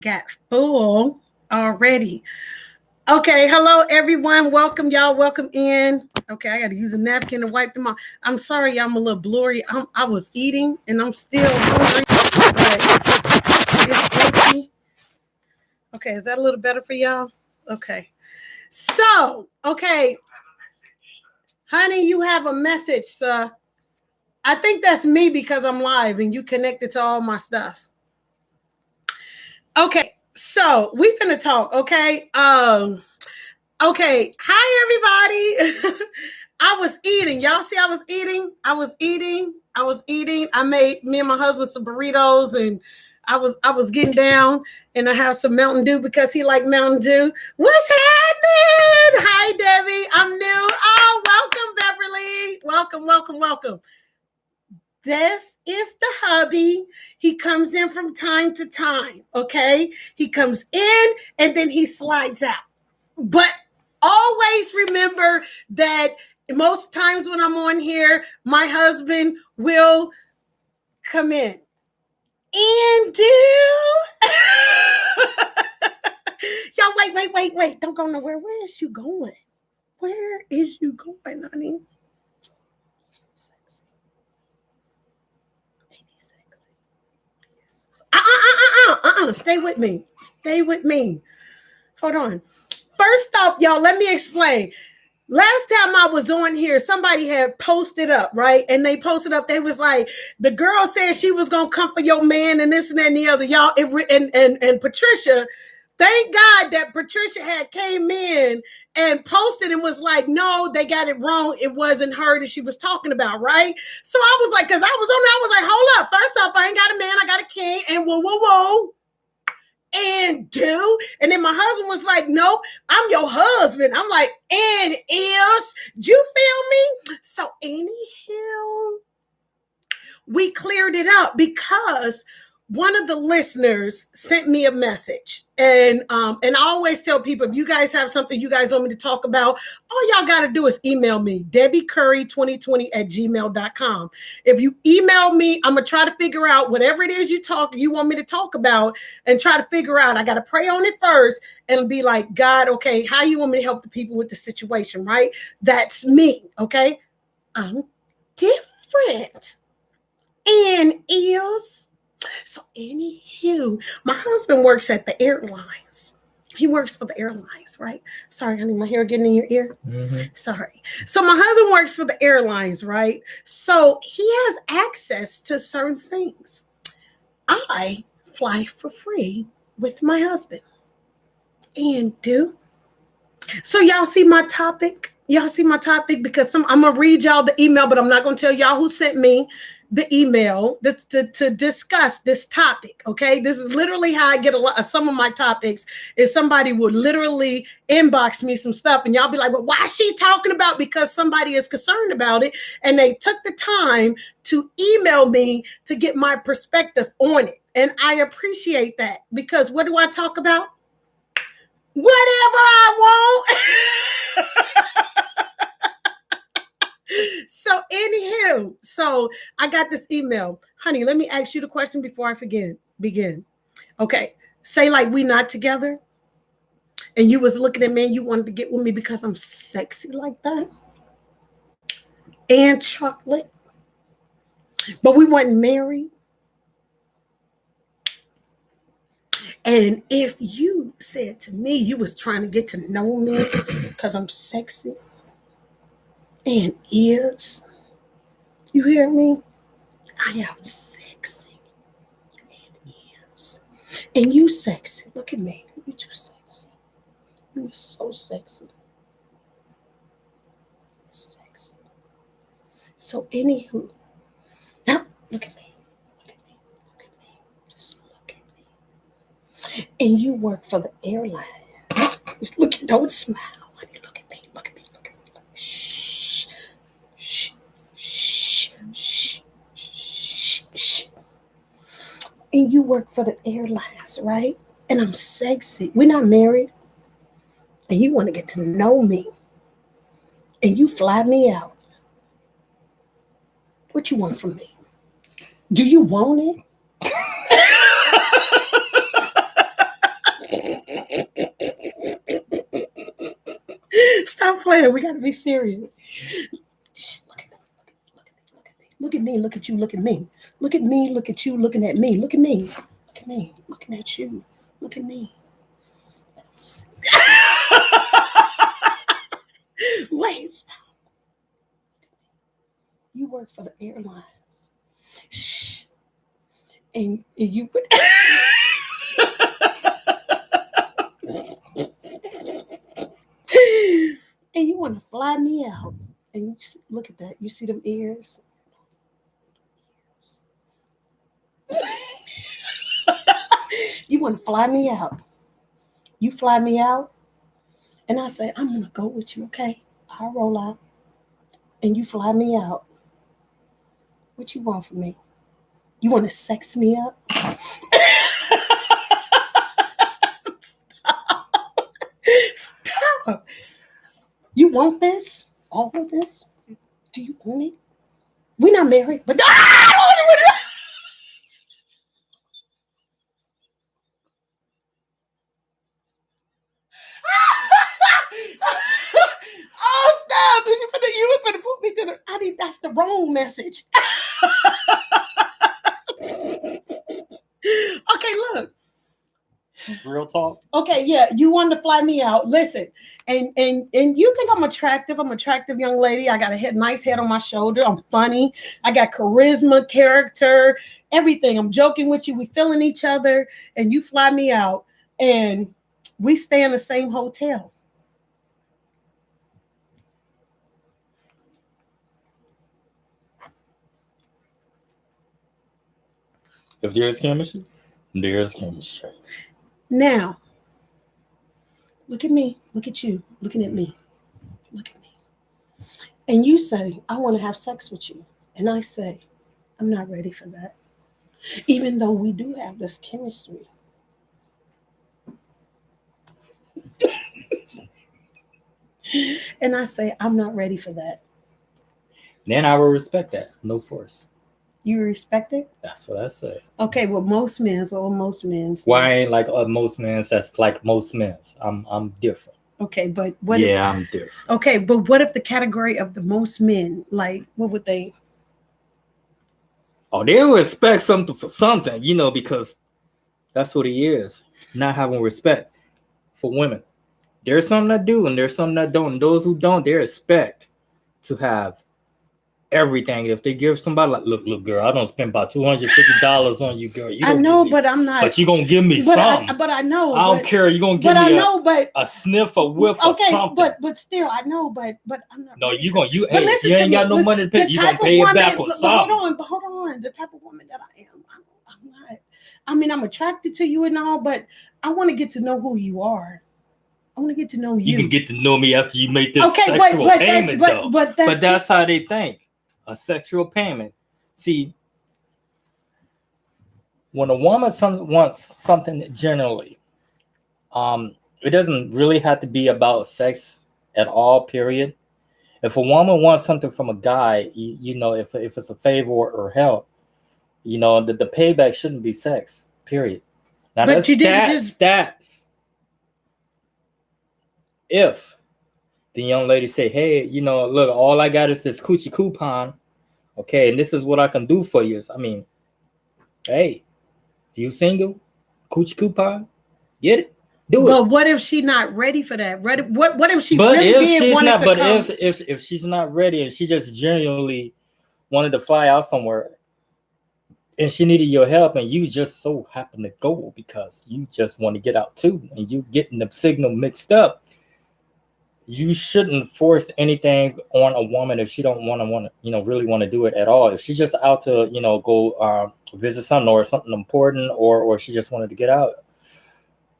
got full already. Okay, hello everyone. Welcome, y'all. Welcome in. Okay, I got to use a napkin to wipe them off. I'm sorry, I'm a little blurry. I was eating and I'm still hungry, but it's empty. Okay, is that a little better for y'all? Okay. Okay, honey, you have a message, sir. I think that's me because I'm live and you connected to all my stuff. Okay, so we finna talk. Okay. Hi everybody. I was eating. Y'all see I was eating? I made me and my husband some burritos and I was getting down and I have some Mountain Dew because he liked Mountain Dew. What's happening? Hi Debbie. I'm new. Oh, welcome, Beverly. Welcome. This is the hubby. He comes in from time to time. Okay. He comes in and then he slides out. But always remember that most times when I'm on here, my husband will come in and do. Y'all, wait. Don't go nowhere. Where is you going? Where is you going, honey? So sexy. Ain't he sexy? Stay with me. Stay with me. Hold on. First off, y'all, let me explain. Last time I was on here, somebody had posted up, right? And they posted up, they was like, the girl said she was going to come for your man and this and that and the other. Y'all, and Patricia, thank God that Patricia had came in and posted and was like, no, they got it wrong. It wasn't her that she was talking about, right? So I was like, because I was on there, I was like, hold up. First off, I ain't got a man, I got a king, and whoa. And do. And then my husband was like, nope, I'm your husband. I'm like, and is. Do you feel me? So anyhow, we cleared it up because one of the listeners sent me a message. And I always tell people, if you guys have something you guys want me to talk about, all y'all got to do is email me, debbiecurry2020@gmail.com. If you email me, I'm going to try to figure out whatever it is you want me to talk about and try to figure out. I got to pray on it first and be like, God, okay, how you want me to help the people with the situation, right? That's me, okay? I'm different. And is... So anywho, my husband works at the airlines. He works for the airlines, right? Sorry, honey, my hair getting in your ear. Mm-hmm. Sorry. So my husband works for the airlines, right? So he has access to certain things. I fly for free with my husband. And do. So y'all see my topic? Because I'm going to read y'all the email, but I'm not going to tell y'all who sent me the email to discuss this topic. Okay, this is literally how I get some of my topics. Is somebody would literally inbox me some stuff and y'all be like, well, why is she talking about? Because somebody is concerned about it and they took the time to email me to get my perspective on it. And I appreciate that, because what do I talk about? Whatever I want. So anywho, I got this email. Honey, let me ask you the question before I begin. Okay, say like we not together and you was looking at me and you wanted to get with me because I'm sexy like that and chocolate, but we weren't married. And if you said to me you was trying to get to know me because I'm sexy and is, you hear me? I am sexy and is. And you sexy. Look at me. You too sexy. You are so sexy. Sexy. So anywho, now look at me. Just look at me. And you work for the airline. Just look, don't smile. Look at me. Shh. And you work for the airlines, right? And I'm sexy. We're not married. And you want to get to know me. And you fly me out. What you want from me? Do you want it? Stop playing. We got to be serious. Shh, look at me. Look at me. Look at me. Look at me. Look at you. Looking at me. Look at me. Look at me. Looking at you. Look at me. Wait, stop. You work for the airlines. Shh. And you would. And you want to fly me out. And you look at that. You see them ears? You want to fly me out. You fly me out. And I say, I'm going to go with you, okay? I'll roll out. And you fly me out. What you want from me? You want to sex me up? Stop. You want this? All of this? Do you want it? We're not married, but I don't want it. Oh, snap. You was going to put me to the... I think that's the wrong message. Okay, look. Real talk. Okay, yeah, you wanted to fly me out. Listen, and you think I'm attractive? I'm an attractive young lady. I got a nice head on my shoulder. I'm funny. I got charisma, character, everything. I'm joking with you. We feeling each other, and you fly me out, and we stay in the same hotel. If there's chemistry, there's chemistry. Now, look at me. Look at you. Looking at me. Look at me. And you say, I want to have sex with you. And I say, I'm not ready for that. Even though we do have this chemistry. And I say, I'm not ready for that. Then I will respect that. No force. You respect it? That's what I say. Okay, well, most men's. Why ain't like most men's? That's like most men's. I'm different. Okay, but what? Yeah, I'm different. Okay, but what if the category of the most men, like, what would they? Oh, they respect something for something, because that's what he is. Not having respect for women. There's some that do, and there's some that don't. And those who don't, they expect to have everything. If they give somebody like, look, girl, I don't spend about $250 on you, girl. I know, but I'm not. But you gonna give me something. But I know. I don't care. You gonna give me a sniff, a whiff, or something. But still, I know. But I'm not. No, you ain't got no money to pay. You gonna pay it back with something. Hold on. The type of woman that I am, I'm not. I mean, I'm attracted to you and all, but I want to get to know who you are. I want to get to know you. You can get to know me after you make this sexual payment, though. But that's how they think. A sexual payment. See, when a woman wants something generally, it doesn't really have to be about sex at all, period. If a woman wants something from a guy, if it's a favor or help, the payback shouldn't be sex, period. Now, but you didn't stats. If the young lady say, hey, look, all I got is this coochie coupon. Okay, and this is what I can do for you. I mean, hey, you single? Coochie coupon? Get it? Do it. But what if she's not ready for that? What if she really did want to come? But if she's not ready and she just genuinely wanted to fly out somewhere and she needed your help and you just so happen to go because you just want to get out too and you getting the signal mixed up, you shouldn't force anything on a woman if she don't really want to do it at all. If she's just out to, go visit something or something important or she just wanted to get out,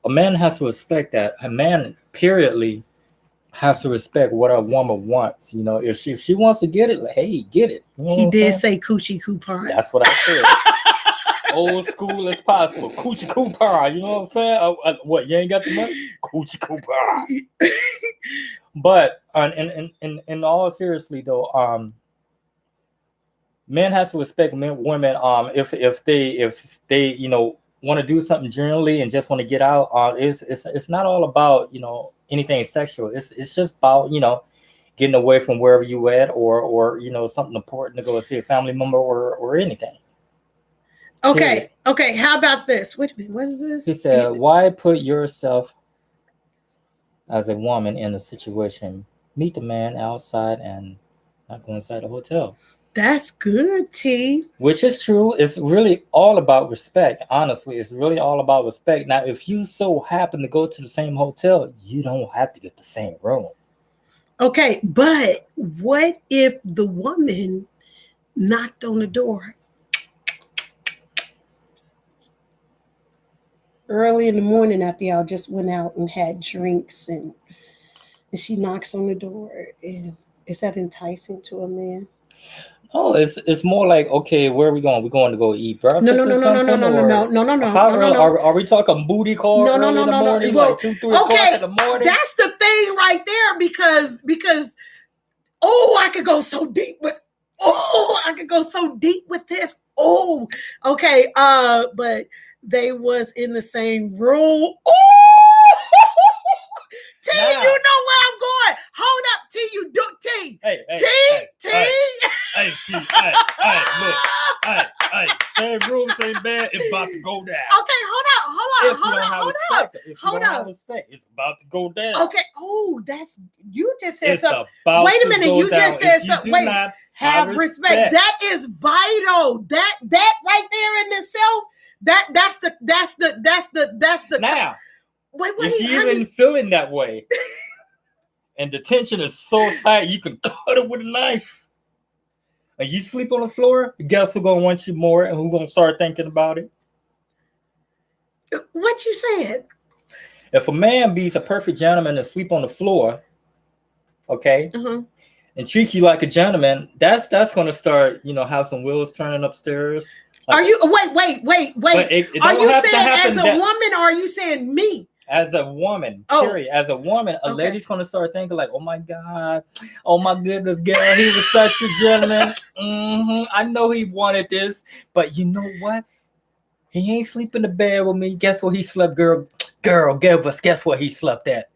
a man has to respect that. A man, periodly, has to respect what a woman wants. If she wants to get it, like, hey, get it. He did say coochie coupon. That's what I said. Old school as possible. Coochie coupon. You know what I'm saying? What, you ain't got the money? Coochie coupon. But in all seriously though, men has to respect women. If they want to do something generally and just want to get out, it's not all about, anything sexual. It's just about, getting away from wherever you at, or something important to go see a family member, or anything. Okay. Okay. How about this? Wait a minute. What is this? He said, why put yourself as a woman in a situation? Meet the man outside and not go inside the hotel. That's good, T. Which is true. It's really all about respect. Honestly, it's really all about respect. Now, if you so happen to go to the same hotel, you don't have to get the same room. Okay, but what if the woman knocked on the door early in the morning after y'all just went out and had drinks, and she knocks on the door? And is that enticing to a man? Oh, it's more like, okay, where are we going? We're going to go eat breakfast No, or something? Are we talking booty call early in the morning, Well, like 2-3 o'clock in the morning? That's the thing right there, because I could go so deep with this. Oh, okay. But they was in the same room. Oh, T, you know where I'm going. Hold up, T, you do T. Hey, T. Hey, T, look. Hey, same room, same bed, it's about to go down. Okay, hold up. If you don't have respect, it's about to go down. Okay. Oh, you just said it's something. About Wait a minute, you just said something. Wait, have respect. That is vital. That right there in itself. That's the. Now, wait. If you're even feeling that way, and the tension is so tight, you can cut it with a knife. And you sleep on the floor, guess who's gonna want you more, and who's gonna start thinking about it? What you said? If a man beats a perfect gentleman and sleep on the floor, okay, and treat you like a gentleman, that's gonna start, have some wheels turning upstairs. Like, are you wait? Are you saying as a woman, or are you saying me? As a woman, period. As a woman, a lady's gonna start thinking like, "Oh my God, oh my goodness, girl, he was such a gentleman. I know he wanted this, but you know what? He ain't sleep in the bed with me. Guess what he slept, girl? Guess what he slept at?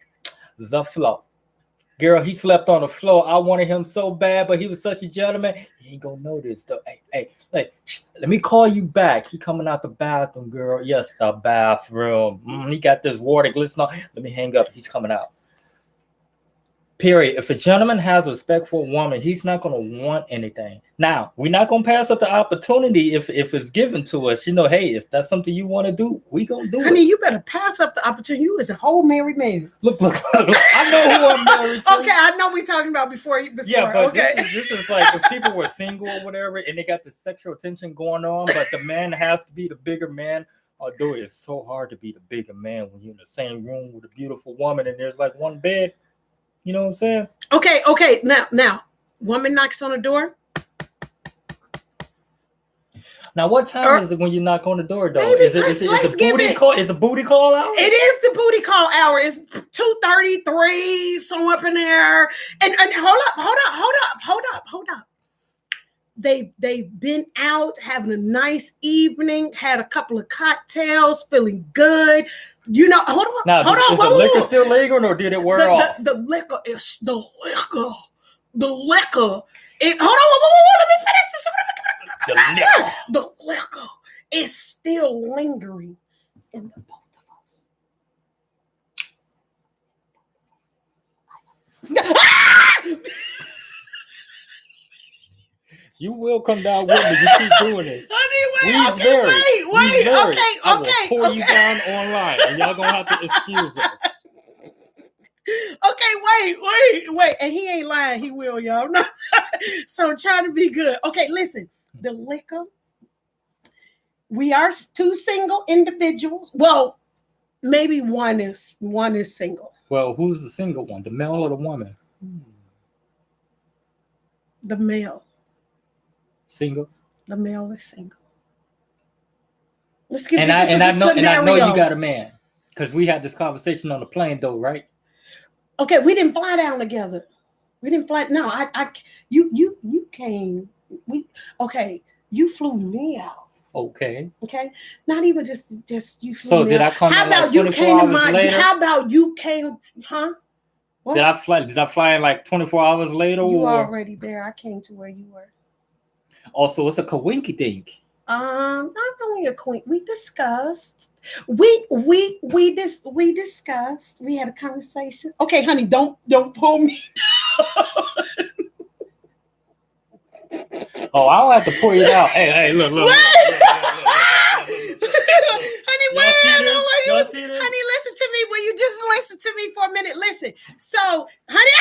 The floor. Girl, he slept on the floor. I wanted him so bad, but he was such a gentleman. He ain't gonna know this though. Hey, let me call you back. He coming out the bathroom, girl. Yes, the bathroom. He got this water glistening on. Let me hang up. He's coming out. Period. If a gentleman has respect for a woman, he's not going to want anything. Now, we're not going to pass up the opportunity if it's given to us. Hey, if that's something you want to do, we going to do it. Honey, you better pass up the opportunity. You is a whole married man. Look. I know who I'm married to. Okay, I know we're talking about before. Yeah, but okay. This is like if people were single or whatever, and they got the sexual tension going on, but the man has to be the bigger man. Although it's so hard to be the bigger man when you're in the same room with a beautiful woman and there's like one bed. You know what I'm saying? Okay. Now, woman knocks on the door. Now, what time is it when you knock on the door, though? Baby, is it booty call? Is a booty call hour? It is the booty call hour. It's 2:33, so up in there. And hold up. They've been out having a nice evening, had a couple of cocktails, feeling good. Hold on. Now, is the liquor still legal, or did it wear off? The liquor is the liquor. Hold on. Let me finish this. The liquor is still lingering in the both of us. You will come down with me. You keep doing it. Wait. I will pour you down online, and y'all gonna have to excuse us. Okay, wait. And he ain't lying. He will, y'all. No. So try to be good. Okay, listen. The liquor. We are two single individuals. Well, maybe one is single. Well, who's the single one? The male or the woman? The male. Single. The male is single. Let's give I know you got a man, because we had this conversation on the plane, though, right? Okay, we didn't fly down together. We didn't fly. No, you came. You flew me out. Okay. Okay, not even just you. So Flew me did out. I come How in like about you 24 came to hours my? later? How about you came? Huh? What? Did I fly in like 24 hours later? You were Or already there. I came to where you were. also it's a coinky dink? Not really a queen. We discussed. We discussed. We had a conversation. Okay, honey, don't pull me. Oh, I don't have to pull you out. Hey, look. Honey, Y'all see this? wait. Y'all see this? Honey, listen to me. Will you just listen to me for a minute? Listen. So, honey.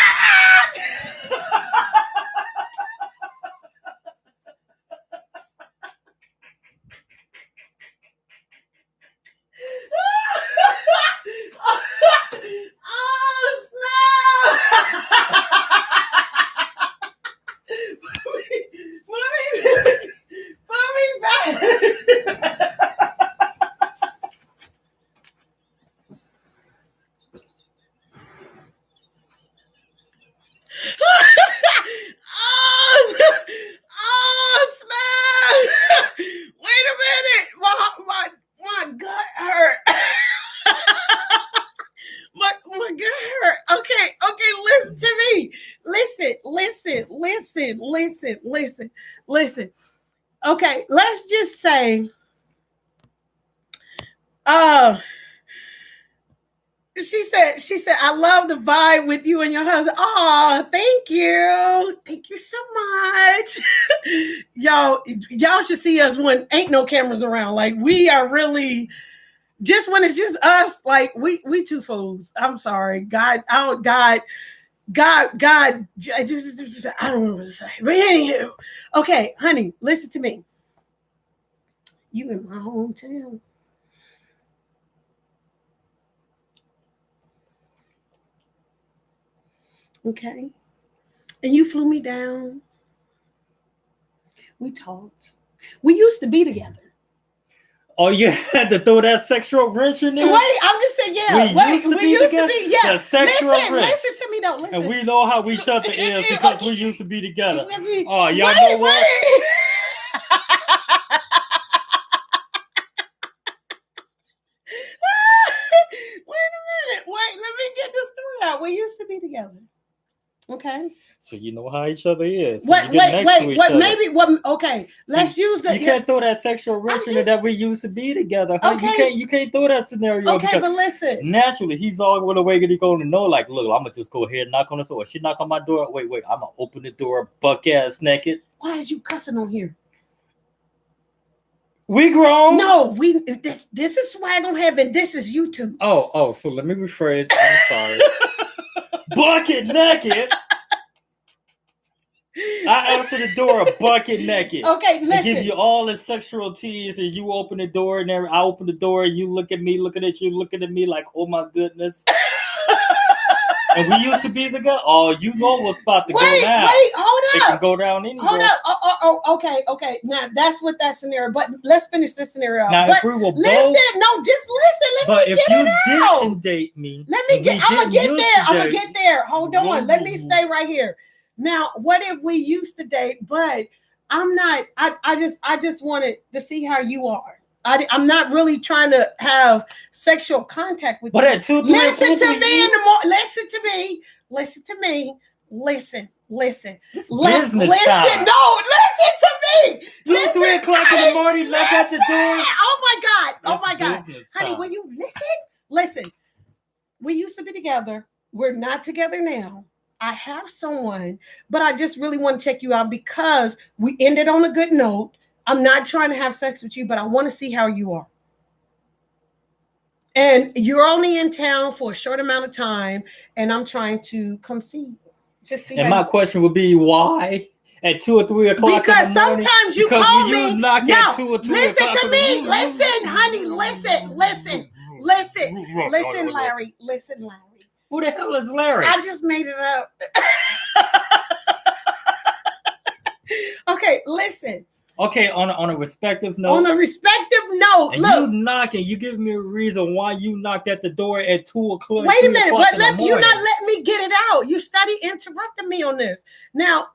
Oh, snap! Put me back. Oh, snap! Wait a minute, my gut hurt. my gut hurt. Okay, listen to me. Listen. Okay, let's just say, she said, I love the vibe with you and your husband. Oh, thank you so much. y'all should see us when ain't no cameras around. Like, we are really, just when it's just us, like, we two fools. I'm sorry, God, I don't know what to say. But anywho, okay, honey, listen to me. You in my hometown. Okay. And you flew me down. We talked. We used to be together. Oh, you had to throw that sexual wrench in there? Wait, I'm just saying, yeah. We used to be, yeah. Listen to me though. Listen. And we know how each other is because we used to be together. Oh, y'all wait, know what? Wait a minute. Wait, let me get this story out. We used to be together. Okay. So you know how each other is. Wait. Maybe what? Okay, let's use that. You can't throw that sexual wrench in that we used to be together. Okay. You can't throw that scenario. Okay, but listen. Naturally, he's always going to know. Like, look, I'm gonna just go ahead and knock on the door. She knock on my door. Wait, I'm gonna open the door, buck ass naked. Why is you cussing on here? We grown. No, this is swag on heaven. This is YouTube. Oh, so let me rephrase. I'm sorry. Bucket naked. I answer the door bucket naked. Okay, listen. I give you all the sexual tease, and you open the door, and then I open the door, and you look at me, looking at you, looking at me like, oh my goodness. And we used to be together. Oh, you know what's about to go down. Wait, hold up. It can go down anywhere. Hold up. Okay. Now that's what that scenario. But let's finish this scenario. Now, but if we were both, listen. No, just listen. Let me get it out. But if you didn't date me, I'm gonna get there. Hold on. Let me stay right here. Now, what if we used to date? But I'm not. I just wanted to see how you are. I'm not really trying to have sexual contact with you. But at 2, 3 listen to me in the morning. Listen to me. Listen. Listen. Listen to me. 2, 3 o'clock in the morning, knock at the door. Oh my God. Honey, time. will you listen? We used to be together. We're not together now. I have someone, but I just really want to check you out because we ended on a good note. I'm not trying to have sex with you, but I want to see how you are. And you're only in town for a short amount of time, and I'm trying to come see you. Just see. And my question would be, why at 2 or 3 o'clock? Because in the morning? Sometimes you call me. You knock at 2 or 3 listen o'clock to me. Listen, honey. Listen, Larry. Who the hell is Larry? I just made it up. Okay, listen. Okay, on a respective note. On a respective note, and look. You knocking. You give me a reason why you knocked at the door at 2 o'clock. Wait a minute, but you're not letting me get it out. You study interrupting me on this. Now,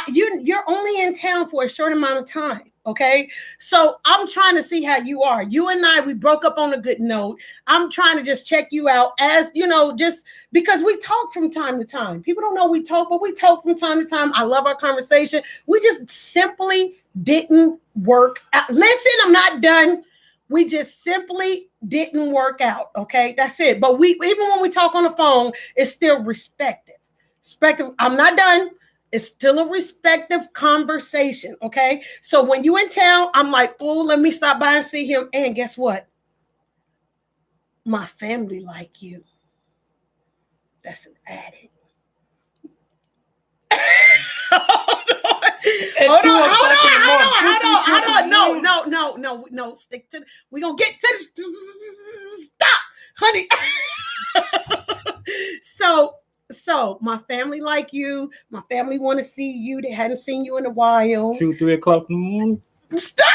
you're only in town for a short amount of time. Okay. So I'm trying to see how you are. You and I, we broke up on a good note. I'm trying to just check you out as, just because we talk from time to time. People don't know we talk, but we talk from time to time. I love our conversation. We just simply didn't work out. Listen, I'm not done. We just simply didn't work out. Okay. That's it. But even when we talk on the phone, it's still respective. Respective. I'm not done. It's still a respective conversation, okay? So when you in town, I'm like, oh, let me stop by and see him. And guess what? My family like you. That's an addict. Hold on. No. Stick to. We're gonna get to this. Stop, honey. So my family like you. My family want to see you. They hadn't seen you in a while. 2, 3 o'clock in the morning. Stop!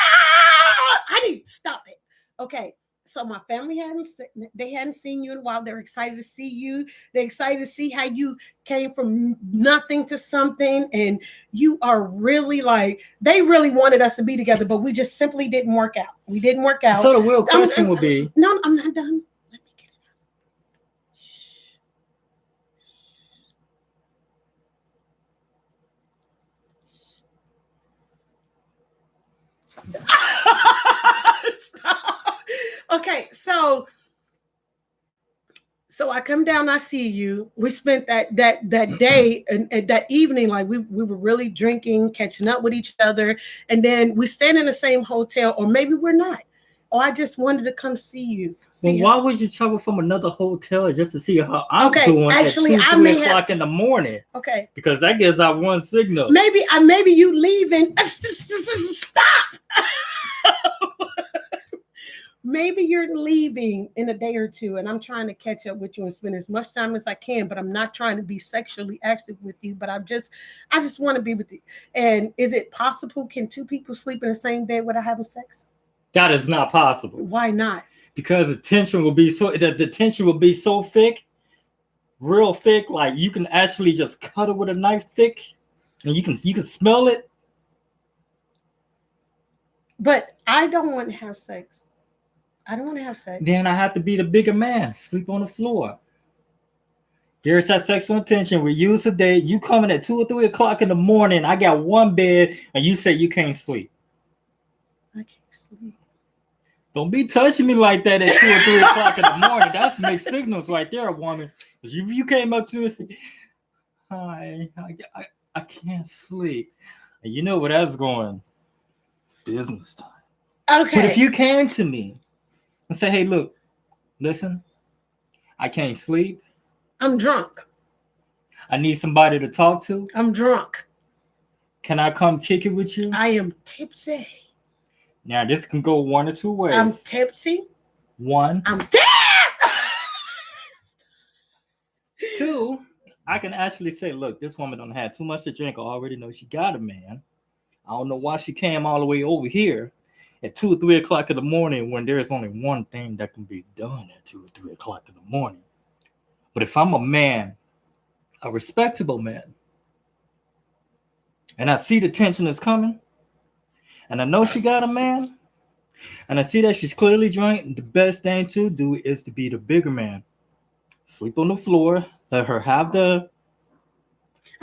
Honey, stop it. Okay. So my family hadn't seen you in a while. They're excited to see you. They're excited to see how you came from nothing to something. And you are really they really wanted us to be together, but we just simply didn't work out. We didn't work out. So the real question would be. No, I'm not done. Let me get it out. Stop. Okay, so I come down, I see you. We spent that day and that evening, we were really drinking, catching up with each other, and then we stand in the same hotel, or maybe we're not. Or I just wanted to come see you. Why would you travel from another hotel just to see how I'm doing actually, at 2, 3 o'clock in the morning? Okay. Because that gives out one signal. Maybe you leaving. Stop. Maybe you're leaving in a day or two, and I'm trying to catch up with you and spend as much time as I can, but I'm not trying to be sexually active with you, but I just want to be with you. And is it possible? Can two people sleep in the same bed without having sex? That is not possible. Why not? Because the tension will be so thick, real thick, like you can actually just cut it with a knife thick, and you can smell it. But I don't want to have sex. I don't want to have sex. Then I have to be the bigger man, sleep on the floor. There's that sexual tension. We use a date. You coming at 2 or 3 o'clock in the morning. I got one bed, and you say you can't sleep. I can't sleep. Don't be touching me like that at 2 or 3 o'clock in the morning. That's mixed signals right there, woman. If you came up to me and said, hi, I can't sleep. And you know where that's going. Business time. Okay. But if you came to me and say, hey, look, listen, I can't sleep. I'm drunk. I need somebody to talk to. I'm drunk. Can I come kick it with you? I am tipsy. Now, this can go one or two ways. I'm tipsy. One. I'm dead. 2, I can actually say, look, this woman don't have too much to drink. I already know she got a man. I don't know why she came all the way over here at 2 or 3 o'clock in the morning when there's only one thing that can be done at 2 or 3 o'clock in the morning. But if I'm a man, a respectable man, and I see the tension is coming, and I know she got a man, and I see that she's clearly drunk, the best thing to do is to be the bigger man. Sleep on the floor, let her have the...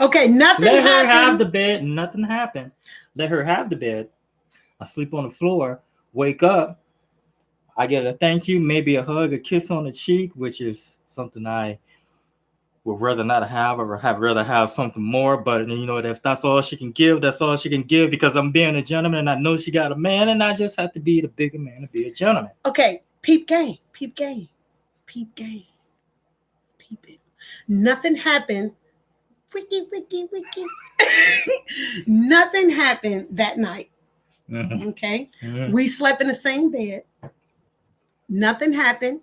Okay, nothing happened. Let her have the bed, nothing happened. Let her have the bed. I sleep on the floor, wake up, I get a thank you, maybe a hug, a kiss on the cheek, which is something I would rather not have, or rather have something more. But you know, if that's all she can give, that's all she can give, because I'm being a gentleman and I know she got a man, and I just have to be the bigger man to be a gentleman. Okay, peep game. Peep it. Nothing happened. Wiki. Nothing happened that night. Mm-hmm. Okay. Mm-hmm. We slept in the same bed. Nothing happened.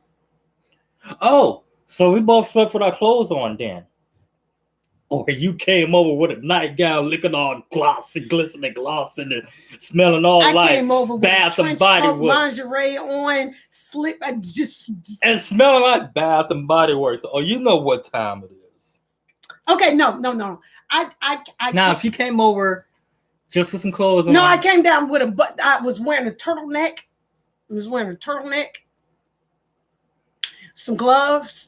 Oh, so we both slept with our clothes on then. Or you came over with a nightgown looking all glossy, glistening, and smelling all like Bath and Body Works. Lingerie on, and smelling like Bath and Body Works. Oh, you know what time it is. Okay, no. Now, if you came over Just with some clothes on? No, I came down with I was wearing a turtleneck. Some gloves.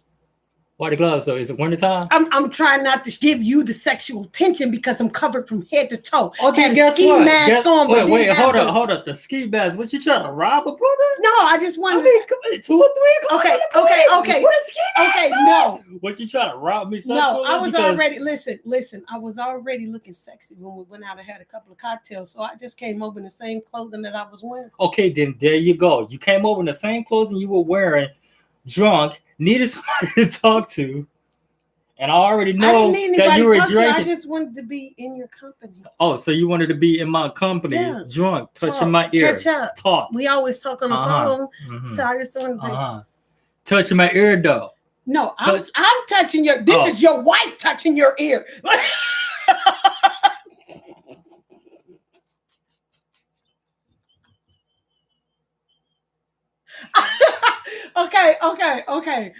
Why the gloves though? Is it wintertime? I'm trying not to give you the sexual tension because I'm covered from head to toe. Oh, then had guess a ski what? mask on. Wait, hold up. The ski mask. What, you trying to rob a brother? No, I just wanted. I mean, come on, 2 or 3 o'clock. Okay. What a ski mask? Okay, no. What, you trying to rob me? No, I was already listen. I was already looking sexy when we went out and had a couple of cocktails, so I just came over in the same clothing that I was wearing. Okay, then there you go. You came over in the same clothing you were wearing, drunk, needed somebody to talk to. And I already know that you were drinking. I just wanted to be in your company. Oh, so you wanted to be in my company, drunk, touching my ear, catch up, talk. We always talk on the phone, so I just wanted to touching my ear though. No, I'm touching your. This is your wife touching your ear. Okay.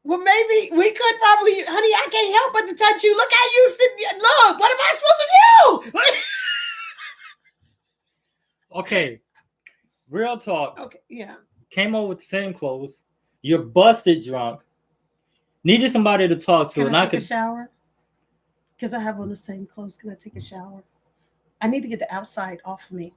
Well, maybe we could probably, honey, I can't help but to touch you. Look how you sit. Look, what am I supposed to do? Okay, real talk. Okay, yeah. Came over with the same clothes. You're busted drunk. Needed somebody to talk to. Can I take a shower? Because I have on the same clothes. Can I take a shower? I need to get the outside off of me.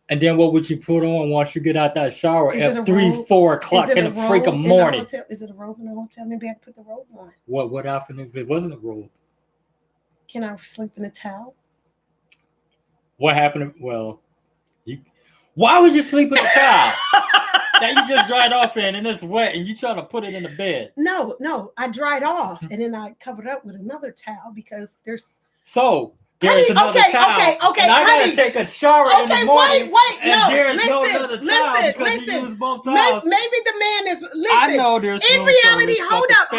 And then what would you put on once you get out that shower at 3, 4 o'clock in the freaking morning? Is it a robe in a hotel? Maybe I can put the robe on. What happened if it wasn't a robe? Can I sleep in a towel? What happened? Why would you sleep in a towel that you just dried off in and it's wet and you try to put it in the bed? No, I dried off and then I covered up with another towel because there's there's another towel. Okay, and I gotta take a shower in the morning. Listen, another towel because you use both towels. Maybe the man is. Listen, I know there's in reality. Hold up.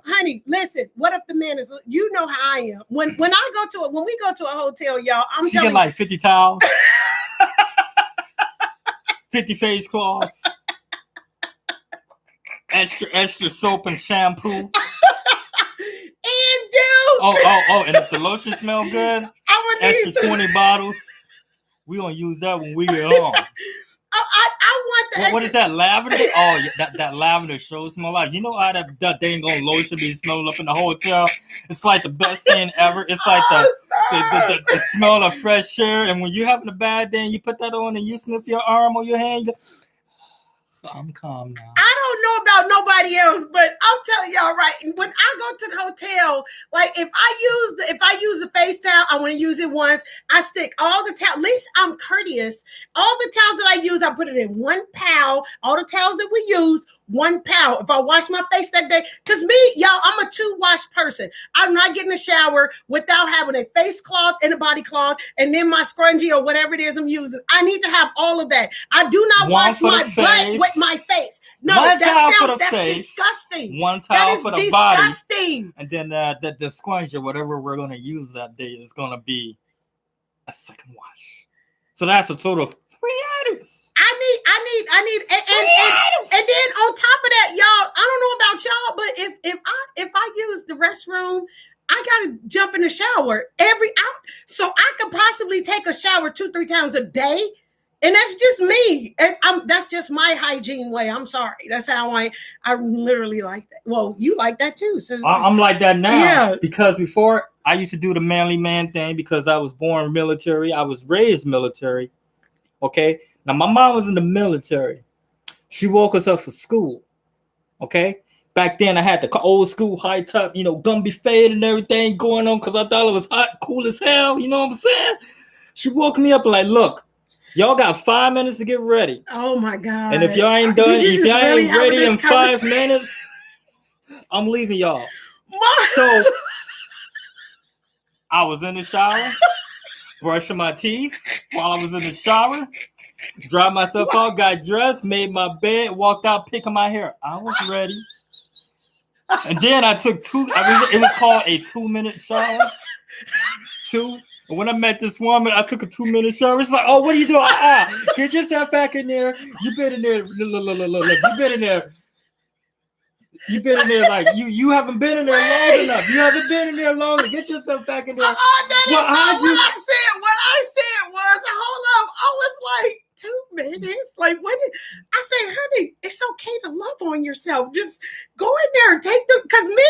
Honey. Listen, what if the man is? You know how I am. When we go to a hotel, y'all, I'm telling you, like 50 towels, 50 face cloths. Extra soap and shampoo. And and if the lotion smell good, extra 20 bottles. We gonna use that when we get home. I want the. What is that, lavender? Oh, that lavender sure smell like. You know how that dang on lotion be smelling up in the hotel? It's like the best thing ever. It's like the smell of fresh air. And when you're having a bad day, and you put that on and you sniff your arm or your hand. I'm calm now. I don't know about nobody else, but I'm telling y'all right. When I go to the hotel, like if I use the face towel, I want to use it once. I stick all the towels. At least I'm courteous. All the towels that I use, I put it in one pile. All the towels that we use, one pile. If I wash my face that day, because me, y'all, I'm a 2-wash person. I'm not getting a shower without having a face cloth and a body cloth, and then my scrunchie or whatever it is I'm using. I need to have all of that. I do not wash my butt with my face. No, that's disgusting. One towel for the body. Disgusting. And then the scrunchie, whatever we're gonna use that day, is gonna be a second wash. So that's a total of 3 items. I need, and then on top of that, y'all, I don't know about y'all, but if I use the restroom, I gotta jump in the shower every hour, so I could possibly take a shower 2-3 times a day. And that's just me. And that's just my hygiene way. I'm sorry. That's how I literally like that. Well, you like that too. So I'm like that now. Yeah. Because before I used to do the manly man thing because I was born military. I was raised military. Okay. Now my mom was in the military. She woke us up for school. Okay. Back then I had the old school high top, Gumby fade and everything going on because I thought it was hot, cool as hell. You know what I'm saying? She woke me up like, look. Y'all got 5 minutes to get ready. Oh my God. And if y'all ain't done, if y'all ain't ready in 5 minutes, I'm leaving y'all. So I was in the shower, brushing my teeth while I was in the shower, dried myself out, got dressed, made my bed, walked out, picking my hair. I was ready. And then I took it was called a 2-minute shower. And when I met this woman, I took a 2-minute shower. It's like, oh, what are you doing? Get yourself back in there. You been in there. Look. You been in there. You've been in there like you haven't been in there long enough. You haven't been in there long enough. Get yourself back in there. That is not what I said. What I said was, hold up. I was like, 2 minutes. Like, what? I said, honey, it's okay to love on yourself. Just go in there and take the. Because me,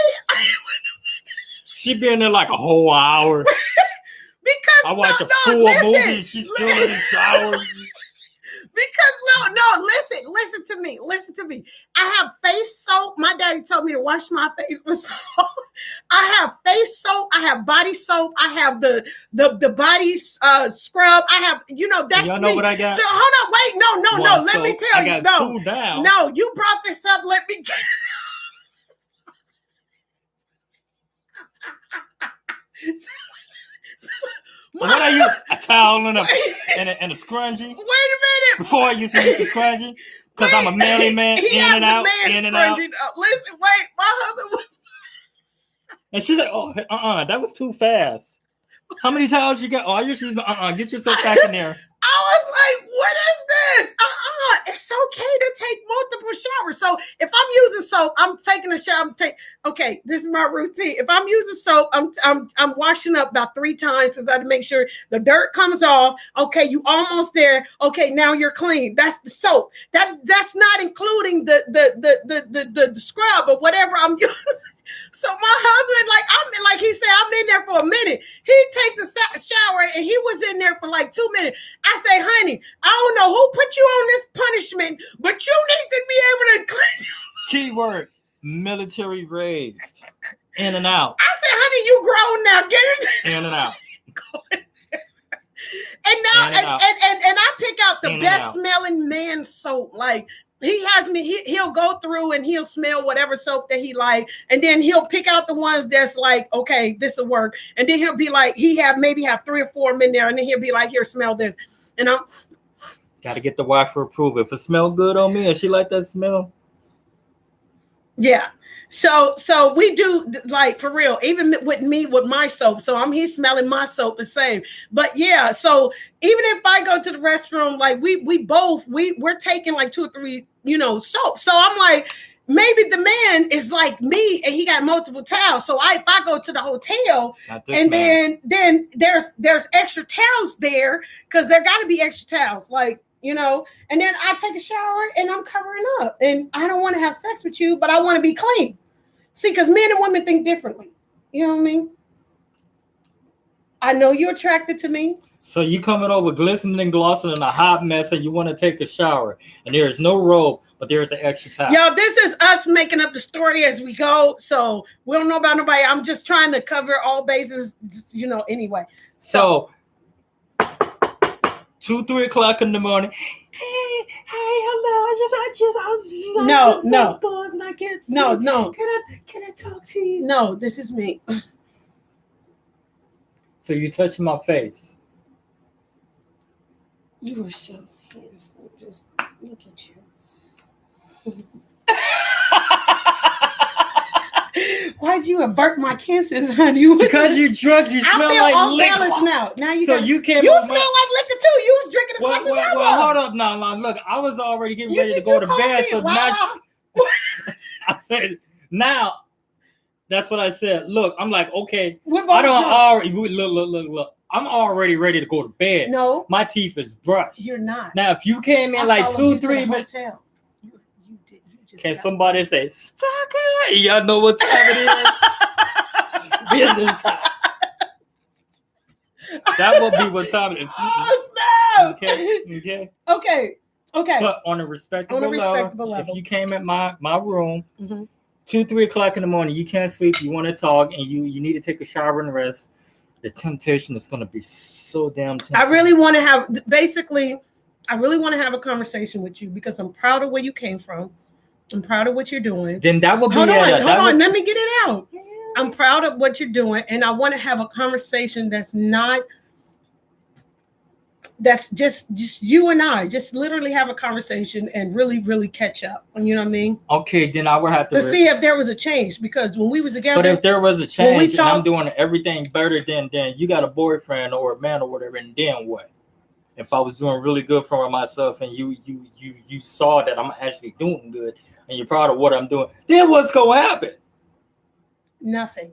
she been there like a whole hour. Because I watch a full movie. And she's still in the shower. Because listen to me. I have face soap. My daddy told me to wash my face with soap. I have face soap. I have body soap. I have the body scrub. I have, that's y'all know me. What I got? So hold on, wait, no. Let me tell you, two down. No, you brought this up. Let me get. What are you? A towel and a scrunchie? Wait a minute. Before I used to use the scrunchie, because I'm a manly man, in and out. Listen, wait, my husband was. And she's like, oh, that was too fast. How many towels you got? Oh, I used to use get yourself back in there. I was like, what is this? It's okay to take multiple showers. So if I'm using soap, I'm taking a shower. Okay, this is my routine. If I'm using soap, I'm washing up about 3 times because I have to make sure the dirt comes off. Okay, you almost there. Okay, now you're clean. That's the soap. That's not including the scrub or whatever I'm using. So my husband, like he said, I'm in there for a minute. He takes a shower and he was in there for like 2 minutes. I say, honey, I don't know who put you on this punishment, but you need to be able to clean. Keyword, military raised. In and out. I said, honey, you grown now. Get it. In and out. And now, and I pick out the best smelling man soap. Like, he has me, he'll go through and he'll smell whatever soap that he like, and then he'll pick out the ones that's like, okay, this will work. And then he'll be like, maybe have 3 or 4 of them in there, and then he'll be like, here, smell this. And I'm gotta get the wife for approval. If it smell good on me and she like that smell. Yeah. So we do, like, for real, even with me, with my soap. So he's smelling my soap the same. But yeah, so even if I go to the restroom, like we're taking like 2 or 3, soap. So I'm like, maybe the man is like me and he got multiple towels. So if I go to the hotel and then there's extra towels there, because there got to be extra towels, like, and then I take a shower and I'm covering up, and I don't want to have sex with you, but I want to be clean. See, because men and women think differently. You know what I mean? I know you're attracted to me. So you coming over glistening and glossing in a hot mess, and you want to take a shower, and there is no robe, but there is an extra towel. Yo, this is us making up the story as we go. So we don't know about nobody. I'm just trying to cover all bases, anyway. So 2, 3 o'clock in the morning. Hey, hello. I'm just no. buzzed and I can't see. No. Can I talk to you? No, this is me. So you touching my face. You are so handsome. Just look at you. Why'd you avert my kisses, honey? Because you drunk, you smell like liquor. I feel off balance now. You smell like liquor too. You was drinking as much as I was. Well, hold up now. Look, I was already getting ready to go to bed. So now I said, now, that's what I said. Look, I'm like, okay, look. I'm already ready to go to bed. No. My teeth is brushed. You're not. Now, if you came in like 2, 3 minutes. Can somebody say, stalker? Y'all know what time it is? Business time. That will be what time it is. Oh, snap! Okay. But on a respectable level, if you came at my room, 2, 3 o'clock in the morning, you can't sleep, you want to talk, and you need to take a shower and rest, the temptation is going to be so damn tempting. I really want to have a conversation with you because I'm proud of where you came from. I'm proud of what you're doing. Then that will be Hold on. Let me get it out. Yeah. I'm proud of what you're doing, and I want to have a conversation that's just you and I. Just literally have a conversation and really, really catch up. You know what I mean? Okay, then I would have to see if there was a change, because when we was together. But if there was a change and I'm doing everything better than you got a boyfriend or a man or whatever, and then what? if I was doing really good for myself, and you saw that I'm actually doing good, and you're proud of what I'm doing, then what's gonna happen? Nothing.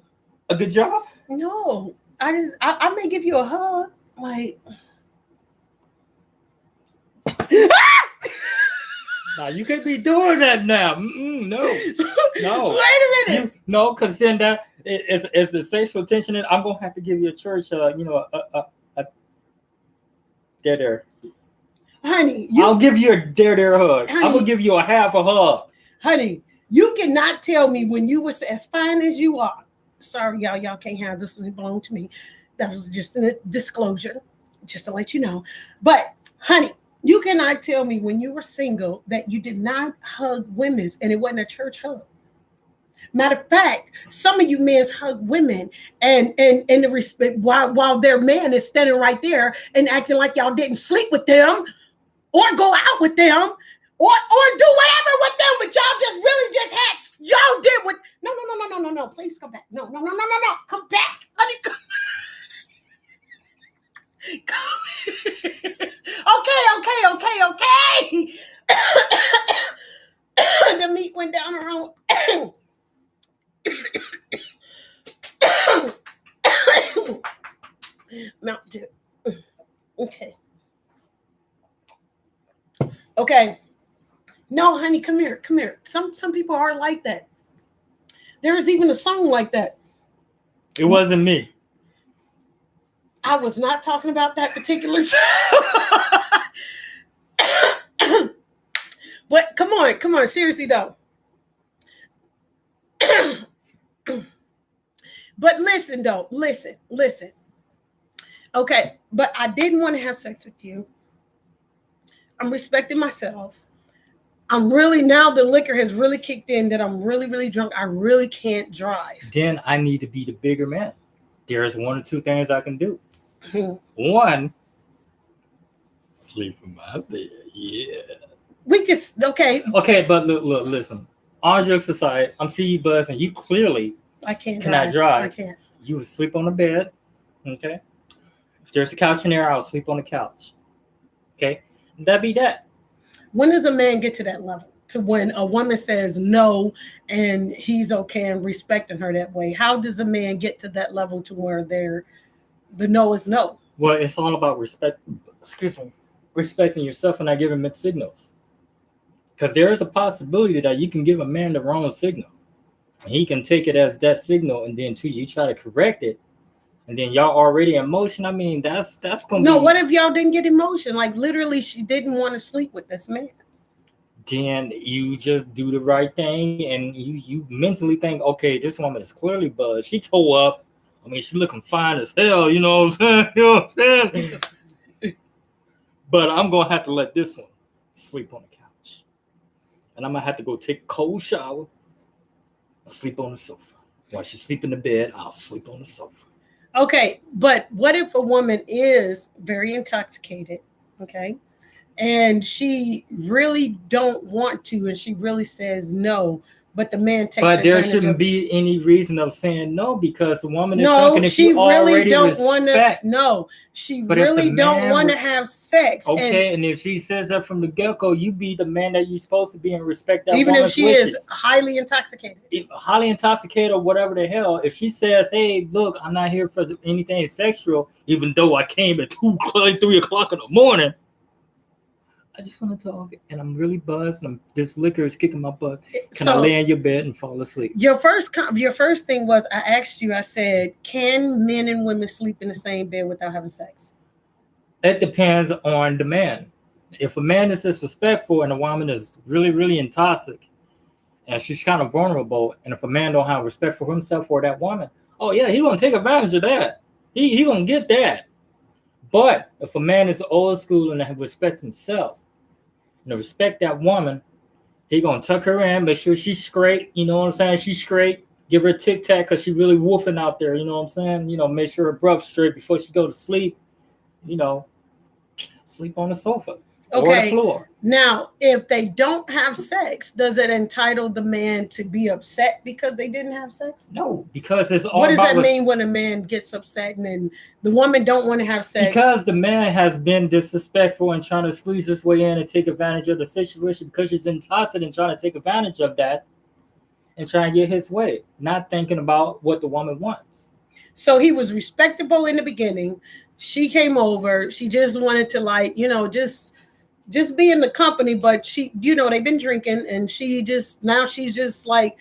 A good job? No, I may give you a hug, like. Now you can't be doing that now. No. Wait a minute. No, because then that is the sexual tension. I'm gonna have to give you a church, there. Honey, I'll give you a there hug. Honey, I'm gonna give you a half a hug. Honey, you cannot tell me when you were as fine as you are. Sorry, y'all can't have this one. It belonged to me. That was just a disclosure, just to let you know. But honey, you cannot tell me when you were single that you did not hug women and it wasn't a church hug. Matter of fact, some of you men hug women and the respect while their man is standing right there and acting like y'all didn't sleep with them or go out with them or do whatever with them, but y'all y'all did what? No. Please come back. No. Come back. Honey, come. Okay. The meat went down her own. Mountain Dew. Okay. No, honey, come here. Some people are like that. There is even a song like that. It wasn't me. I was not talking about that particular song. But come on, seriously though. But listen though, listen. Okay, but I didn't want to have sex with you. I'm respecting myself. I'm really, now the liquor has really kicked in that I'm really, really drunk. I really can't drive. Then I need to be the bigger man. There's one or two things I can do. One, sleep in my bed. Yeah. We can, okay. Okay, but look, listen. All jokes aside, I'm seeing you buzz and you clearly cannot drive. I can't. You would sleep on the bed. Okay. If there's a couch in there, I'll sleep on the couch. Okay. That'd be that. When does a man get to that level? To when a woman says no and he's okay and respecting her that way? How does a man get to that level to where the no is no? Well, it's all about respect. Respecting yourself and not giving mixed signals. Because there is a possibility that you can give a man the wrong signal. And he can take it as that signal, and then you try to correct it. And then y'all already in motion. I mean, that's gonna No, what if y'all didn't get emotion? Like literally she didn't want to sleep with this man. Then you just do the right thing and you mentally think, okay, this woman is clearly buzzed. She tore up. I mean, she's looking fine as hell, you know what I'm saying? But I'm gonna have to let this one sleep on the couch. And I'm gonna have to go take a cold shower and sleep on the sofa. While she sleep in the bed, I'll sleep on the sofa. Okay, but what if a woman is very intoxicated, okay, and she really don't want to, and she really says no, but the man takes But there advantage shouldn't of be any reason of saying no because the woman is no, thinking if she you really already don't want to. respect. No, she But really don't want to have sex. Okay, and if she says that from the get-go, you be the man that you're supposed to be and respect that even if she wishes. is highly intoxicated. Highly intoxicated or whatever the hell. If she says, hey, look, I'm not here for anything sexual, even though I came at 3 o'clock in the morning. I just want to talk, and I'm really buzzed, and this liquor is kicking my butt. Can I lay in your bed and fall asleep? Your first thing was, I asked you, I said, can men and women sleep in the same bed without having sex? It depends on the man. If a man is disrespectful and a woman is really, really intoxicated, and she's kind of vulnerable, and if a man don't have respect for himself or that woman, oh yeah, he's going to take advantage of that. He going to get that. But if a man is old school and have respect himself, and respect that woman, he gonna tuck her in, make sure she's straight, you know what I'm saying? She's straight, give her a tic-tac because she really woofing out there, you know what I'm saying? You know, make sure her breath's straight before she go to sleep, you know, sleep on the sofa or the floor. Now, if they don't have sex, does it entitle the man to be upset because they didn't have sex? No, because it's all What does about that mean when a man gets upset and then the woman don't want to have sex? Because the man has been disrespectful and trying to squeeze his way in and take advantage of the situation because he's entitled and trying to take advantage of that and try and get his way, not thinking about what the woman wants. So he was respectable in the beginning. She came over. She just wanted to, like, just be in the company, but she, they've been drinking, and she's just like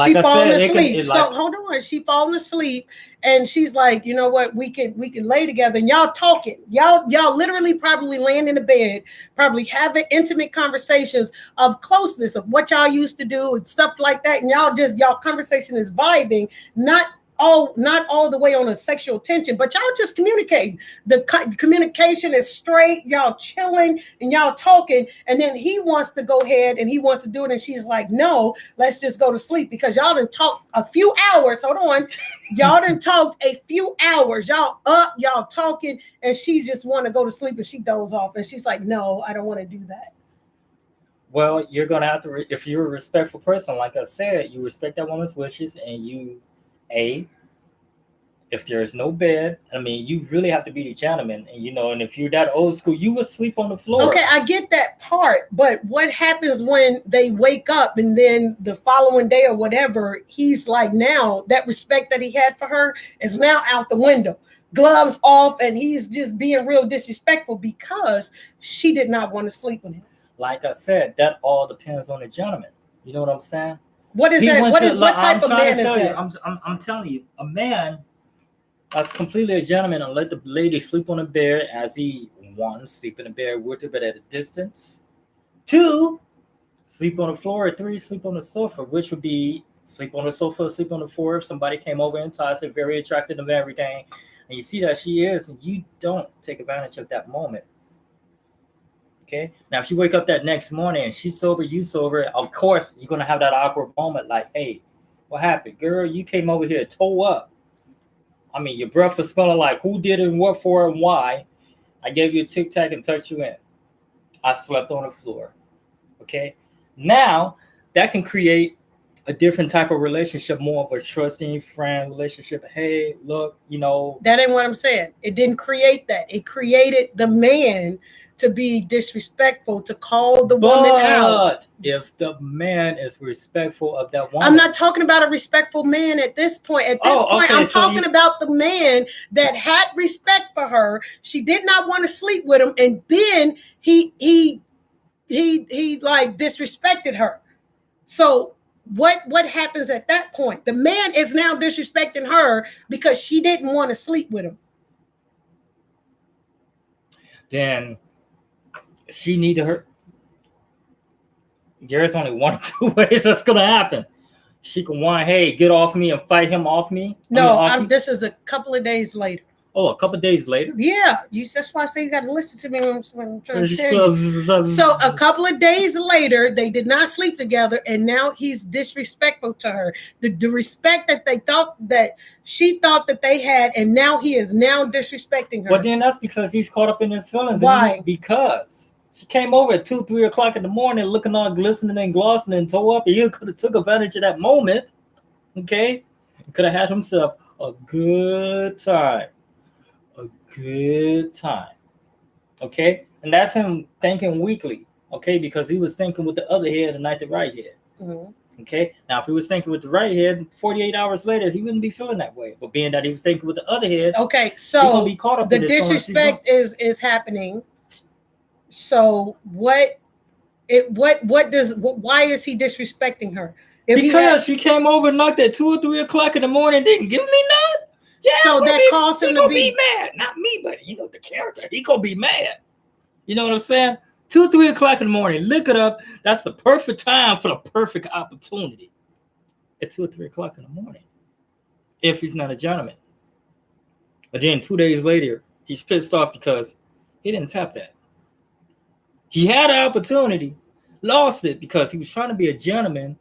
she falling asleep. So hold on, she falling asleep, and she's like, you know what, we can lay together, and y'all talking, y'all literally probably laying in the bed, probably having intimate conversations of closeness of what y'all used to do and stuff like that, and y'all conversation is vibing, not all the way on a sexual tension, but y'all just communicating. The communication is straight. Y'all chilling and y'all talking, and then he wants to go ahead and he wants to do it, and she's like, "No, let's just go to sleep because y'all done talked a few hours. Hold on, y'all done talked a few hours. Y'all up, y'all talking, and she just want to go to sleep, and she doze off, and she's like, "No, I don't want to do that." Well, you're gonna have to, if you're a respectful person, like I said, you respect that woman's wishes, and you. If there's no bed, I mean, you really have to be the gentleman, and if you're that old school, you would sleep on the floor. Okay, I get that part, but what happens when they wake up and then the following day or whatever, he's like, now that respect that he had for her is now out the window, gloves off, and he's just being real disrespectful because she did not want to sleep with him. Like I said, that all depends on the gentleman. You know what I'm saying? What is that? What type of man is that? I'm telling you, a man that's completely a gentleman and let the lady sleep on the bed as he wants, sleep in the bed with her, but at a distance. 2, sleep on the floor. 3, sleep on the sofa, which would be sleep on the sofa, sleep on the floor. If somebody came over and enticed, very attractive and everything, and you see that she is, and you don't take advantage of that moment. Okay. Now, if you wake up that next morning and she's sober, you sober, of course, you're going to have that awkward moment like, hey, what happened? Girl, you came over here toe up. I mean, your breath was smelling like who did it and what for and why. I gave you a tic tac and tucked you in. I slept on the floor. Okay. Now, that can create a different type of relationship, more of a trusting friend relationship. Hey, look, That ain't what I'm saying. It didn't create that. It created the man to be disrespectful, to call the woman out. But if the man is respectful of that woman. I'm not talking about a respectful man at this point. At this point, I'm talking about the man that had respect for her. She did not want to sleep with him, and then he like disrespected her. So what happens at that point? The man is now disrespecting her because she didn't want to sleep with him. Then she needed her. There's only 1 or 2 ways that's gonna happen. She can hey, get off me and fight him off me. No, this is a couple of days later. Oh, a couple of days later? Yeah, that's why I say you got to listen to me when I'm trying to tell you. So a couple of days later, they did not sleep together, and now he's disrespectful to her. The respect that they thought that she thought that they had, and now he is now disrespecting her. Well, then that's because he's caught up in his feelings. Why? Because she came over at 2, 3 o'clock in the morning, looking all glistening and glossing and toe up, and you could have took advantage of that moment. Okay, could have had himself a good time. Okay, and that's him thinking weekly. Okay, because he was thinking with the other head and not the right head. Mm-hmm. Okay, now if he was thinking with the right head, 48 hours later he wouldn't be feeling that way. But being that he was thinking with the other head, okay, so he's gonna be caught up the in this disrespect is happening. So why is he disrespecting her? Because she came over and knocked at 2 or 3 o'clock in the morning, didn't give me none. Yeah, so that caused him to be mad. Not me, but the character. He gonna be mad. You know what I'm saying? 2, 3 o'clock in the morning. Look it up. That's the perfect time for the perfect opportunity. At 2 or 3 o'clock in the morning. If he's not a gentleman. But then 2 days later, he's pissed off because he didn't tap that. He had an opportunity, lost it because he was trying to be a gentleman.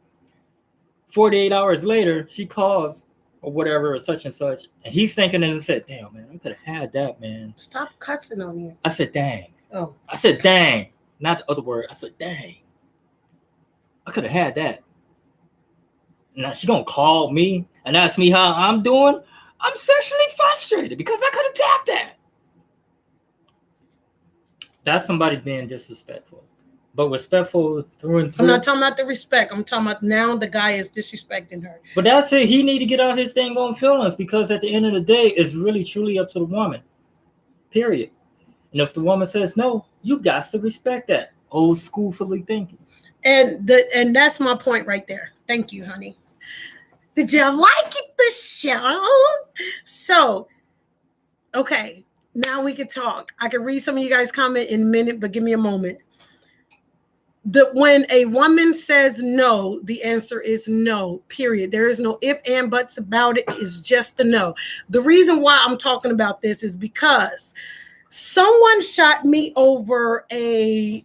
48 hours later, she calls or whatever, or such and such. And he's thinking and said, damn, man, I could have had that, man. Stop cussing on you. I said, dang. Oh. I said, dang. not the other word. I said, dang, I could have had that. Now she gonna call me and ask me how I'm doing. I'm sexually frustrated because I could have tapped that. That's somebody being disrespectful, but respectful through and through. I'm not talking about the respect. I'm talking about now the guy is disrespecting her. But that's it. He need to get out his thing on feelings, because at the end of the day, it's really truly up to the woman. Period. And if the woman says no, you got to respect that. Old school fully thinking. And that's my point right there. Thank you, honey. Did you like it, the show? So, okay, now we can talk. I can read some of you guys' comment in a minute, but give me a moment. When a woman says no, the answer is no, period. There is no if and buts about it. It's just a no. The reason why I'm talking about this is because someone shot me over this.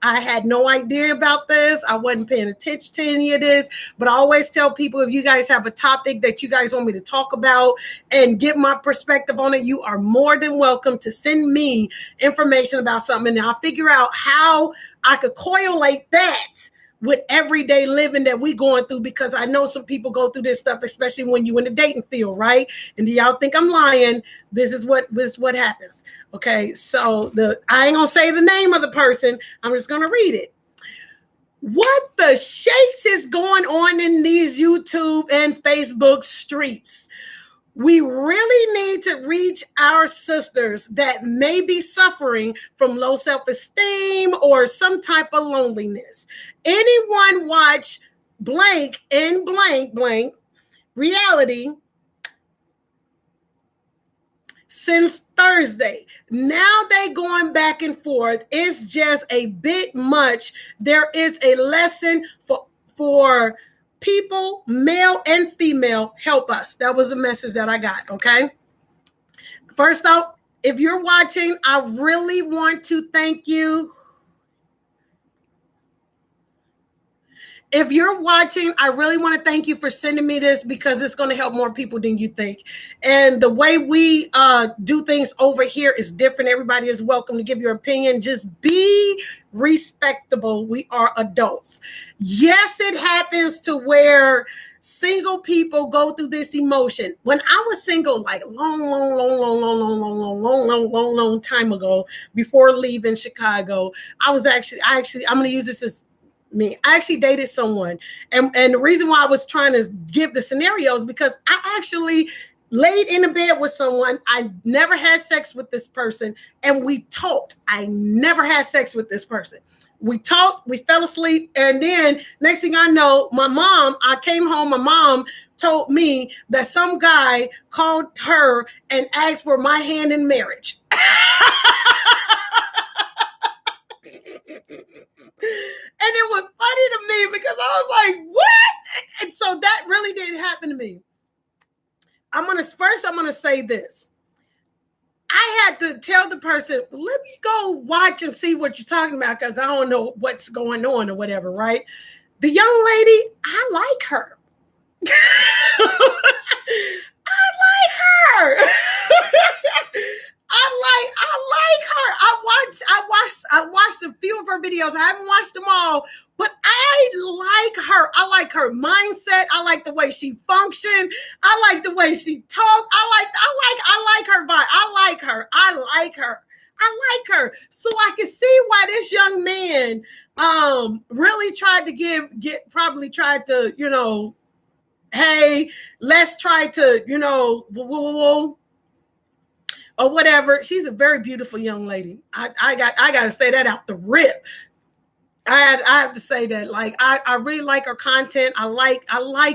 I had no idea about this. I wasn't paying attention to any of this, but I always tell people, if you guys have a topic that you guys want me to talk about and get my perspective on it, you are more than welcome to send me information about something, and I'll figure out how I could correlate that with everyday living that we going through, because I know some people go through this stuff, especially when you in the dating field, right? And do y'all think I'm lying? This is what happens. Okay, so I ain't gonna say the name of the person. I'm just gonna read it. What the shakes is going on in these YouTube and Facebook streets? We really need to reach our sisters that may be suffering from low self-esteem or some type of loneliness. Anyone watch blank and blank blank reality since Thursday? Now they going back and forth. It's just a bit much. There is a lesson for people, male and female. Help us. That was a message that I got. Okay. First off, if you're watching, I really want to thank you. If you're watching, I really want to thank you for sending me this, because it's going to help more people than you think. And the way we do things over here is different. Everybody is welcome to give your opinion. Just be respectable. We are adults. Yes, it happens to where single people go through this emotion. When I was single, like long time ago, before leaving Chicago, I'm going to use this as me. I actually dated someone. And the reason why I was trying to give the scenarios, because I actually laid in a bed with someone. I never had sex with this person. And we talked. I never had sex with this person. We talked, we fell asleep. And then next thing I know, I came home, my mom told me that some guy called her and asked for my hand in marriage. And it was funny to me because I was like, what? And so that really didn't happen to me. I'm going to say this. I had to tell the person, let me go watch and see what you're talking about, because I don't know what's going on or whatever, right? The young lady, I like her. I like her. I like her. I watched a few of her videos. I haven't watched them all, but I like her. I like her mindset. I like the way she functioned. I like the way she talked. I like her vibe. I like her. So I can see why this young man really tried to probably tried to, hey, let's try to, or whatever. She's a very beautiful young lady. I got to say that out the rip. I have to say that. Like, I really like her content. I like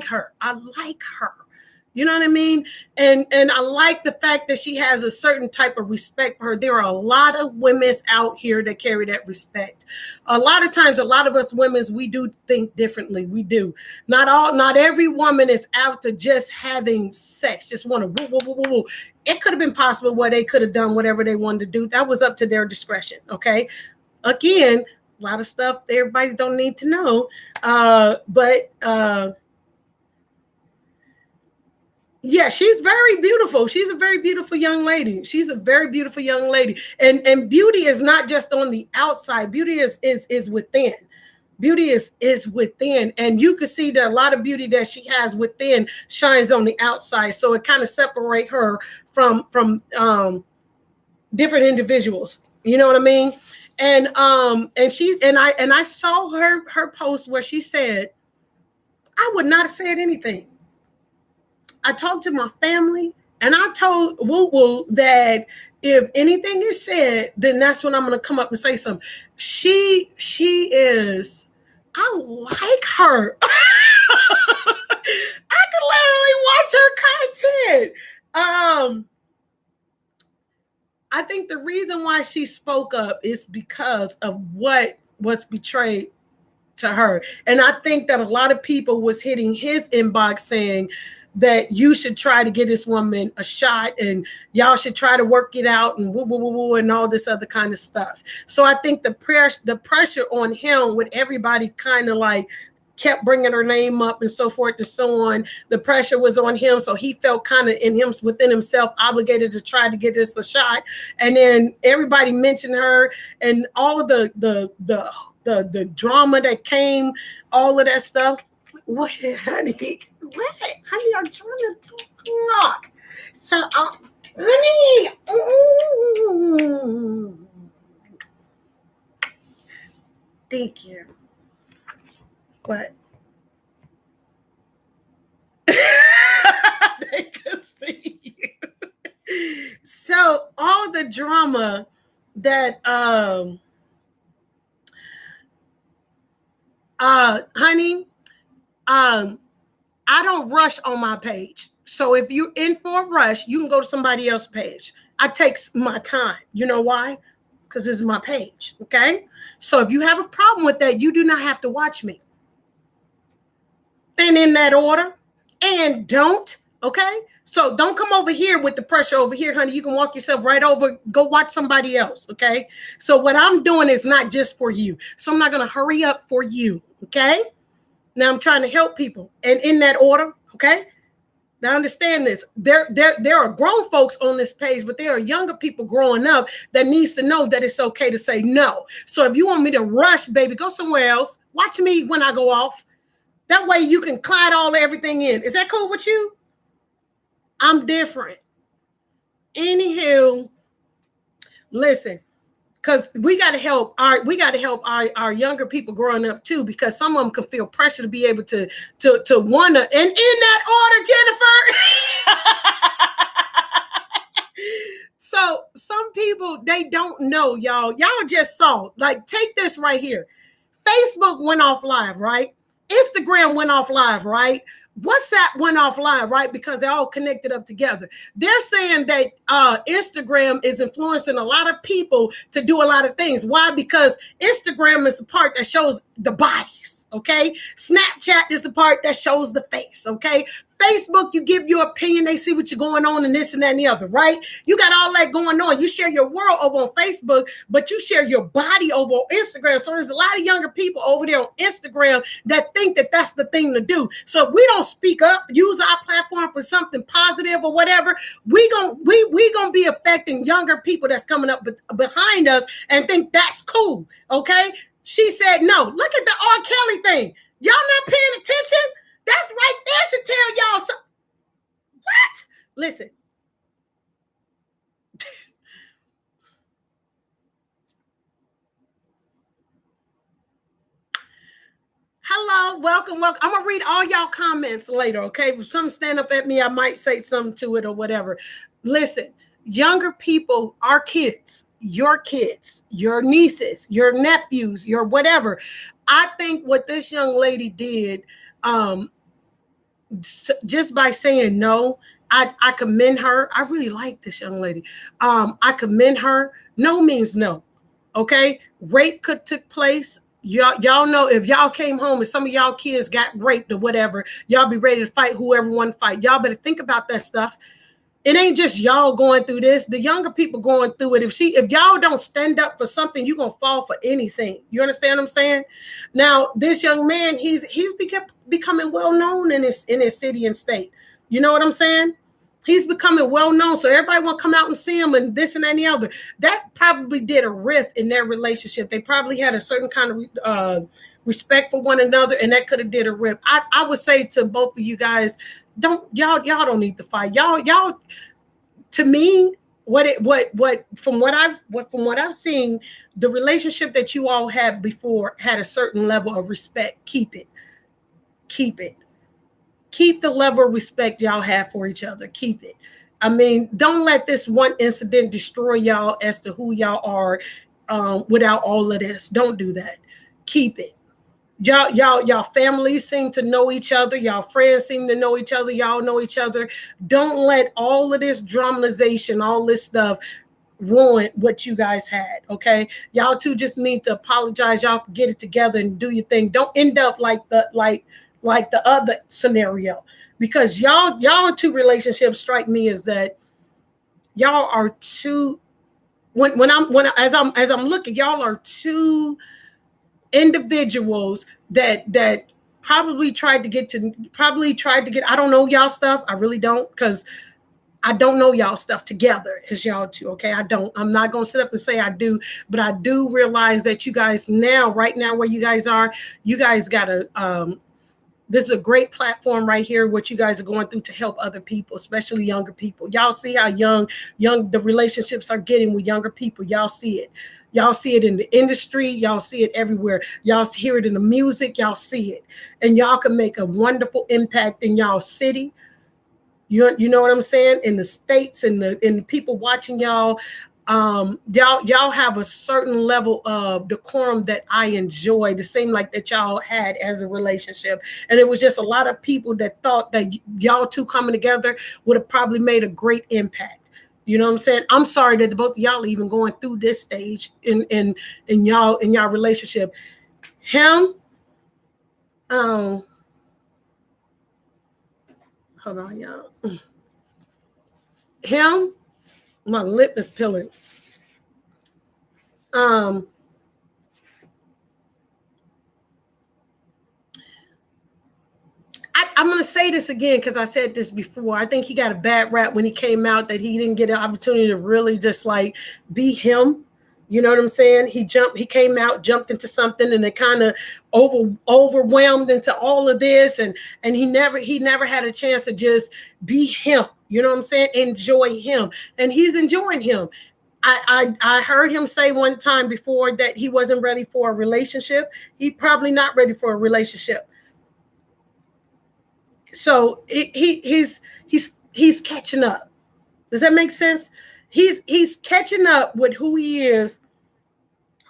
her. You know what I mean? And I like the fact that she has a certain type of respect for her. There are a lot of women out here that carry that respect. A lot of times, a lot of us women, we do think differently. We do. Not every woman is out to just having sex, just want to woo, woo, woo, woo. It could have been possible where they could have done whatever they wanted to do. That was up to their discretion. Okay. Again, a lot of stuff everybody don't need to know. But Yeah, she's very beautiful. She's a very beautiful young lady. She's a very beautiful young lady. And beauty is not just on the outside. Beauty is within. Beauty is within. And you can see that a lot of beauty that she has within shines on the outside. So it kind of separate her from different individuals. You know what I mean? And I saw her post where she said, I would not have said anything. I talked to my family and I told Woo Woo that if anything is said, then that's when I'm going to come up and say something. She is, I like her. I could literally watch her content. I think the reason why she spoke up is because of what was betrayed to her. And I think that a lot of people was hitting his inbox saying that you should try to get this woman a shot and y'all should try to work it out and woo, woo, woo, woo, and all this other kind of stuff. So I think the pressure on him with everybody kind of like kept bringing her name up and so forth and so on. The pressure was on him. So he felt kind of within himself obligated to try to get this a shot. And then everybody mentioned her and all of the drama that came, all of that stuff. What, honey? What? Honey, I'm trying to talk. So, honey. Thank you. What? They could see you. So, all the drama that, honey, I don't rush on my page. So if you're in for a rush, you can go to somebody else's page. I take my time. You know why? Because this is my page. Okay. So if you have a problem with that, you do not have to watch me. And in that order. And don't. Okay. So don't come over here with the pressure over here, honey. You can walk yourself right over. Go watch somebody else. Okay. So what I'm doing is not just for you. So I'm not going to hurry up for you. Okay. Now I'm trying to help people, and in that order, okay? Now understand this. There are grown folks on this page, but there are younger people growing up that needs to know that it's okay to say no. So if you want me to rush, baby, go somewhere else. Watch me when I go off. That way you can clod everything in. Is that cool with you? I'm different. Anywho, listen. Because we got to help our younger people growing up too, because some of them can feel pressure to be able to wanna, and in that order, Jennifer. So some people, they don't know, y'all just saw, like, take this right here. Facebook went off live, right? Instagram went off live, right? WhatsApp went offline, right? Because they're all connected up together. They're saying that Instagram is influencing a lot of people to do a lot of things. Why? Because Instagram is the part that shows the bodies, okay? Snapchat is the part that shows the face, okay? Facebook, you give your opinion, they see what you're going on and this and that and the other, right? You got all that going on. You share your world over on Facebook, but you share your body over on Instagram. So there's a lot of younger people over there on Instagram that think that that's the thing to do. So if we don't speak up, use our platform for something positive or whatever, we gonna be affecting younger people that's coming up behind us and think that's cool, okay? She said no. Look at the R. Kelly thing. Y'all not paying attention? That's right there should tell y'all something. What? Listen. Hello, welcome. I'm going to read all y'all comments later, okay? If some stand up at me, I might say something to it or whatever. Listen, younger people, our kids, your nieces, your nephews, your whatever. I think what this young lady did, just by saying no, I commend her. I really like this young lady. I commend her. No means no. Okay. Rape took place. Y'all know if y'all came home and some of y'all kids got raped or whatever, y'all be ready to fight whoever want to fight. Y'all better think about that stuff. It ain't just y'all going through this. The younger people going through it. If y'all don't stand up for something, you're gonna fall for anything. You understand what I'm saying? Now, this young man, he's becoming well known in his city and state. You know what I'm saying? He's becoming well known, so everybody want to come out and see him and this and that and the other. That probably did a rift in their relationship. They probably had a certain kind of respect for one another, and that could have did a rift. I would say to both of you guys, y'all don't need to fight. Y'all to me, from what I've seen, the relationship that you all had before had a certain level of respect. Keep it. Keep the level of respect y'all have for each other. Keep it. I mean, don't let this one incident destroy y'all as to who y'all are without all of this. Don't do that. Keep it. Y'all families seem to know each other. Y'all friends seem to know each other. Y'all know each other. Don't let all of this dramatization, all this stuff ruin what you guys had. Okay, y'all two just need to apologize. Y'all get it together and do your thing. Don't end up like the other scenario, because y'all two relationships strike me as that y'all are two. As I'm looking, y'all are two individuals that probably tried to get. I don't know y'all stuff. I really don't, because I don't know y'all stuff together as y'all two. Okay, I'm not gonna sit up and say I do, but I do realize that you guys right now where you guys are, you guys gotta. This is a great platform right here, what you guys are going through to help other people, especially younger people. Y'all see how young the relationships are getting with younger people. Y'all see it. Y'all see it in the industry. Y'all see it everywhere. Y'all hear it in the music. Y'all see it. And y'all can make a wonderful impact in y'all city. You know what I'm saying? In the states and the people watching y'all. Y'all have a certain level of decorum that I enjoy, the same like that y'all had as a relationship. And it was just a lot of people that thought that y'all two coming together would have probably made a great impact. You know what I'm saying? I'm sorry that both of y'all are even going through this stage in y'all relationship. Him, hold on, y'all. Him, my lip is peeling. I'm going to say this again because I said this before. I think he got a bad rap when he came out, that he didn't get an opportunity to really just like be him. You know what I'm saying? He came out, jumped into something, and it kind of overwhelmed into all of this, and he never had a chance to just be him. You know what I'm saying? Enjoy him, and he's enjoying him. I heard him say one time before that he wasn't ready for a relationship. He's probably not ready for a relationship. So he's catching up. Does that make sense? He's catching up with who he is,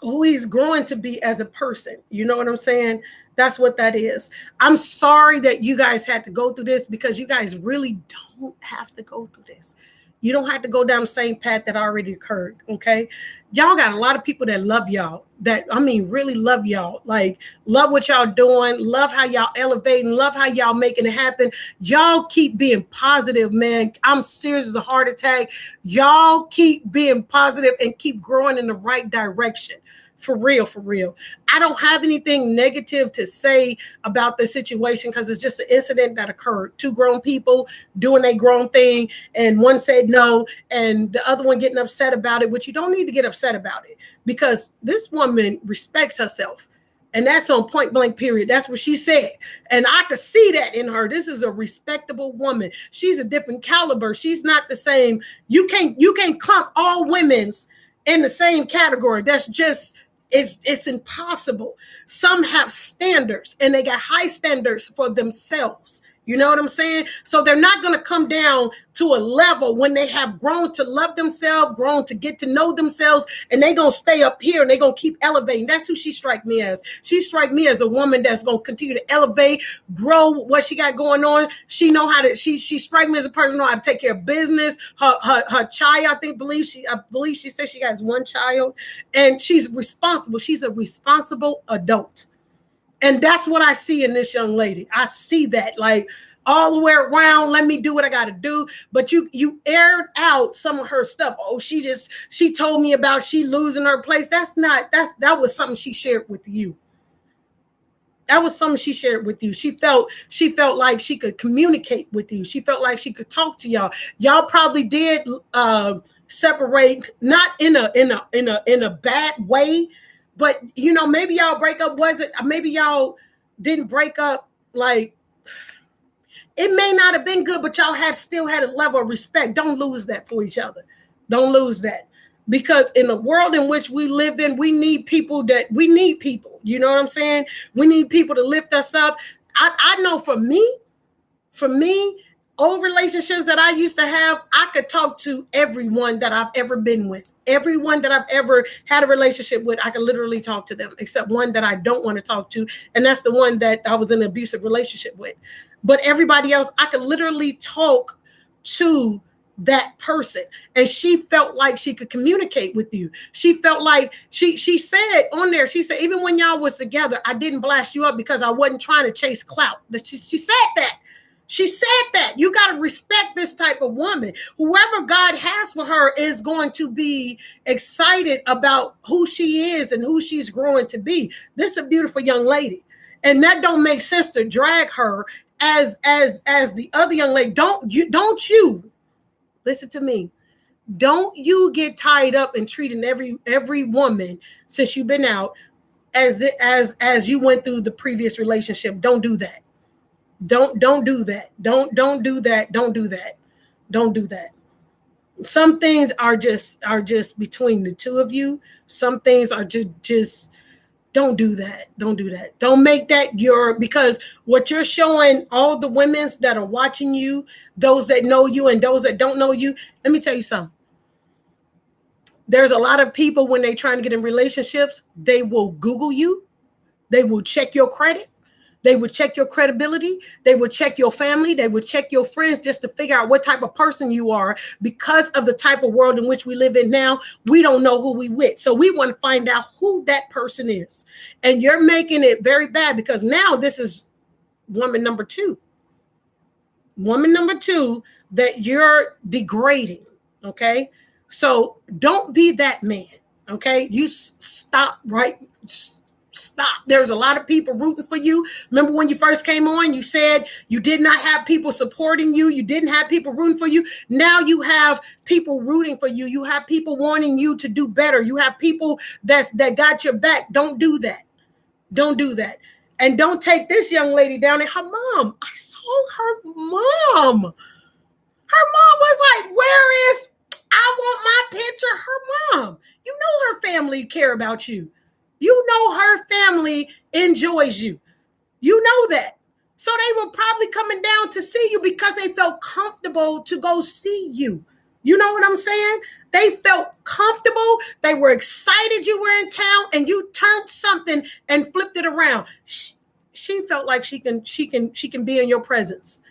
who he's growing to be as a person. You know what I'm saying? That's what that is. I'm sorry that you guys had to go through this, because you guys really don't have to go through this. You don't have to go down the same path that already occurred. Okay. Y'all got a lot of people that love y'all, that, I mean, really love y'all, like love what y'all doing, love how y'all elevating, love how y'all making it happen. Y'all keep being positive, man. I'm serious as a heart attack. Y'all keep being positive and keep growing in the right direction. For real. I don't have anything negative to say about the situation, because it's just an incident that occurred. Two grown people doing a grown thing, and one said no, and the other one getting upset about it, which you don't need to get upset about it, because this woman respects herself. And that's on point blank period. That's what she said. And I could see that in her. This is a respectable woman. She's a different caliber. She's not the same. You can't clump all women's in the same category. That's just, it's impossible. Some have standards, and they got high standards for themselves. You know what I'm saying? So they're not going to come down to a level when they have grown to love themselves, grown to get to know themselves, and they're going to stay up here and they're going to keep elevating. That's who she strike me as. She strike me as a woman that's going to continue to elevate, grow what she got going on. She know how to, she strike me as a person who know how to take care of business. Her child, I believe she said she has one child, and she's responsible. She's a responsible adult. And that's what I see in this young lady. I see that, like, all the way around. Let me do what I got to do. But you aired out some of her stuff. Oh, she told me about she losing her place. That was something she shared with you. That was something she shared with you. She felt like she could communicate with you. She felt like she could talk to y'all. Y'all probably did separate, not in a bad way, but you know, maybe y'all break up. Was it maybe y'all didn't break up like it may not have been good, but y'all still had a level of respect. Don't lose that for each other. Don't lose that. Because in the world in which we live in, we need people. You know what I'm saying? We need people to lift us up. I know for me, old relationships that I used to have, I could talk to everyone that I've ever been with. Everyone that I've ever had a relationship with, I could literally talk to them, except one that I don't want to talk to. And that's the one that I was in an abusive relationship with. But everybody else, I could literally talk to that person. And she felt like she could communicate with you. She felt like she said on there, she said, even when y'all was together, I didn't blast you up because I wasn't trying to chase clout. She said that. She said that. You got to respect this type of woman. Whoever God has for her is going to be excited about who she is and who she's growing to be. This is a beautiful young lady. And that don't make sense to drag her as the other young lady. Don't you listen to me. Don't you get tied up in treating every woman since you've been out as you went through the previous relationship. Don't do that. Don't do that. Don't do that. Don't do that. Don't do that. Some things are just between the two of you. Some things are just don't do that. Don't do that. Don't make that because what you're showing all the women that are watching you, those that know you and those that don't know you. Let me tell you something. There's a lot of people when they're trying to get in relationships, they will Google you. They will check your credit. They would check your credibility. They would check your family. They would check your friends just to figure out what type of person you are. Because of the type of world in which we live in now, we don't know who we with. So we want to find out who that person is. And you're making it very bad because now this is woman number two. Woman number two that you're degrading. Okay. So don't be that man. Okay. You stop right. Stop. There's a lot of people rooting for you. Remember when you first came on, you said you did not have people supporting you. You didn't have people rooting for you. Now you have people rooting for you. You have people wanting you to do better. You have people that got your back. Don't do that. Don't do that. And don't take this young lady down. And her mom, I saw her mom. Her mom was like, where is, I want my picture. Her mom, you know her family care about you. You know her family enjoys you. You know that. So they were probably coming down to see you because they felt comfortable to go see you. You know what I'm saying? They felt comfortable. They were excited you were in town and you turned something and flipped it around. She felt like she can be in your presence.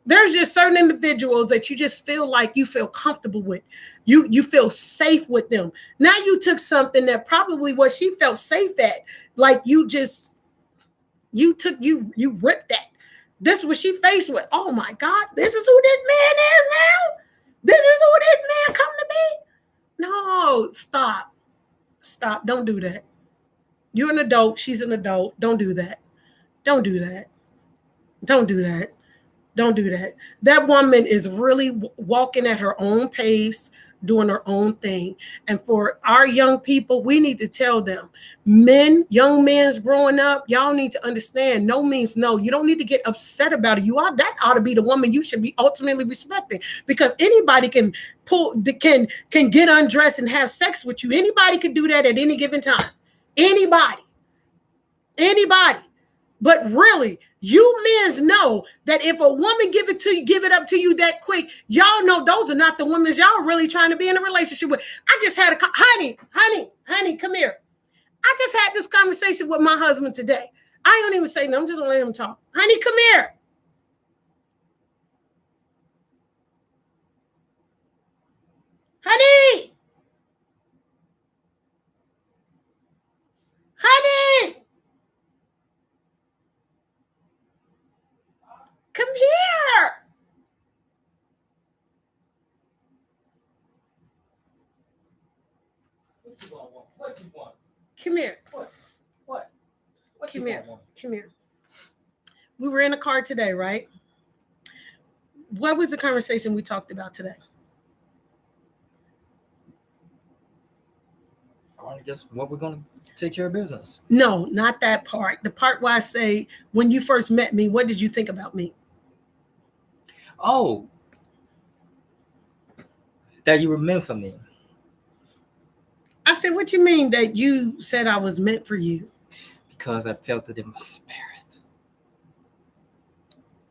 There's just certain individuals that you just feel like you feel comfortable with. You feel safe with them. Now you took something that probably what she felt safe at, like you ripped that. This is what she faced with. Oh my God, this is who this man is now. This is who this man come to be. No, stop. Don't do that. You're an adult. She's an adult. Don't do that. Don't do that. Don't do that. Don't do that. That woman is really walking at her own pace, doing her own thing. And for our young people, we need to tell them, young men's growing up, y'all need to understand no means no. You don't need to get upset about it. That ought to be the woman you should be ultimately respecting, because anybody can get undressed and have sex with you. Anybody can do that at any given time. Anybody. But really, you men know that if a woman give it up to you that quick, y'all know those are not the women y'all really trying to be in a relationship with. I just had honey, come here. I just had this conversation with my husband today. I don't even say no. I'm just gonna let him talk. Honey, come here. Honey. Come here. What you want? Come here. What? Come here. Come here. We were in a car today, right? What was the conversation we talked about today? Just what we're going to take care of business. No, not that part. The part where I say, when you first met me, what did you think about me? Oh, that you were meant for me. I said, what you mean that you said I was meant for you? Because I felt it in my spirit.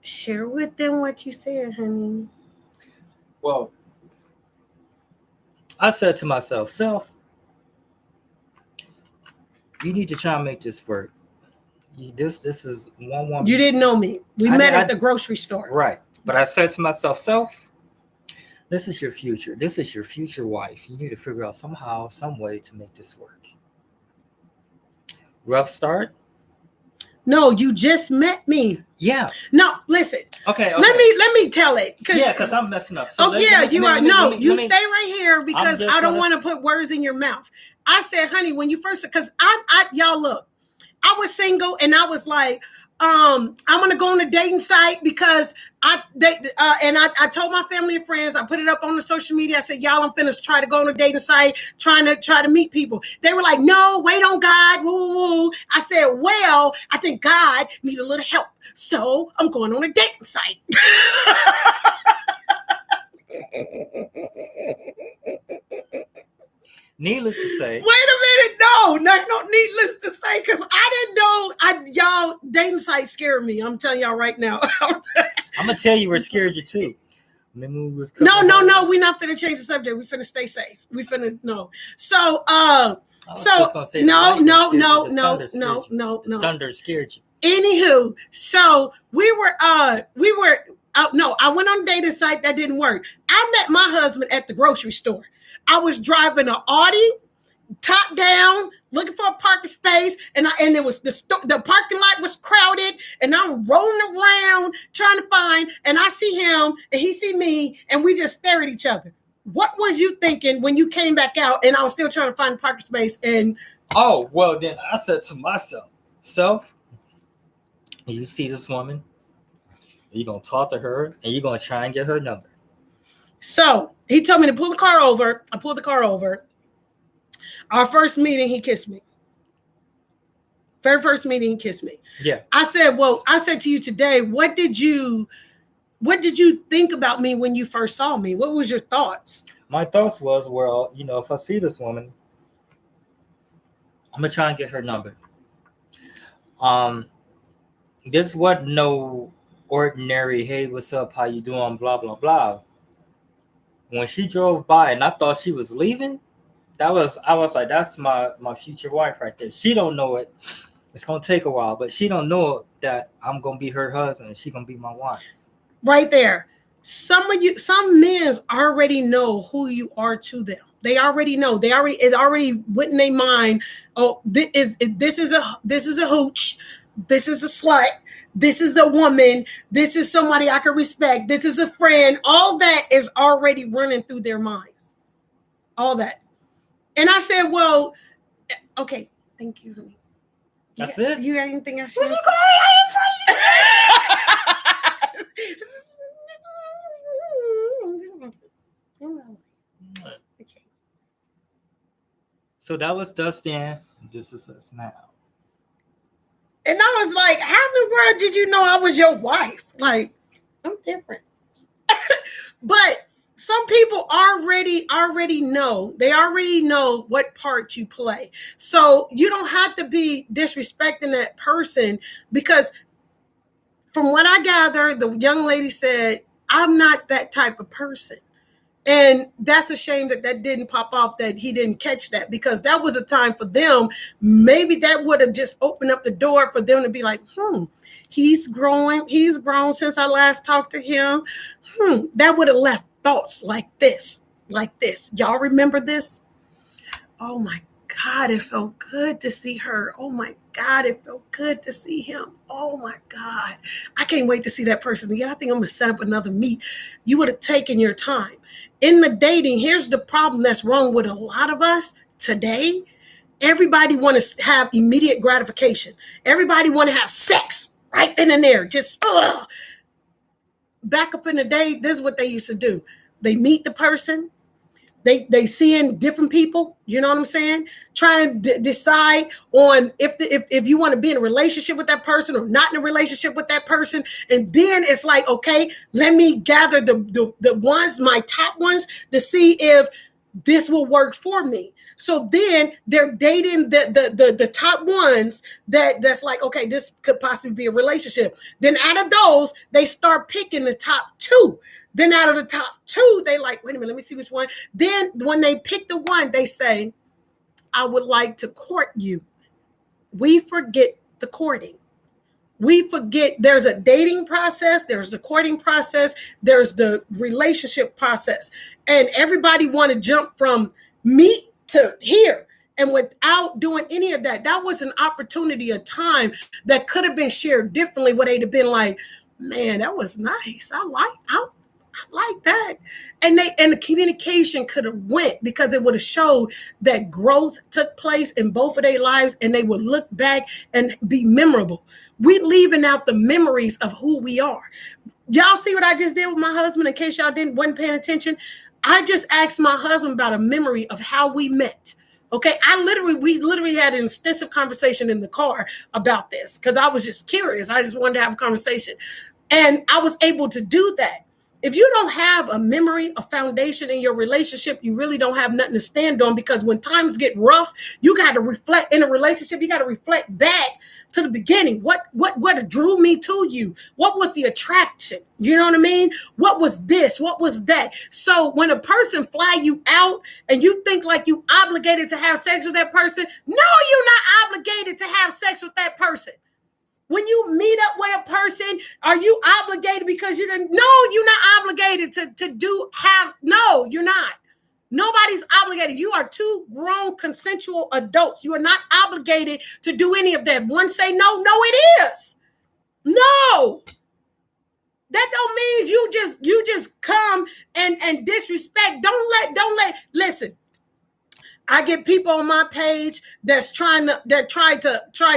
Share with them what you said, honey. Well, I said to myself, self, you need to try and make this work. This is one woman. You didn't know me. We met at the grocery store. Right. But I said to myself, self, this is your future. This is your future wife. You need to figure out somehow, some way to make this work. Rough start? No, you just met me. Yeah. No, listen. Okay. Let me tell it. Because I'm messing up. So you are. You stay right here because I don't want to put words in your mouth. I said, honey, when you first, because y'all look, I was single and I was like, I'm gonna go on a dating site because I told my family and friends, I put it up on the social media. I said, y'all, I'm finna try to go on a dating site, try to meet people. They were like, no, wait on God. Woo, woo. I said, well, I think God need a little help, so I'm going on a dating site. Needless to say. Wait a minute, no, needless to say, because I didn't know. Y'all dating sites scare me. I'm telling y'all right now. I'm gonna tell you what scared you too. No, we're not finna change the subject. We finna stay safe. We finna no. So no. Thunder scared you. Anywho, so we were no, I went on a dating site that didn't work. I met my husband at the grocery store. I was driving an Audi, top down, looking for a parking space, and it was the parking lot was crowded, and I'm rolling around trying to find, and I see him, and he see me, and we just stare at each other. What was you thinking when you came back out, and I was still trying to find a parking space? And oh, well, then I said to myself, self, you see this woman, you're gonna talk to her, and you're gonna try and get her number. So he told me to pull the car over. I pulled the car over. Our first meeting, he kissed me. Very first meeting, he kissed me. Yeah. I said to you today, what did you think about me when you first saw me? What was your thoughts? My thoughts was, well, if I see this woman, I'm gonna try and get her number. This wasn't no ordinary, hey, what's up, how you doing, blah, blah, blah. When she drove by and I thought she was leaving, I was like, that's my future wife right there. She don't know it. It's gonna take a while, but she don't know that I'm gonna be her husband and she gonna be my wife. Right there. Some men already know who you are to them. They already know. It already went in their mind. Oh, this is a hooch. This is a slut. This is a woman. This is somebody I can respect. This is a friend. All that is already running through their minds. All that. And I said, well, okay, thank you, honey. That's it? You got anything else? Okay. So that was Dustin. This is us now. And I was like, how in the world did you know I was your wife? Like, I'm different. But some people already know. They already know what part you play. So you don't have to be disrespecting that person, because from what I gather, the young lady said, I'm not that type of person. And that's a shame that didn't pop off, that he didn't catch that, because that was a time for them. Maybe that would have just opened up the door for them to be like, he's grown since I last talked to him. That would have left thoughts like this. Y'all remember this? Oh my God, it felt good to see her. Oh my God, it felt good to see him. Oh my God. I can't wait to see that person again. I think I'm going to set up another meet. You would have taken your time. In the dating, here's the problem that's wrong with a lot of us today. Everybody want to have immediate gratification. Everybody want to have sex right then and there. Just back up in the day, this is what they used to do. They meet the person. They seeing different people, you know what I'm saying? Trying to decide on if you want to be in a relationship with that person or not in a relationship with that person. And then it's like, okay, let me gather the ones, my top ones, to see if this will work for me. So then they're dating the top ones that's like, okay, this could possibly be a relationship. Then out of those, they start picking the top two. Then out of the top two, they like, wait a minute, let me see which one. Then when they pick the one, they say, I would like to court you. We forget the courting. We forget there's a dating process, there's the courting process, there's the relationship process. And everybody want to jump from meet to here. And without doing any of that, that was an opportunity, a time that could have been shared differently, where they'd have been like, man, that was nice. I like that. And the communication could have went, because it would have showed that growth took place in both of their lives, and they would look back and be memorable. We leaving out the memories of who we are. Y'all see what I just did with my husband? In case y'all wasn't paying attention, I just asked my husband about a memory of how we met. Okay, we literally had an extensive conversation in the car about this, because I was just curious. I just wanted to have a conversation, and I was able to do that. If you don't have a memory, a foundation in your relationship, you really don't have nothing to stand on, because when times get rough, you got to reflect in a relationship. You got to reflect back to the beginning. What drew me to you? What was the attraction? You know what I mean? What was this? What was that? So when a person fly you out and you think like you obligated to have sex with that person, no, you're not obligated to have sex with that person. When you meet up with a person, are you obligated because you didn't? No, you're not obligated no, you're not. Nobody's obligated. You are two grown consensual adults. You are not obligated to do any of that. One say no, no, it is. No. That don't mean you just come and disrespect. Don't let listen. I get people on my page that try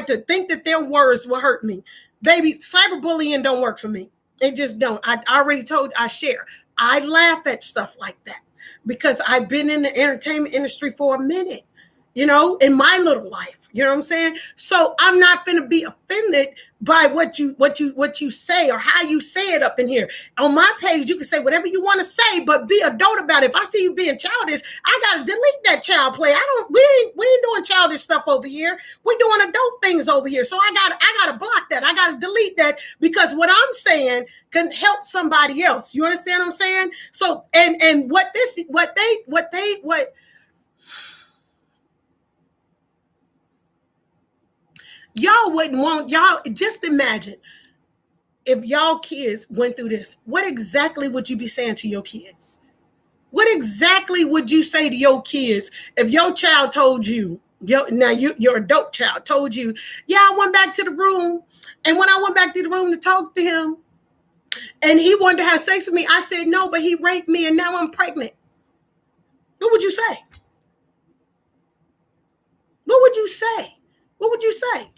to think that their words will hurt me. Baby, cyberbullying don't work for me. It just don't. I already told, I share. I laugh at stuff like that because I've been in the entertainment industry for a minute, you know, in my little life. You know what I'm saying? So I'm not going to be offended by what you say or how you say it up in here. On my page, you can say whatever you want to say, but be adult about it. If I see you being childish, I got to delete that child play. We ain't doing childish stuff over here. We're doing adult things over here. So I got to block that. I got to delete that, because what I'm saying can help somebody else. You understand what I'm saying? So, and what y'all wouldn't want, y'all just imagine if y'all kids went through this. What exactly would you be saying to your kids? What exactly would you say to your kids if your child told you, your adult child told you, yeah, I went back to the room, and when I went back to the room to talk to him and he wanted to have sex with me, I said no, but he raped me and now I'm pregnant. What would you say? What would you say? What would you say?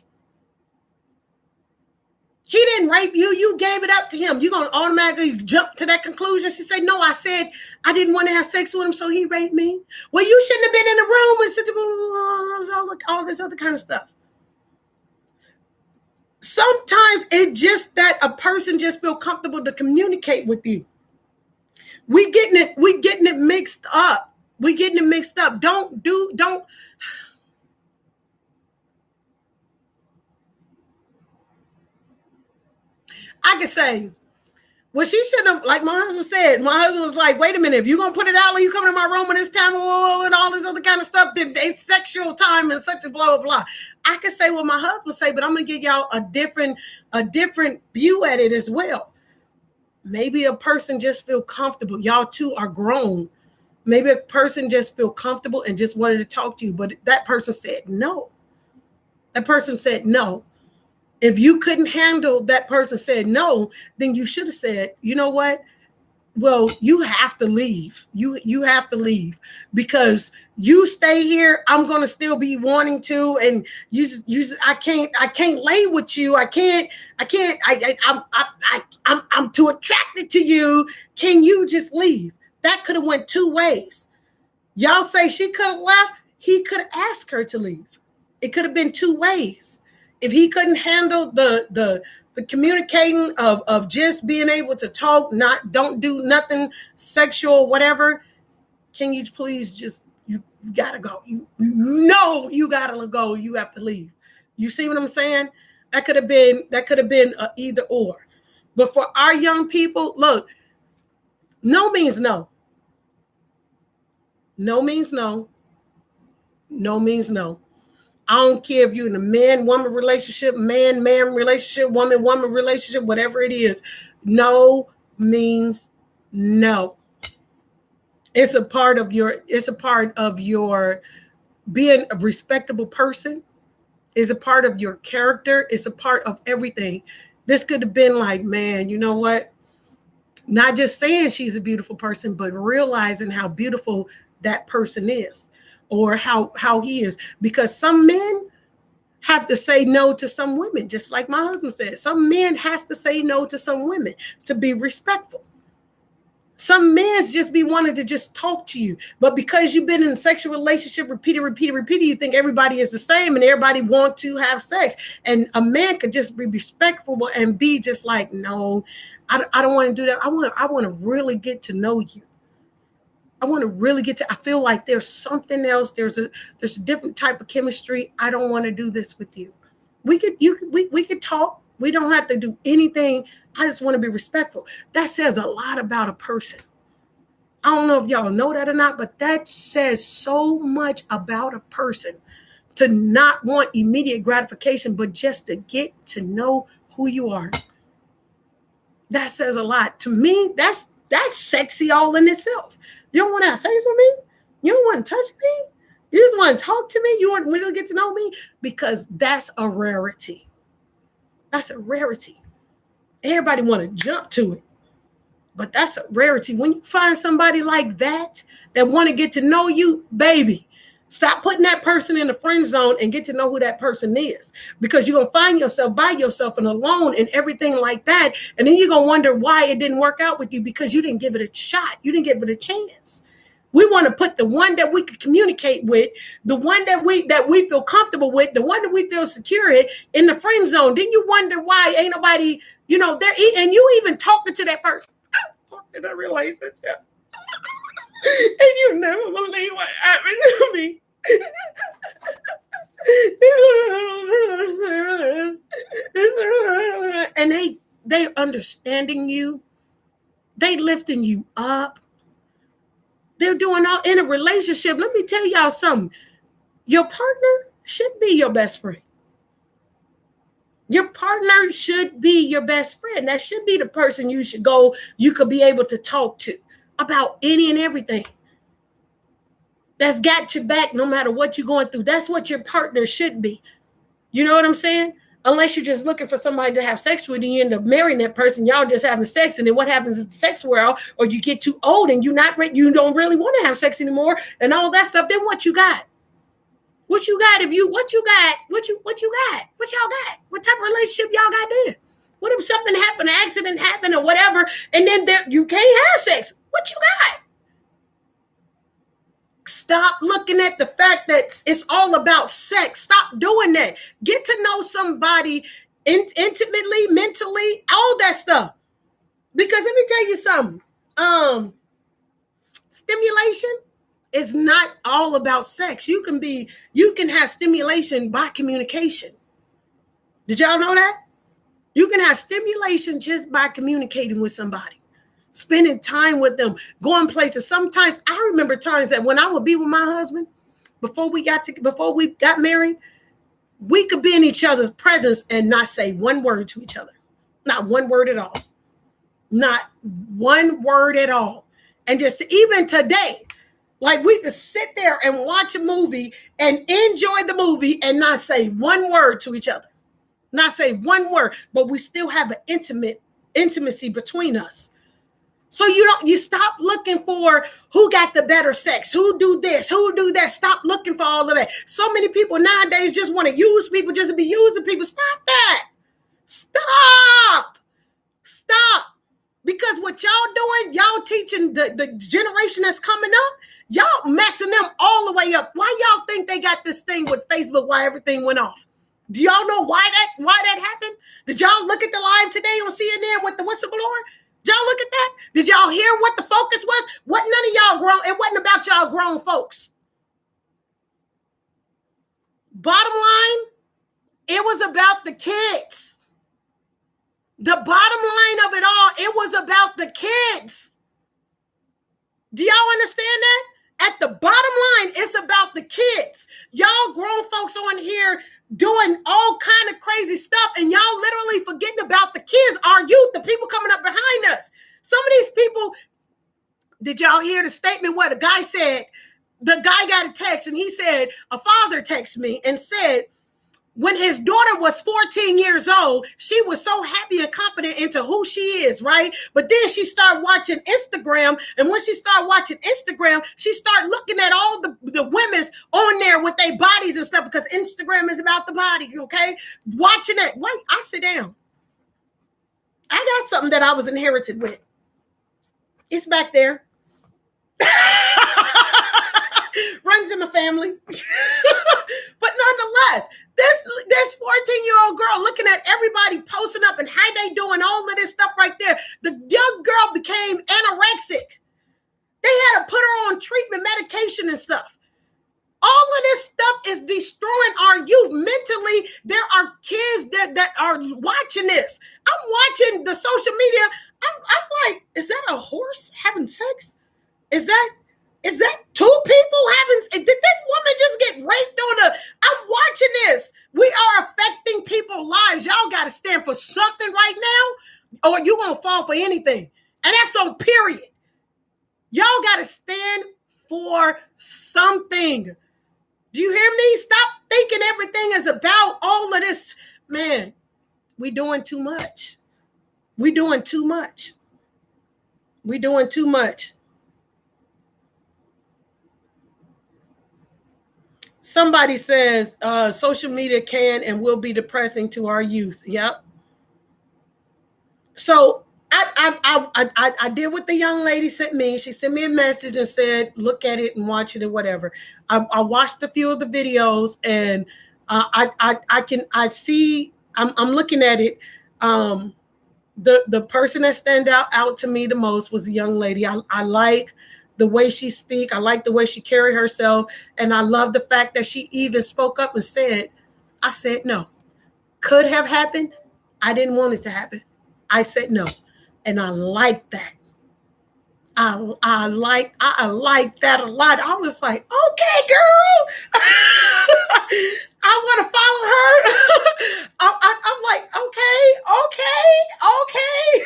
He didn't rape you. You gave it up to him. You're going to automatically jump to that conclusion. She said, no, I said I didn't want to have sex with him, so he raped me. Well, you shouldn't have been in the room with such all this other kind of stuff. Sometimes it's just that a person just feel comfortable to communicate with you. We getting it mixed up. Don't. I could say, well, she shouldn't have, like my husband said. My husband was like, wait a minute, if you're going to put it out, like you coming to my room and this time and all this other kind of stuff, then it's sexual time and such a blah, blah, blah. I could say what my husband say, but I'm going to give y'all a different view at it as well. Maybe a person just feel comfortable. Y'all two are grown. Maybe a person just feel comfortable and just wanted to talk to you, but that person said no. That person said no. If you couldn't handle that person said no, then you should have said, you know what? well, you have to leave. You have to leave, because you stay here, I'm gonna still be wanting to, and I can't lay with you. I'm too attracted to you. Can you just leave? That could have went two ways. Y'all say she could have left. He could have asked her to leave. It could have been two ways. If he couldn't handle the communicating of just being able to talk, don't do nothing sexual, whatever, can you please just, you gotta go. You gotta go. You have to leave. You see what I'm saying? That could have been a either or. But for our young people, look, no means no. No means no. No means no. I don't care if you're in a man-woman relationship, man-man relationship, woman-woman relationship, whatever it is. No means no. It's a part of your being a respectable person. It's a part of your character. It's a part of everything. This could have been like, man, you know what? Not just saying she's a beautiful person, but realizing how beautiful that person is, or how he is. Because some men have to say no to some women, just like my husband said. Some men has to say no to some women to be respectful. Some men just be wanting to just talk to you, but because you've been in a sexual relationship, repeated, you think everybody is the same and everybody want to have sex. And a man could just be respectful and be just like, no, I don't want to do that. I want to really get to know you. I feel like there's something else. There's a different type of chemistry. I don't want to do this with you. We could talk. We don't have to do anything. I just want to be respectful. That says a lot about a person. I don't know if y'all know that or not, but that says so much about a person, to not want immediate gratification, but just to get to know who you are. That says a lot. To me, that's sexy all in itself. You don't want to have sex with me? You don't want to touch me? You just want to talk to me? You want to really get to know me? Because that's a rarity. That's a rarity. Everybody want to jump to it, but that's a rarity. When you find somebody like that want to get to know you, baby, stop putting that person in the friend zone and get to know who that person is, because you're going to find yourself by yourself and alone and everything like that. And then you're going to wonder why it didn't work out with you, because you didn't give it a shot. You didn't give it a chance. We want to put the one that we could communicate with, the one that we feel comfortable with, the one that we feel secure in the friend zone. Then you wonder why ain't nobody, there, and you even talking to that person in a relationship, and you never believe what happened to me. And they understanding you, they lifting you up. They're doing all in a relationship. Let me tell y'all something. Your partner should be your best friend. Your partner should be your best friend. That should be the person you could be able to talk to about any and everything. That's got your back no matter what you're going through. That's what your partner should be. You know what I'm saying? Unless you're just looking for somebody to have sex with and you end up marrying that person, y'all just having sex, and then what happens in the sex world, or you get too old and you don't really want to have sex anymore and all that stuff, then what you got? What you got? What y'all got? What type of relationship y'all got then? What if something happened, an accident happened or whatever, and then you can't have sex? What you got? Stop looking at the fact that it's all about sex. Stop doing that. Get to know somebody intimately, mentally, all that stuff. Because let me tell you something. Stimulation is not all about sex. You can have stimulation by communication. Did y'all know that? You can have stimulation just by communicating with somebody. Spending time with them, going places. Sometimes I remember times that when I would be with my husband, before we got married, we could be in each other's presence and not say one word to each other. Not one word at all. Not one word at all. And just even today, like we could sit there and watch a movie and enjoy the movie and not say one word to each other. Not say one word, but we still have an intimacy between us. So you stop looking for who got the better sex, who do this, who do that. Stop looking for all of that. So many people nowadays just want to use people just to be using people. Stop that. Stop. Stop. Because what y'all doing, y'all teaching the generation that's coming up, y'all messing them all the way up. Why y'all think they got this thing with Facebook, why everything went off? Do y'all know why that happened? Did y'all look at the live today on CNN with the whistleblower? Did y'all look at that? Did y'all hear what the focus was? What none of y'all grown, it wasn't about y'all grown folks. Bottom line, it was about the kids. The bottom line of it all, it was about the kids. Do y'all understand that? At the bottom line, it's about the kids. Y'all grown folks on here doing all kind of crazy stuff, and y'all literally forgetting about the kids, our youth, the people coming up behind us. Some of these people, did y'all hear the statement where the guy said, the guy got a text and he said, a father texted me and said, when his daughter was 14 years old, she was so happy and confident into who she is, right? But then she started watching Instagram. And when she started watching Instagram, she started looking at all the women's on there with their bodies and stuff, because Instagram is about the body, okay? Watching that. Wait, I sit down. I got something that I was inherited with. It's back there. Runs in my family. But nonetheless, this 14-year-old girl looking at everybody posting up and how they doing all of this stuff right there. The young girl became anorexic. They had to put her on treatment medication and stuff. All of this stuff is destroying our youth. Mentally, there are kids that are watching this. I'm watching the social media. I'm like, is that a horse having sex? Is that two people having? Did this woman just get raped on a? I'm watching this. We are affecting people's lives. Y'all got to stand for something right now, or you're going to fall for anything. And that's on period. Y'all got to stand for something. Do you hear me? Stop thinking everything is about all of this. Man, we doing too much. We doing too much. We doing too much. Somebody says social media can and will be depressing to our youth. Yep. So I did what the young lady sent me. She sent me a message and said, look at it and watch it or whatever. I watched a few of the videos, and I see, I'm looking at it. The person that stand out to me the most was a young lady. I like the way she speak. I like the way she carry herself. And I love the fact that she even spoke up and said, I said no. Could have happened. I didn't want it to happen. I said no. And I like that. I like that a lot. I was like, okay, girl. I want to follow her. I'm like, okay. I'm like, okay.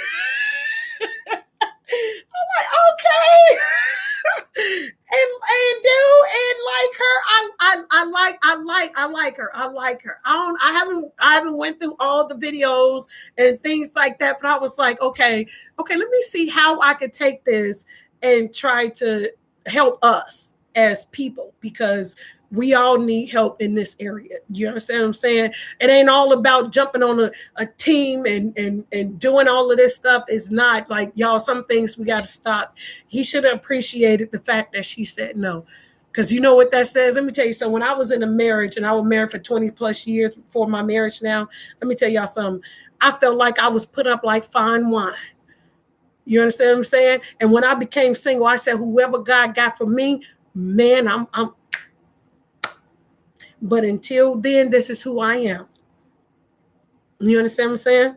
and like her. I like her. I haven't went through all the videos and things like that, but I was like, okay, let me see how I could take this and try to help us as people, because we all need help in this area. You understand what I'm saying? It ain't all about jumping on a team and doing all of this stuff. It's not like, y'all, some things we got to stop. He should have appreciated the fact that she said no. Because you know what that says? Let me tell you something. When I was in a marriage, and I was married for 20 plus years before my marriage now, let me tell y'all something. I felt like I was put up like fine wine. You understand what I'm saying? And when I became single, I said, whoever God got for me, man, I'm but until then, this is who I am. You understand what I'm saying?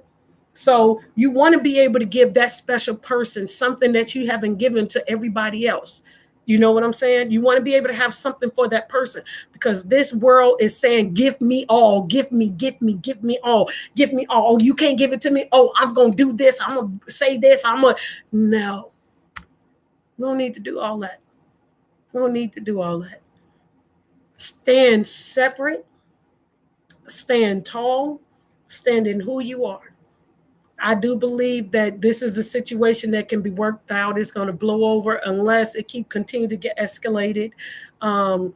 So you want to be able to give that special person something that you haven't given to everybody else. You know what I'm saying? You want to be able to have something for that person, because this world is saying, give me all, give me all, give me all. You can't give it to me. Oh, I'm going to do this. I'm going to say this. No, we don't need to do all that. We don't need to do all that. Stand separate, stand tall, stand in who you are. I do believe that this is a situation that can be worked out. It's going to blow over unless it continue to get escalated. Um,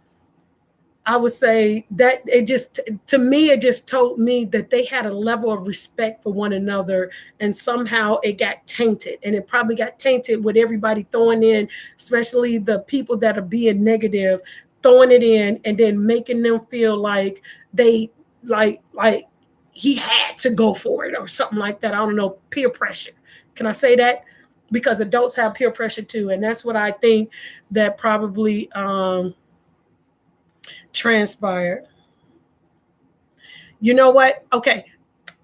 I would say that it just, to me, it just told me that they had a level of respect for one another, and somehow it got tainted. And it probably got tainted with everybody throwing in, especially the people that are being negative, throwing it in and then making them feel like they, like he had to go for it or something like that. I don't know, peer pressure. Can I say that? Because adults have peer pressure too. And that's what I think that probably transpired. You know what? Okay,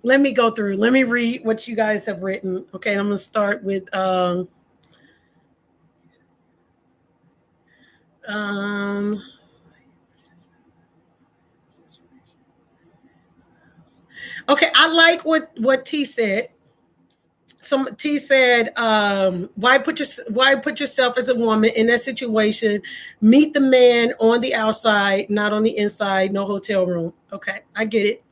let me go through. Let me read what you guys have written. Okay, I'm gonna start with um okay, I like what T said. Some T said, why put yourself as a woman in that situation? Meet the man on the outside, not on the inside. No hotel room. Okay, I get it.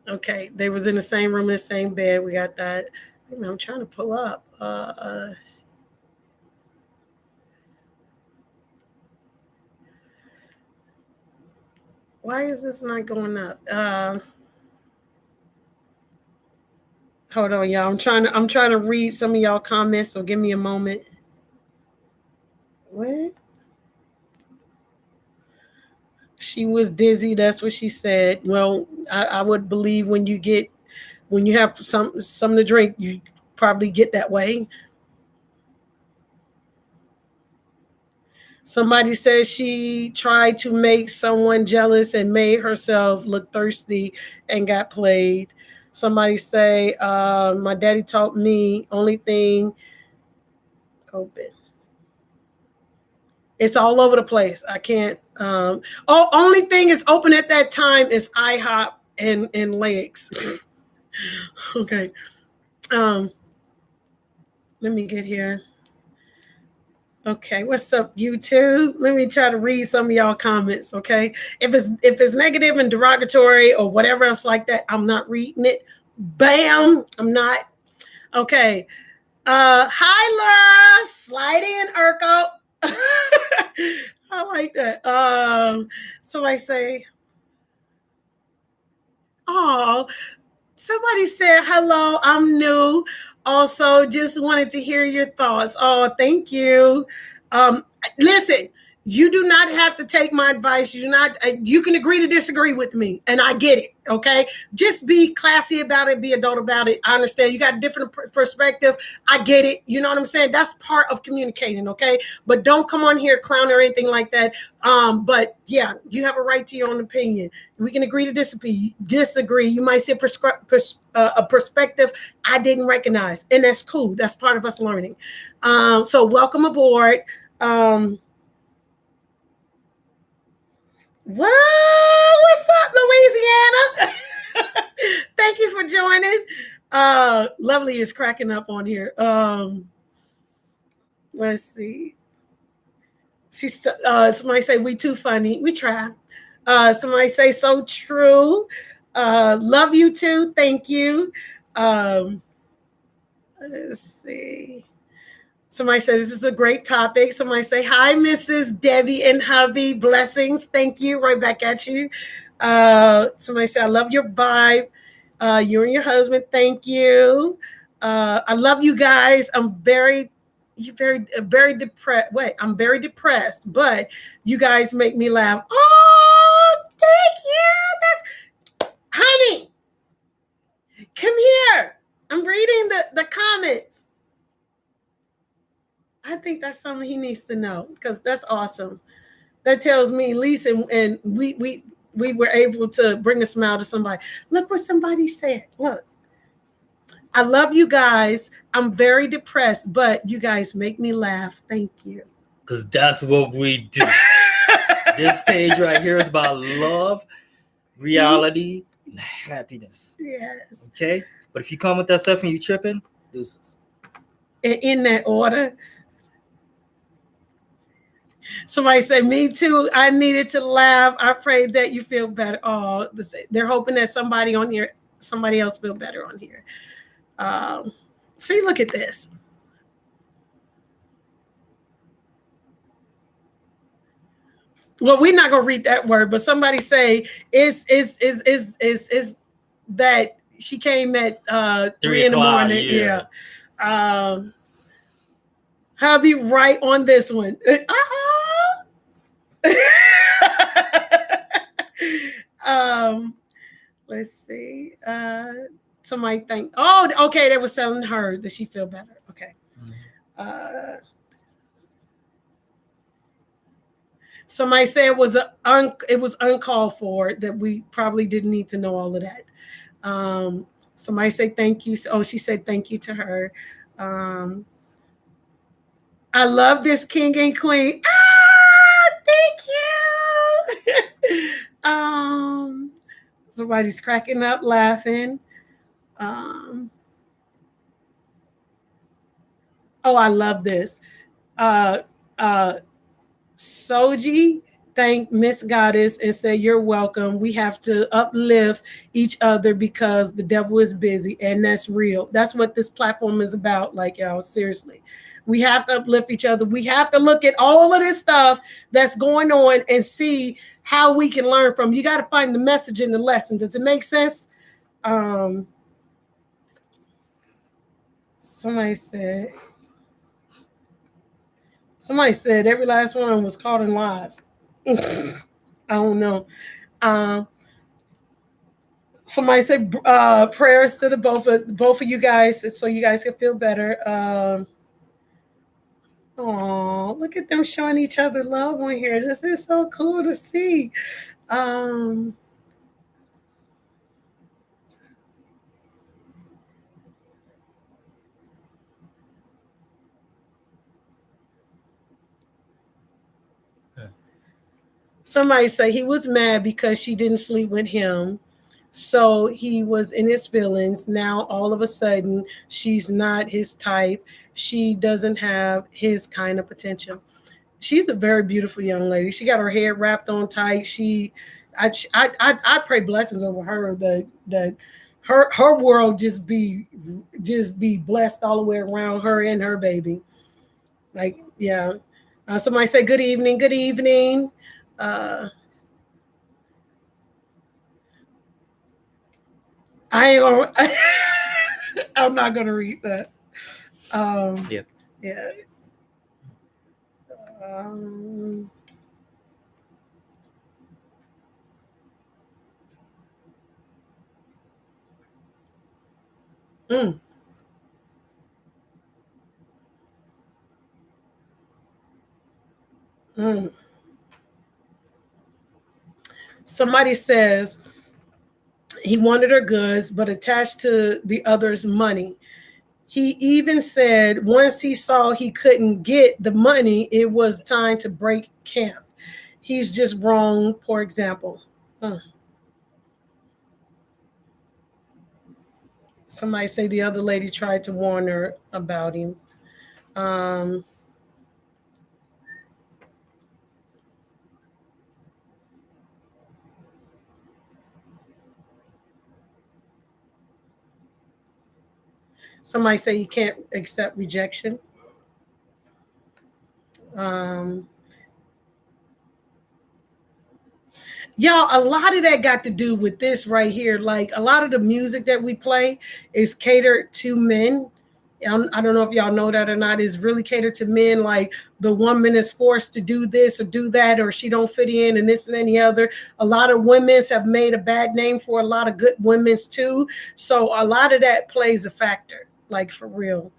Okay, they was in the same room, in the same bed. We got that. I'm trying to pull up. Why is this not going up? Hold on, y'all. I'm trying to read some of y'all comments, so give me a moment. What? She was dizzy. That's what she said. Well, I would believe when you have something to drink, you probably get that way. Somebody says she tried to make someone jealous and made herself look thirsty and got played. Somebody say, my daddy taught me only thing open. It's all over the place. I can't. Only thing is open at that time is IHOP and legs. Okay. Let me get here. Okay, what's up, YouTube? Let me try to read some of y'all comments. Okay, if it's negative and derogatory or whatever else like that, I'm not reading it. Bam, I'm not. Okay. Hi Laura, slide in, Urko. I like that. Somebody say, oh, somebody said hello, I'm new. Also, just wanted to hear your thoughts. Oh, thank you. Listen, you do not have to take my advice. You can agree to disagree with me, and I get it. Okay, just be classy about it, be adult about it. I understand you got a different perspective. I get it. You know what I'm saying? That's part of communicating. Okay, but don't come on here clown or anything like that. But yeah, you have a right to your own opinion. We can agree to disagree. You might see a perspective I didn't recognize, and that's cool. That's part of us learning. So welcome aboard. What's up, Louisiana? Thank you for joining. Lovely is cracking up on here. Let's see. Somebody say we too funny. We try. Somebody say so true. Love you too. Thank you. Let's see. Somebody said this is a great topic. Somebody say hi, Mrs. Debbie and hubby. Blessings. Thank you. Right back at you. Somebody said I love your vibe. You and your husband. Thank you. I love you guys. I'm very depressed. Wait, I'm very depressed, but you guys make me laugh. Oh, thank you. That's honey. Come here. I'm reading the comments. I think that's something he needs to know because that's awesome. That tells me at least, and we were able to bring a smile to somebody. Look what somebody said. Look, I love you guys. I'm very depressed, but you guys make me laugh. Thank you. Because that's what we do. This stage right here is about love, reality, and happiness. Yes. Okay? But if you come with that stuff and you tripping, deuces. In that order. Somebody say, me too. I needed to laugh. I prayed that you feel better. Oh, they're hoping that somebody on here, somebody else feel better on here. Um, See, look at this. Well, we're not gonna read that word, but somebody say is that she came at 3 in the o'clock, morning. yeah. Um, Hubby, right on this one. um, let's see. Somebody think. Oh, okay. They were telling her that she feel better. Okay. Uh, Somebody said it was uncalled for, that we probably didn't need to know all of that. Somebody say thank you. Oh, she said thank you to her. Um, I love this king and queen. Thank you. Somebody's cracking up, laughing. Um, oh, I love this. Uh, uh, Soji thanked Miss Goddess and said, "You're welcome. We have to uplift each other because the devil is busy." And that's real. That's what this platform is about. Like, y'all, seriously. We have to uplift each other. We have to look at all of this stuff that's going on and see how we can learn from. You got to find the message in the lesson. Does it make sense? Somebody said, every last one was caught in lies. I don't know. Somebody said prayers to the both of you guys, so you guys can feel better. Oh, look at them showing each other love on here. This is so cool to see. Um, Somebody say he was mad because she didn't sleep with him. So he was in his feelings. Now all of a sudden she's not his type. She doesn't have his kind of potential. She's a very beautiful young lady. She got her hair wrapped on tight. I pray blessings over her, that her world just be blessed all the way around her and her baby. Like, yeah. Somebody say good evening. Good evening. Uh, I ain't gonna, I'm not gonna read that. Yeah. Yeah. Um, mm, mm. Somebody says he wanted her goods, but attached to the other's money. He even said once he saw he couldn't get the money, it was time to break camp. He's just wrong, for example. Somebody say the other lady tried to warn her about him. Um, Somebody say you can't accept rejection. Um, Y'all, a lot of that got to do with this right here. Like, a lot of the music that we play is catered to men. I don't know if y'all know that or not. Is really catered to men. Like, the woman is forced to do this or do that, or she don't fit in, and this and any other. A lot of women's have made a bad name for a lot of good women's too. So a lot of that plays a factor. Like, for real.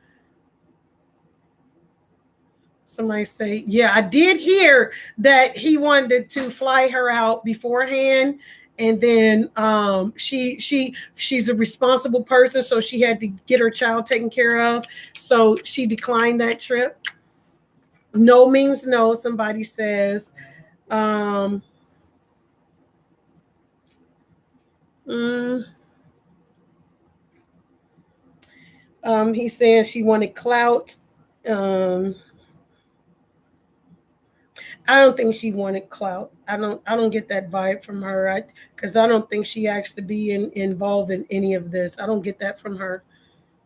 Somebody say, yeah, I did hear that he wanted to fly her out beforehand, and then she's a responsible person, so she had to get her child taken care of. So she declined that trip. No means no. Somebody says, um, mm, he's saying she wanted clout. Um, I don't think she wanted clout. I don't get that vibe from her. Because I don't think she asked to be involved in any of this. I don't get that from her.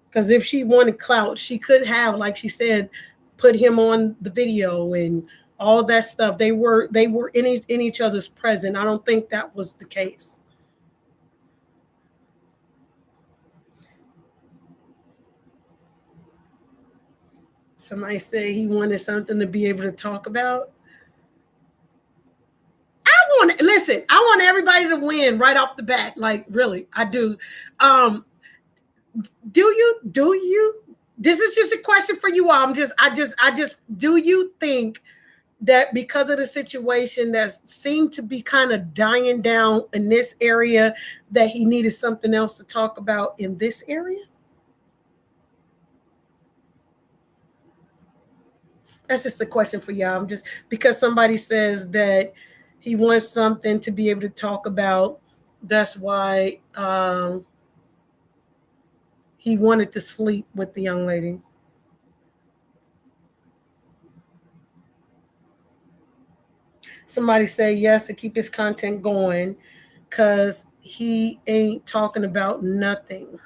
Because if she wanted clout, she could have, like she said, put him on the video and all that stuff. They were in each other's present. I don't think that was the case. Somebody said he wanted something to be able to talk about. I want everybody to win right off the bat. Like, really, I do. Do you this is just a question for you all. I just do you think that because of the situation that seemed to be kind of dying down in this area, that he needed something else to talk about in this area? That's just a question for y'all. I'm just, because somebody says that he wants something to be able to talk about. That's why he wanted to sleep with the young lady. Somebody say yes to keep his content going because he ain't talking about nothing.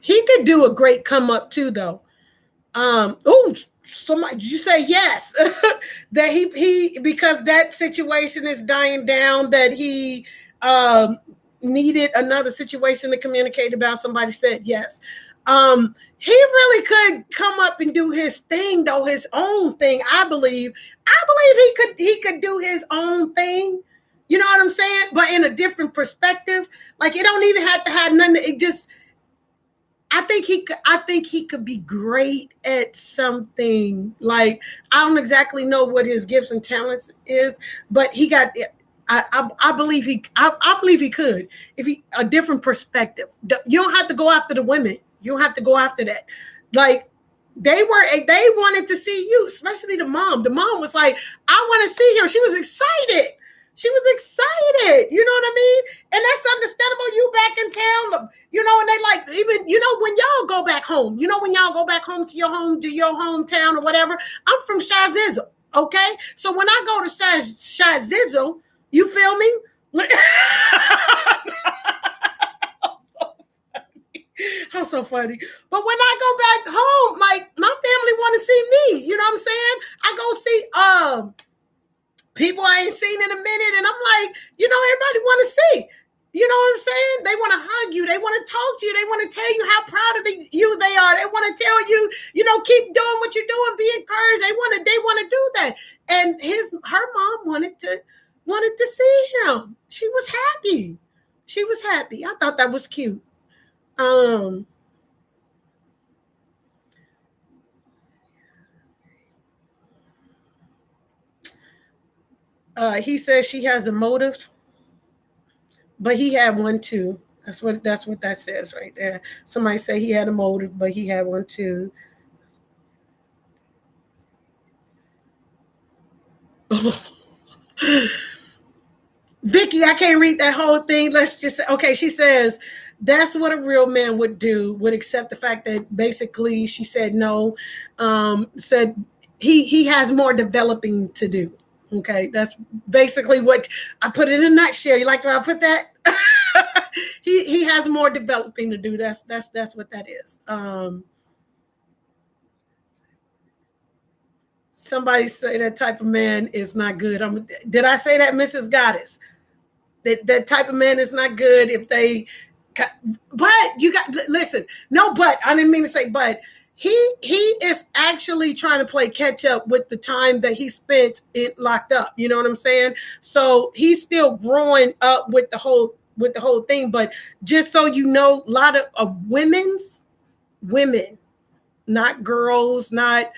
He could do a great come up too, though. Somebody, you say yes that he because that situation is dying down, that he needed another situation to communicate about. Somebody said yes. He really could come up and do his thing, though, his own thing. I believe he could do his own thing. You know what I'm saying? But in a different perspective. Like, it don't even have to have nothing. It just, I think he could be great at something. Like, I don't exactly know what his gifts and talents is, but he got. I believe he could, if he a different perspective. You don't have to go after the women. You don't have to go after that. Like, they wanted to see you, especially the mom. The mom was like, I want to see him. She was excited. She was excited. You know what I mean? And that's understandable. You back in town, you know, and they like, even, you know, when y'all go back home, you know, when y'all go back home to your hometown or whatever. I'm from Shazizzle, okay? So when I go to Shazizzle, you feel me? How so funny. But when I go back home, like, my family want to see me. You know what I'm saying? I go see people I ain't seen in a minute, and I'm like, you know, everybody want to see. You know what I'm saying? They want to hug you. They want to talk to you. They want to tell you how proud of you they are. They want to tell you, you know, keep doing what you're doing. Be encouraged. They want to do that. And her mom wanted to see him. She was happy. She was happy. I thought that was cute. He says she has a motive, but he had one too. That's what that says right there. Somebody say he had a motive, but he had one too. Vicky, I can't read that whole thing. Let's just say, okay, she says that's what a real man would do, would accept the fact that basically she said no, said he has more developing to do. Okay, that's basically what I put in a nutshell. You like the way I put that? he has more developing to do. That's what that is. Somebody say that type of man is not good. Did I say that, Mrs. Goddess? That type of man is not good if they. But you got, listen. No, but I didn't mean to say but. He is actually trying to play catch up with the time that he spent locked up. You know what I'm saying? So he's still growing up with the whole thing. But just so you know, a lot of women, not girls, not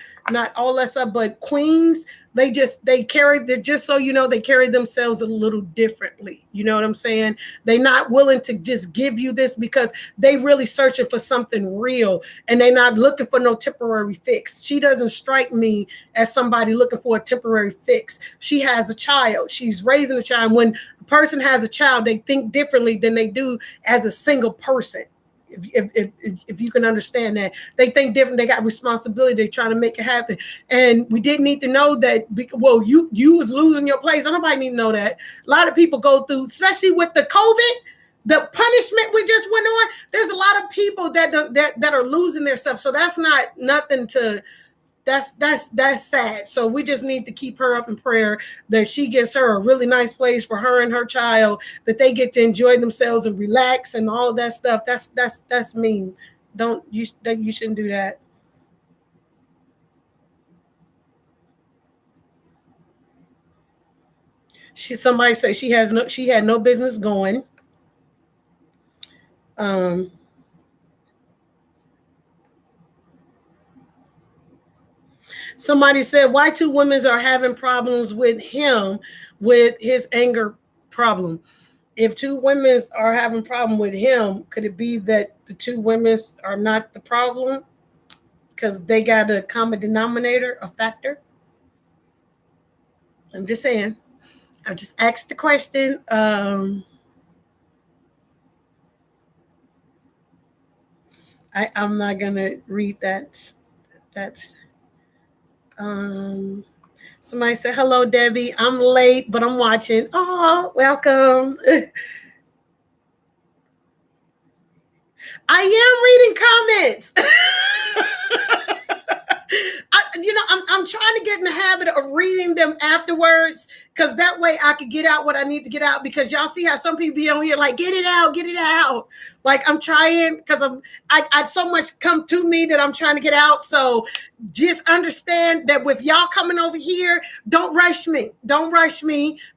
all that stuff, but queens, they carry, just so you know, they carry themselves a little differently. You know what I'm saying? They're not willing to just give you this because they really searching for something real, and they're not looking for no temporary fix. She doesn't strike me as somebody looking for a temporary fix. She has a child. She's raising a child. When a person has a child, they think differently than they do as a single person. If you can understand that, they think different. They got responsibility. They're trying to make it happen, and we didn't need to know that. Well, you was losing your place. Nobody need to know that. A lot of people go through, especially with the COVID, the punishment we just went on. There's a lot of people that are losing their stuff. So that's not nothing to. That's sad. So we just need to keep her up in prayer that she gets her a really nice place for her and her child, that they get to enjoy themselves and relax and all that stuff. That's mean. You shouldn't do that. Somebody say she had no business going. Somebody said, why two women are having problems with him with his anger problem? If two women are having problem with him, could it be that the two women are not the problem because they got a common denominator, a factor? I'm just saying. I just asked the question. I'm not gonna read that. That's somebody said, hello, Debbie. I'm late, but I'm watching. Oh, welcome. I am reading comments. I'm trying to get in the habit of reading them afterwards, because that way I could get out what I need to get out, because y'all see how some people be on here like, get it out. Like, I'm trying, because I so much come to me that I'm trying to get out. So just understand that with y'all coming over here, don't rush me.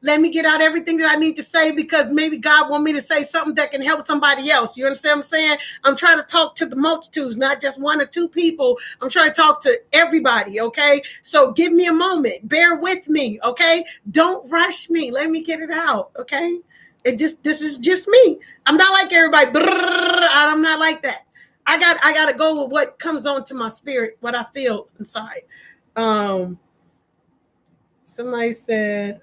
Let me get out everything that I need to say, because maybe God want me to say something that can help somebody else. You understand what I'm saying? I'm trying to talk to the multitudes, not just one or two people. I'm trying to talk to everybody, okay? So give me a moment. Bear with me, okay? Don't rush me. Let me get it out, okay? This is just me. I'm not like everybody. I'm not like that. I got to go with what comes onto my spirit, what I feel inside. Somebody said,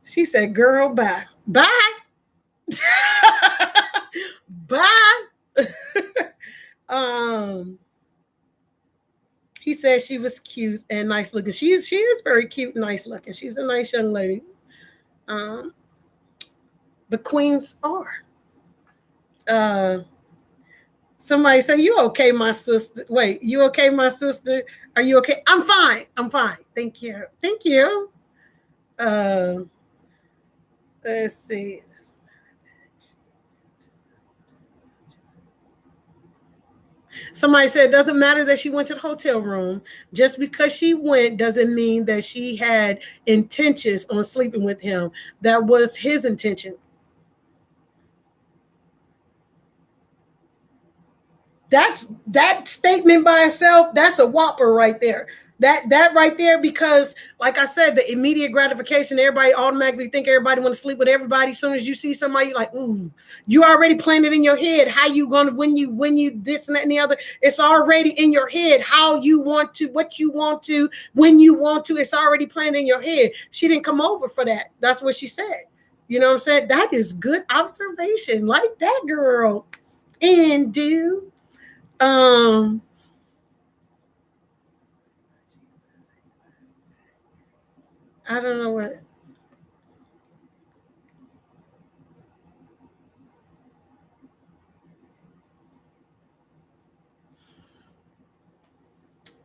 she said, girl, bye. Bye. He said she was cute and nice looking. She is very cute and nice looking. She's a nice young lady. The queens are. Somebody say, you okay, my sister? Wait, you okay, my sister? Are you okay? I'm fine. Thank you. Let's see. Somebody said, it doesn't matter that she went to the hotel room. Just because she went doesn't mean that she had intentions on sleeping with him. That was his intention. That statement by itself, that's a whopper right there. That right there, because like I said, the immediate gratification, everybody automatically think everybody want to sleep with everybody. As soon as you see somebody, you're like, ooh, you already planned it in your head how you gonna when you this and that and the other. It's already in your head how you want to, what you want to, when you want to. It's already planned in your head. She didn't come over for that. That's what she said. You know what I'm saying? That is good observation. Like that, girl. And do I don't know what.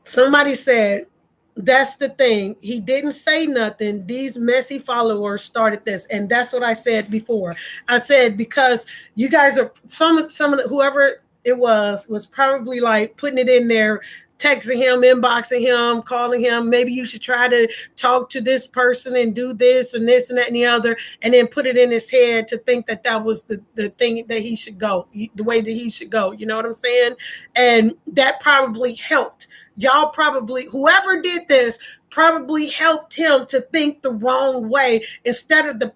Somebody said, that's the thing. He didn't say nothing. These messy followers started this. And that's what I said before. I said, because you guys are, some of the, whoever it was probably like putting it in there, texting him, inboxing him, calling him. Maybe you should try to talk to this person and do this and this and that and the other, and then put it in his head to think that that was the thing that he should go, the way that he should go. You know what I'm saying? And that probably helped. Y'all probably, whoever did this, probably helped him to think the wrong way, instead of the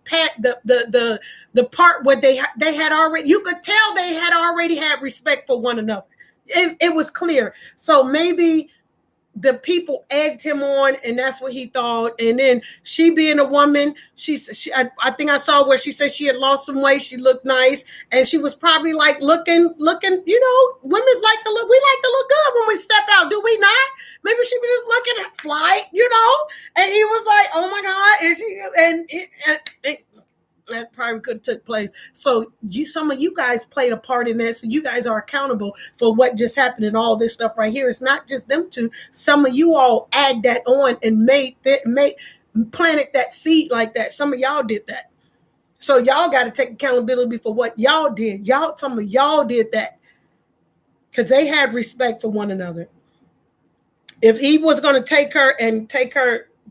part where they had already, you could tell they had already had respect for one another. It was clear. So maybe the people egged him on, and that's what he thought. And then she, being a woman, I think I saw where she said she had lost some weight. She looked nice, and she was probably like looking. You know, women's like to look. We like to look good when we step out, do we not? Maybe she was just looking fly, you know. And he was like, "Oh my God!" And that probably could have took place. So some of you guys played a part in that. So you guys are accountable for what just happened and all this stuff right here. It's not just them two. Some of you all add that on and planted that seed like that. Some of y'all did that. So y'all got to take accountability for what y'all did. Some of y'all did that because they had respect for one another. If he was going to take her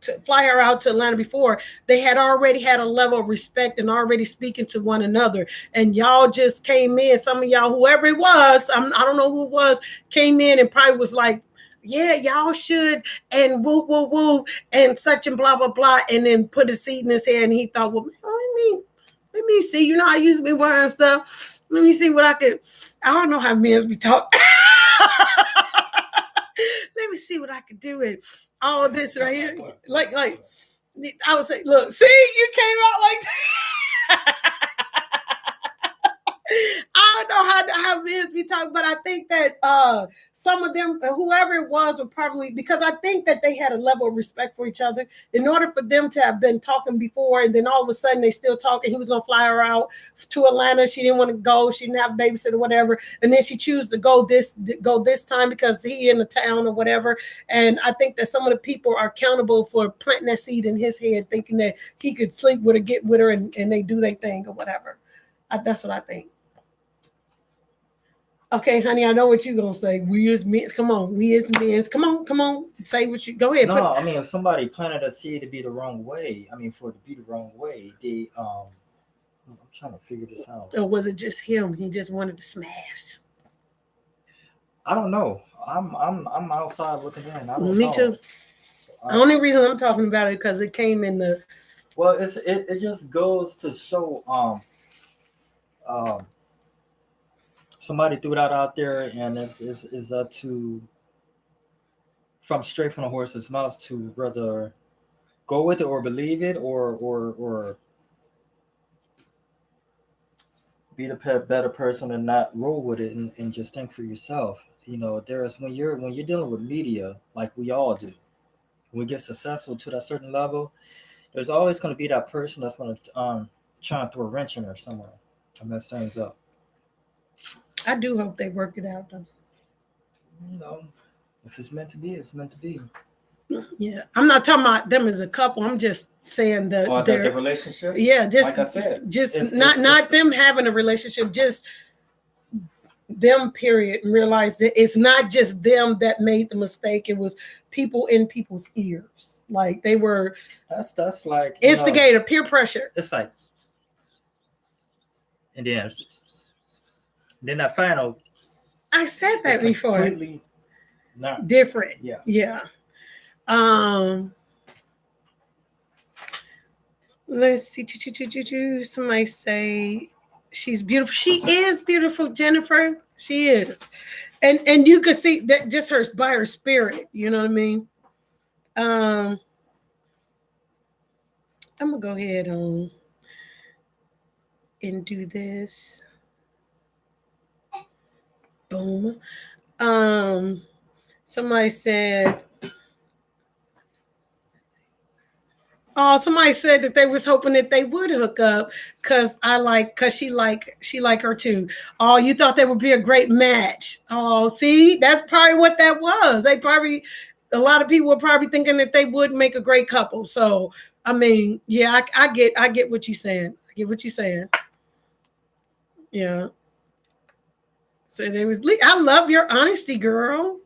to fly her out to Atlanta before, they had already had a level of respect and already speaking to one another. And y'all just came in. Some of y'all, whoever it was, I don't know who it was, came in and probably was like, yeah, y'all should, and woo, woo, woo, and such and blah, blah, blah, and then put a seed in his hair. And he thought, well, let me see. You know, I used to be wearing stuff. Let me see what I could. I don't know how men be talking. Let me see what I could do with all this right here. Like I would say, look, see, you came out like that. I don't know how men be talking, but I think that some of them, whoever it was, would probably, because I think that they had a level of respect for each other. In order for them to have been talking before, and then all of a sudden they still talking, he was gonna fly her out to Atlanta. She didn't want to go. She didn't have a babysitter or whatever, and then she chose to go this time because he in the town or whatever. And I think that some of the people are accountable for planting that seed in his head, thinking that he could sleep with her, get with her, and they do their thing or whatever. That's what I think. Okay, honey, I know what you're gonna say. We as men, come on. We as men, come on. Say what you go ahead. No, I mean, if somebody planted a seed to be the wrong way, for it to be the wrong way, I'm trying to figure this out. Or was it just him? He just wanted to smash. I don't know. I'm outside looking in. I don't Me know. too. So, the only reason I'm talking about it because it came in the. Well, it just goes to show somebody threw that out there, and it's up to straight from the horse's mouth to whether go with it or believe it or be the better person and not roll with it and just think for yourself. You know, there's when you're dealing with media like we all do, when we get successful to that certain level, there's always going to be that person that's going to try and throw a wrench in there somewhere and mess things up. I do hope they work it out, though. You know, if it's meant to be, it's meant to be. Yeah, I'm not talking about them as a couple. I'm just saying the relationship. Yeah, just like I said, just not them having a relationship, just them. Period. And realize that it's not just them that made the mistake. It was people in people's ears. Like they were. That's like instigator, peer pressure. It's like, and then that final. I said that before. Completely not different. Yeah. Let's see. Somebody say she's beautiful. She is beautiful, Jennifer. She is, and you can see that just by her spirit. You know what I mean? I'm gonna go ahead and do this. Boom. Somebody said. Oh, somebody said that they was hoping that they would hook up because she like her too. Oh, you thought they would be a great match. Oh, see, that's probably what that was. A lot of people were probably thinking that they would make a great couple. So, I mean, yeah, I get what you're saying. I get what you're saying. Yeah. So there was. I love your honesty, girl.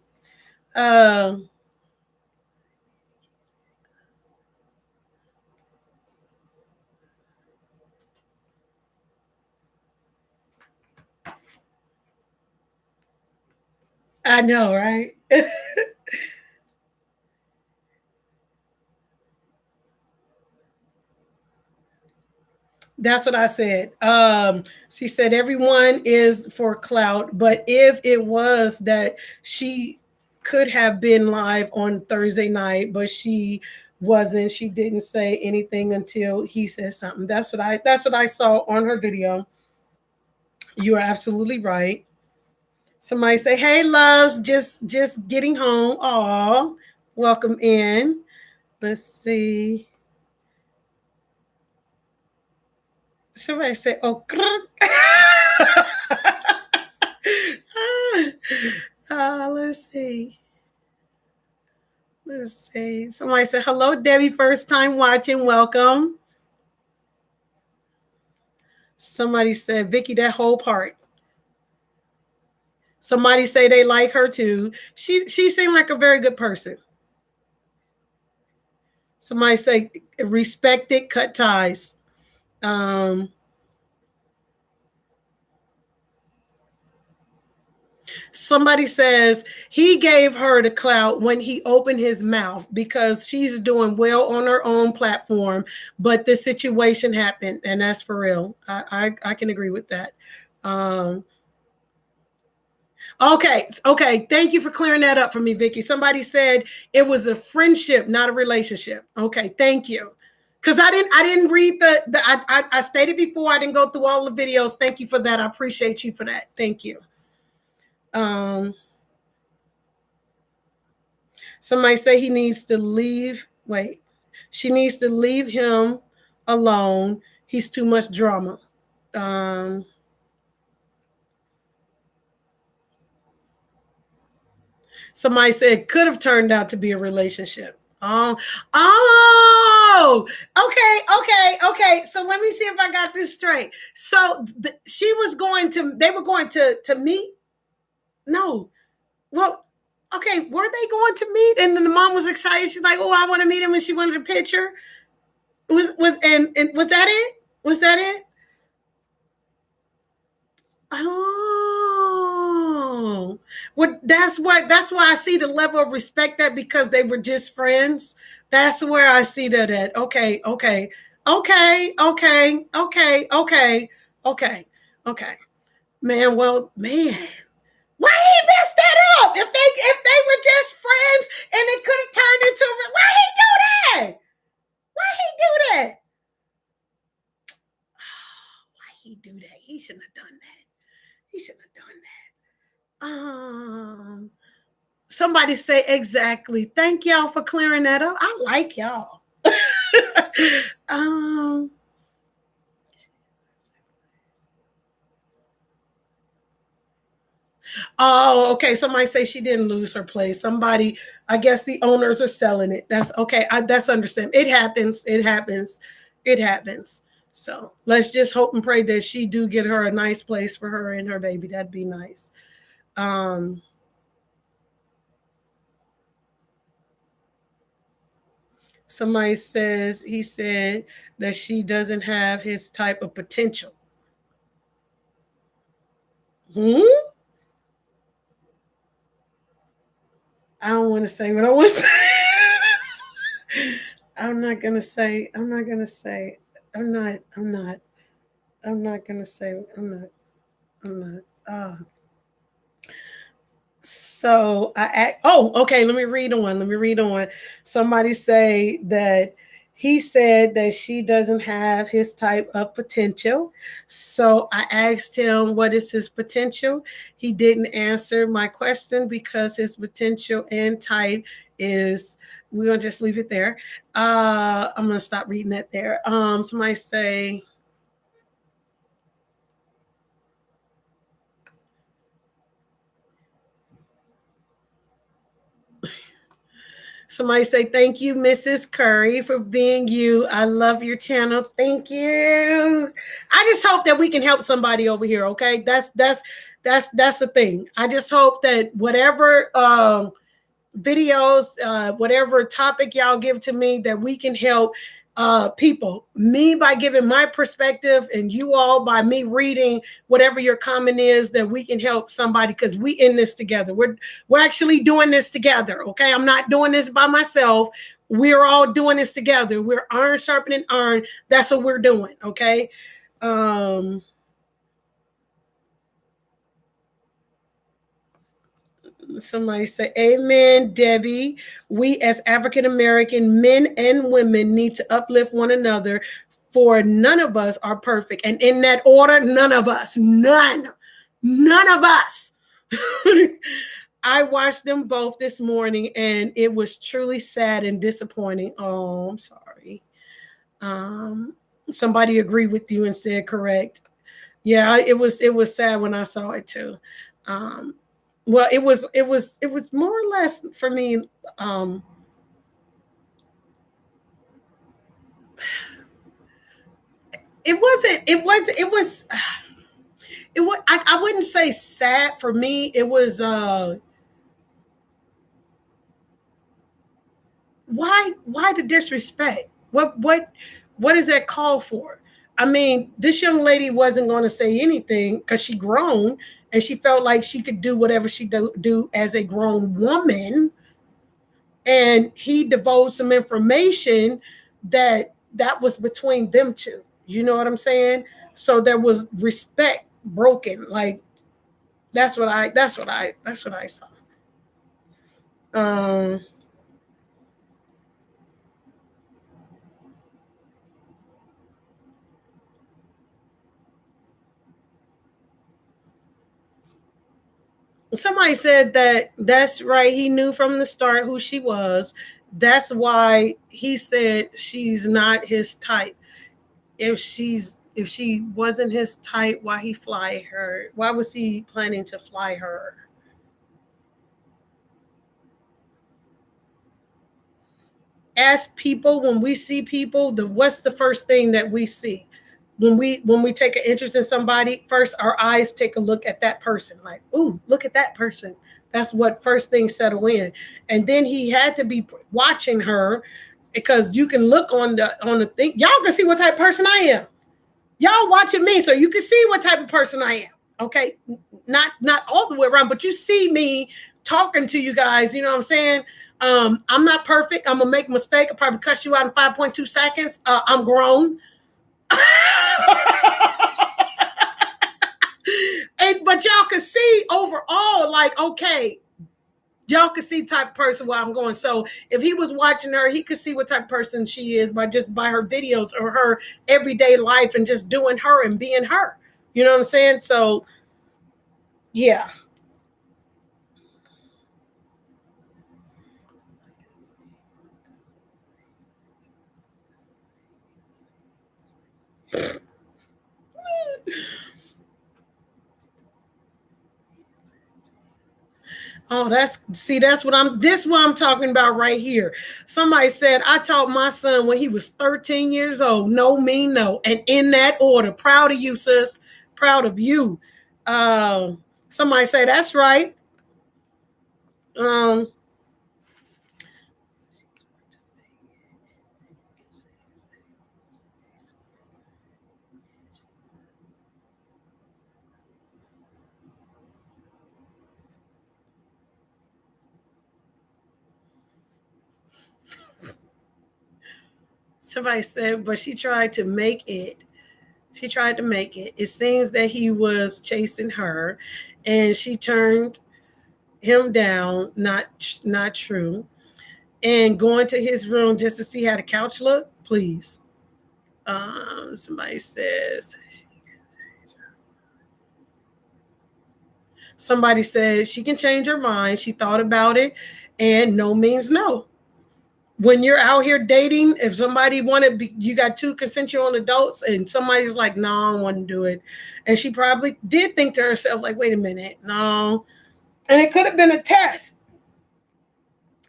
I know, right? That's what I said. She said everyone is for clout, but if it was that she could have been live on Thursday night, but she wasn't. She didn't say anything until he said something. That's what I saw on her video. You are absolutely right. Somebody say, "Hey, loves, just getting home." Aw, welcome in. Let's see. Somebody say, "Oh." Let's see. Let's see. Somebody said, "Hello, Debbie. First time watching. Welcome." Somebody said, "Vicky, that whole part." Somebody say they like her too. She seemed like a very good person. Somebody say respect it, cut ties. Um, Somebody says he gave her the clout when he opened his mouth because she's doing well on her own platform, but the situation happened, and that's for real. I can agree with that. Um, okay. Thank you for clearing that up for me, Vicky. Somebody said it was a friendship, not a relationship. Okay, thank you. Because I didn't read I stated before I didn't go through all the videos. Thank you for that. I appreciate you for that. Thank you. Um, Somebody say he needs to leave. Wait, she needs to leave him alone. He's too much drama. Um, Somebody said it could have turned out to be a relationship. Okay. So let me see if I got this straight. So they were going to meet. No, well, okay, were they going to meet? And then the mom was excited. She's like, "Oh, I want to meet him," and she wanted a picture. And was that it? Was that it? Oh, well, that's why I see the level of respect that because they were just friends. That's where I see that at. Okay. Okay. Man, well, man, why he messed that up? If they were just friends and it could have turned into why he do that? Why he do that? Why he do that? He shouldn't have done that. He shouldn't have done that. Somebody say exactly. Thank y'all for clearing that up. I like y'all. um, oh, okay. Somebody say she didn't lose her place. Somebody, I guess the owners are selling it. That's okay. That's understandable. It happens. It happens. It happens. So let's just hope and pray that she do get her a nice place for her and her baby. That'd be nice. Somebody says he said that she doesn't have his type of potential. I don't want to say what I want to say. I'm not gonna say. I'm not gonna say. I'm not. I'm not. I'm not gonna say. I'm not. I'm not. So okay. Let me read on. Somebody say that he said that she doesn't have his type of potential. So I asked him what is his potential. He didn't answer my question because his potential and type is. We're gonna just leave it there. I'm gonna stop reading that there. Somebody say. Somebody say, "Thank you, Mrs. Curry, for being you. I love your channel. Thank you." I just hope that we can help somebody over here. Okay. That's the thing. I just hope that whatever videos, whatever topic y'all give to me, that we can help people. Me by giving my perspective, and you all by me reading whatever your comment is, that we can help somebody because we in this together. We're actually doing this together. Okay, I'm not doing this by myself. We're all doing this together. We're iron sharpening iron. That's what we're doing. Okay. Somebody say, Amen, Debbie. We as African American men and women need to uplift one another, for none of us are perfect. And in that order, none of us, none of us. I watched them both this morning and it was truly sad and disappointing. Oh, I'm sorry. Somebody agreed with you and said correct. Yeah, it was sad when I saw it too. Well, it was more or less for me. It wasn't. It was. It was. It was. I wouldn't say sad for me. It was. Why the disrespect? What is that call for? I mean, this young lady wasn't going to say anything because she grown and she felt like she could do whatever she do as a grown woman. And he divulged some information that was between them two. You know what I'm saying? So there was respect broken. Like that's what I saw. Um, Somebody said that that's right. He knew from the start who she was. That's why he said she's not his type. If she wasn't his type, why he fly her? Why was he planning to fly her? As people, when we see people, what's the first thing that we see? When we take an interest in somebody, first our eyes take a look at that person, like, ooh, look at that person. That's what first thing settle in. And then he had to be watching her because you can look on the thing. Y'all can see what type of person I am. Y'all watching me, so you can see what type of person I am. Okay, not all the way around, but you see me talking to you guys. You know what I'm saying? I'm not perfect. I'm gonna make a mistake. I'll probably cuss you out in 5.2 seconds. I'm grown. But y'all can see overall, like, okay, y'all can see type of person where I'm going. So if he was watching her, he could see what type of person she is by her videos or her everyday life and just doing her and being her. You know what I'm saying? So yeah. Oh, that's what I'm talking about right here. Somebody said, I taught my son when he was 13 years old, no mean no. And in that order, proud of you, sis. Proud of you. Somebody say, that's right. Um, Somebody said, but she tried to make it. She tried to make it. It seems that he was chasing her and she turned him down. Not true. And going to his room just to see how the couch looked, please. Somebody said she can change her mind. She thought about it, and no means no. When you're out here dating, if somebody you got two consensual adults, and somebody's like, "No, I don't want to do it," and she probably did think to herself, like, "Wait a minute, no," and it could have been a test.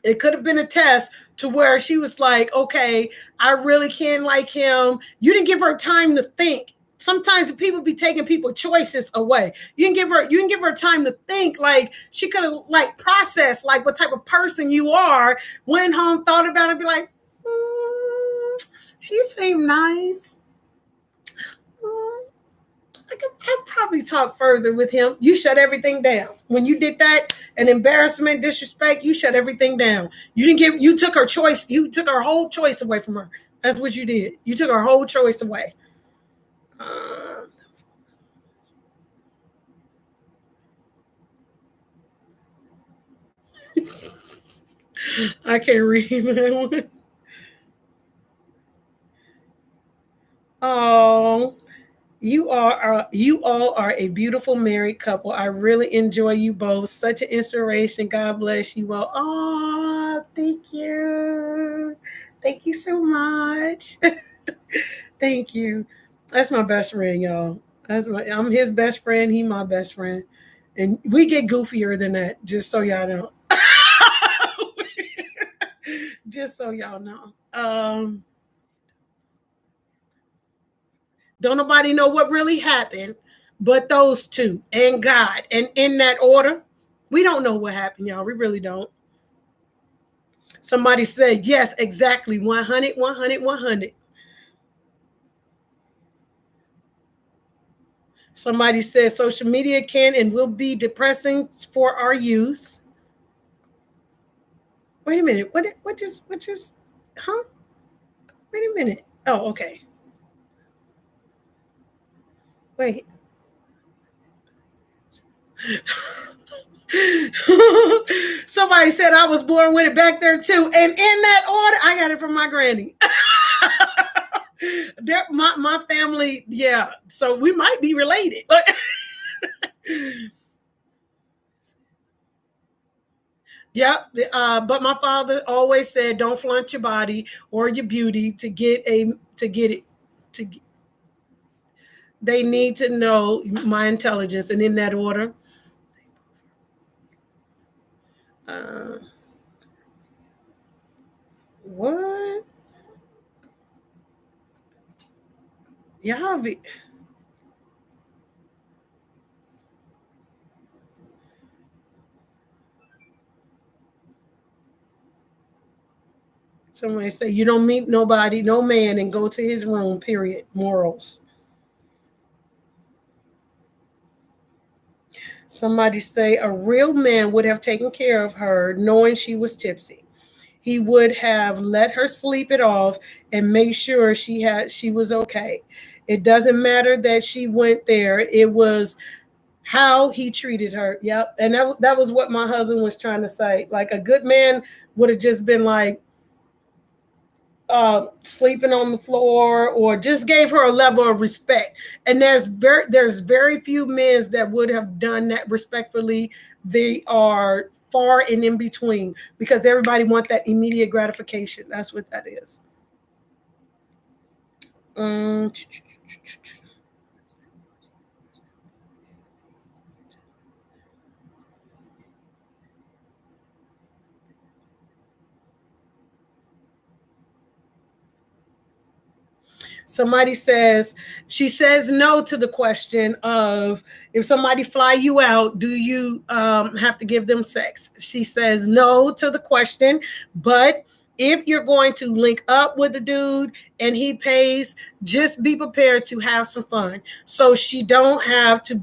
It could have been a test to where she was like, okay, I really can like him. You didn't give her time to think. Sometimes people be taking people choices away. You can give her time to think. Like she could have like processed like what type of person you are, went home, thought about it, be like, he seemed nice. I'd probably talk further with him. You shut everything down. When you did that, an embarrassment, disrespect, you shut everything down. You took her choice, you took her whole choice away from her. That's what you did. You took her whole choice away. Uh, I can't read that one. Oh, you all are a beautiful married couple. I really enjoy you both. Such an inspiration. God bless you all. Oh, thank you. Thank you so much. Thank you. That's my best friend, y'all. I'm his best friend. He my best friend. And we get goofier than that, just so y'all know. Just so y'all know. Don't nobody know what really happened but those two and God. And in that order, we don't know what happened, y'all. We really don't. Somebody said, yes, exactly. 100, 100, 100. Somebody said social media can and will be depressing for our youth. Wait a minute. What just, huh? Wait a minute. Oh, okay. Wait. Somebody said I was born with it back there too. And in that order, I got it from my granny. My family, yeah. So we might be related. Yeah, but my father always said, "Don't flaunt your body or your beauty to get it to." They need to know my intelligence, and in that order. Uh, what? Y'all be. Somebody say you don't meet nobody, no man, and go to his room. Period. Morals. Somebody say a real man would have taken care of her, knowing she was tipsy. He would have let her sleep it off and made sure she was okay. It doesn't matter that she went there. It was how he treated her. Yep. And that was what my husband was trying to say. Like a good man would have just been like, sleeping on the floor or just gave her a level of respect. And there's very few men that would have done that respectfully. They are far and in between because everybody want that immediate gratification. That's what that is. Um, Somebody says she says no to the question of if somebody fly you out, do you have to give them sex? She says no to the question, but if you're going to link up with a dude and he pays, just be prepared to have some fun. So she don't have to,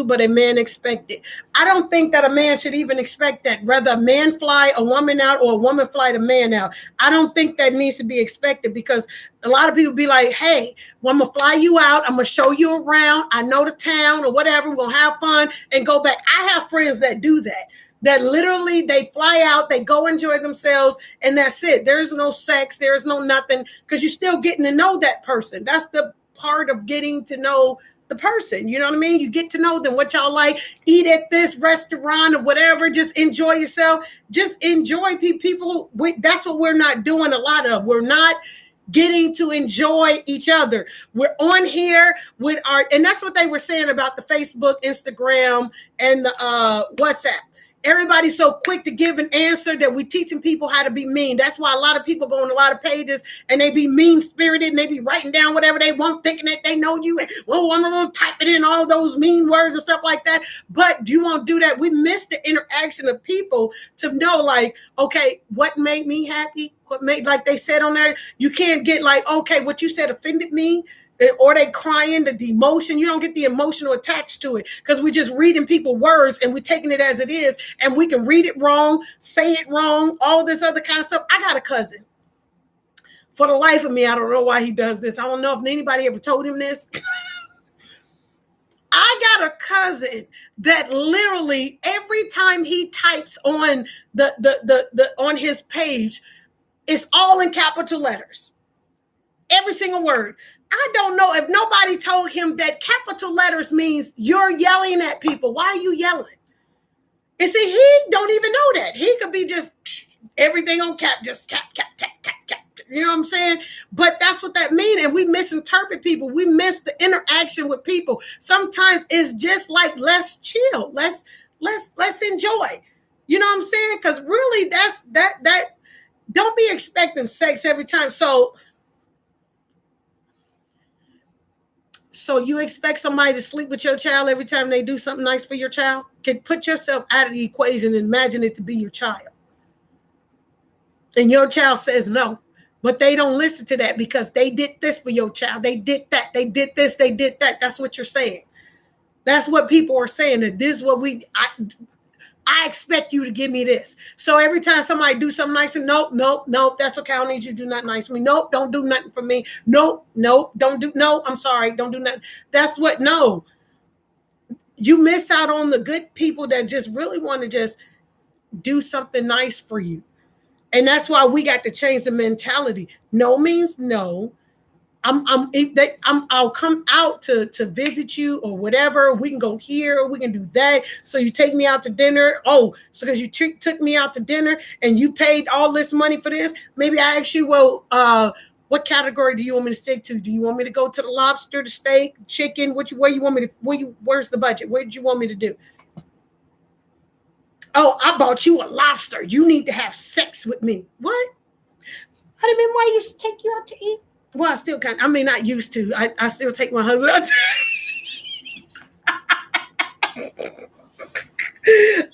but a man expect it. I don't think that a man should even expect that. Whether a man fly a woman out or a woman fly the man out, I don't think that needs to be expected because a lot of people be like, hey, well, I'm going to fly you out. I'm going to show you around. I know the town or whatever. We're going to have fun and go back. I have friends that do that. That literally they fly out, they go enjoy themselves, and that's it. There's no sex, there's no nothing, because you're still getting to know that person. That's the part of getting to know the person. You know what I mean? You get to know them, what y'all like, eat at this restaurant or whatever, just enjoy yourself. Just enjoy people. That's what we're not doing a lot of. We're not getting to enjoy each other. We're on here with and that's what they were saying about the Facebook, Instagram, and the WhatsApp. Everybody's so quick to give an answer that we're teaching people how to be mean. That's why a lot of people go on a lot of pages and they be mean spirited and they be writing down whatever they want, thinking that they know you. And well, I'm going to type it in all those mean words and stuff like that. But you won't do that. We miss the interaction of people to know, like, okay, what made me happy? What made, like they said on there, you can't get like, okay, what you said offended me. Or they crying, the emotion, you don't get the emotional attached to it because we're just reading people words and we're taking it as it is, and we can read it wrong, say it wrong, all this other kind of stuff. I got a cousin. For the life of me, I don't know why he does this. I don't know if anybody ever told him this. I got a cousin that literally every time he types on the on his page, it's all in capital letters. Every single word. I don't know if nobody told him that capital letters means you're yelling at people. Why are you yelling? And see, he don't even know that. He could be just everything on cap, just cap. You know what I'm saying? But that's what that means. And we misinterpret people. We miss the interaction with people. Sometimes it's just like, let's chill. Let's enjoy. You know what I'm saying? Because really that's that don't be expecting sex every time. So you expect somebody to sleep with your child every time they do something nice for your child? Can put yourself out of the equation and imagine it to be your child. And your child says no. But they don't listen to that because they did this for your child. They did that. They did this. They did that. That's what you're saying. That's what people are saying. That this is what I expect you to give me this. So every time somebody do something nice, nope. That's okay. I don't need you to do nothing nice for me. Nope, don't do nothing for me. Nope, don't do. No, I'm sorry. Don't do nothing. That's what. No, you miss out on the good people that just really want to just do something nice for you. And that's why we got to change the mentality. No means no. I'll come out to visit you or whatever. We can go here or we can do that. So you take me out to dinner. Oh, so because you took me out to dinner and you paid all this money for this, maybe I ask you, well, what category do you want me to stick to? Do you want me to go to the lobster, the steak, chicken? Where you want me to? Where's the budget? What did you want me to do? Oh, I bought you a lobster. You need to have sex with me. What? I didn't mean why I used to take you out to eat. Well, I still kind of, I mean, not used to. I still take my husband out to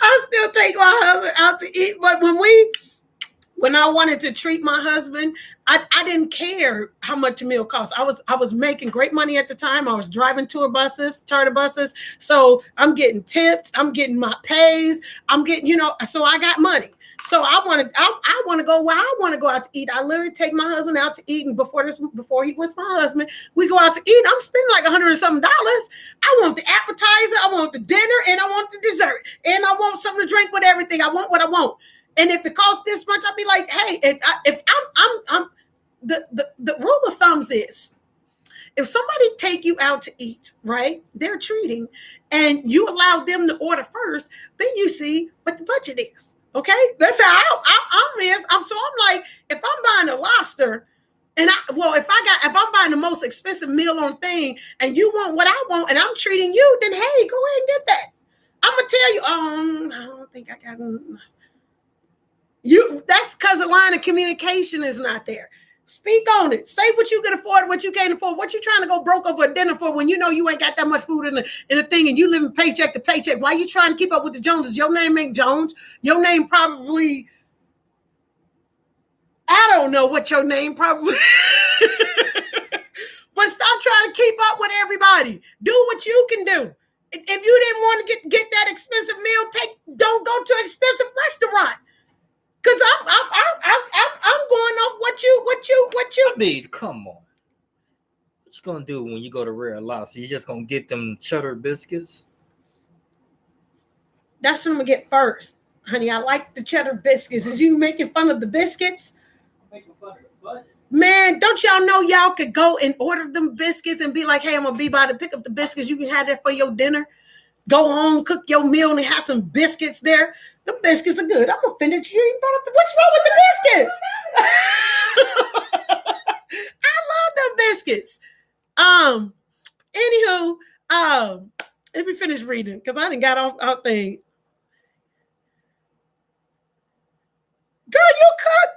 I still take my husband out to eat. But when I wanted to treat my husband, I didn't care how much a meal cost. I was making great money at the time. I was driving charter buses. So I'm getting tips. I'm getting my pays. I'm getting, so I got money. So I want to go where I want to go out to eat. I literally take my husband out to eat, and before he was my husband, we go out to eat. I'm spending like $100 and something. I want the appetizer, I want the dinner, and I want the dessert, and I want something to drink with everything. I want what I want. And if it costs this much, I'll be like, hey, if I'm the rule of thumbs is, if somebody take you out to eat, right, they're treating, and you allow them to order first, then you see what the budget is. Okay, that's how I'm is. So I'm like, if I'm buying a lobster, and if I'm buying the most expensive meal on thing, and you want what I want, and I'm treating you, then hey, go ahead and get that. I'm gonna tell you, I don't think I got you. That's because the line of communication is not there. Speak on it. Say what you can afford, what you can't afford. What you trying to go broke over a dinner for when you know you ain't got that much food in the thing and you living paycheck to paycheck? Why you trying to keep up with the Joneses? Your name ain't Jones. Your name probably, I don't know what your name probably. But stop trying to keep up with everybody. Do what you can do. If you didn't want to get that expensive meal, don't go to an expensive restaurant. Cause I'm going off what you need. Come on. What you gonna do when you go to Rare Lobster? You just gonna get them cheddar biscuits? That's what I'm gonna get first, honey. I like the cheddar biscuits. Is you making fun of the biscuits? I'm making fun of the budget. Man, don't y'all know y'all could go and order them biscuits and be like, hey, I'm gonna be by to pick up the biscuits. You can have that for your dinner. Go home, cook your meal, and have some biscuits there. The biscuits are good. I'm offended you. What's wrong with the biscuits? I love them biscuits. Anywho, let me finish reading because I didn't got off thing. Girl, you cook.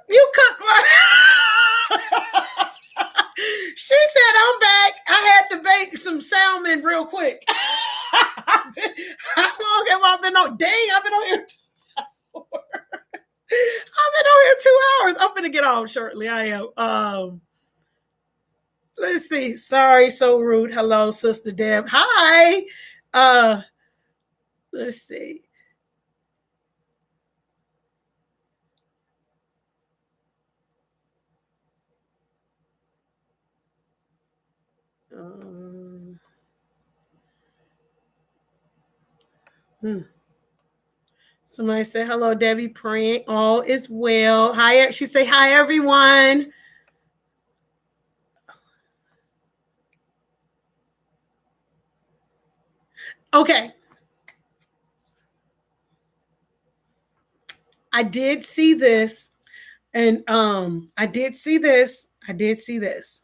She said, I'm back. I had to bake some salmon real quick. How long have I been on? Dang, I've been on here 2 hours. I've been on here 2 hours. I'm gonna get off shortly. I am. Let's see. Sorry, so rude. Hello, Sister Deb. Hi. Let's see. Hmm. Somebody said hello, Debbie. Praying all is well. Hi, she say hi, everyone. Okay, I did see this, and I did see this. I did see this.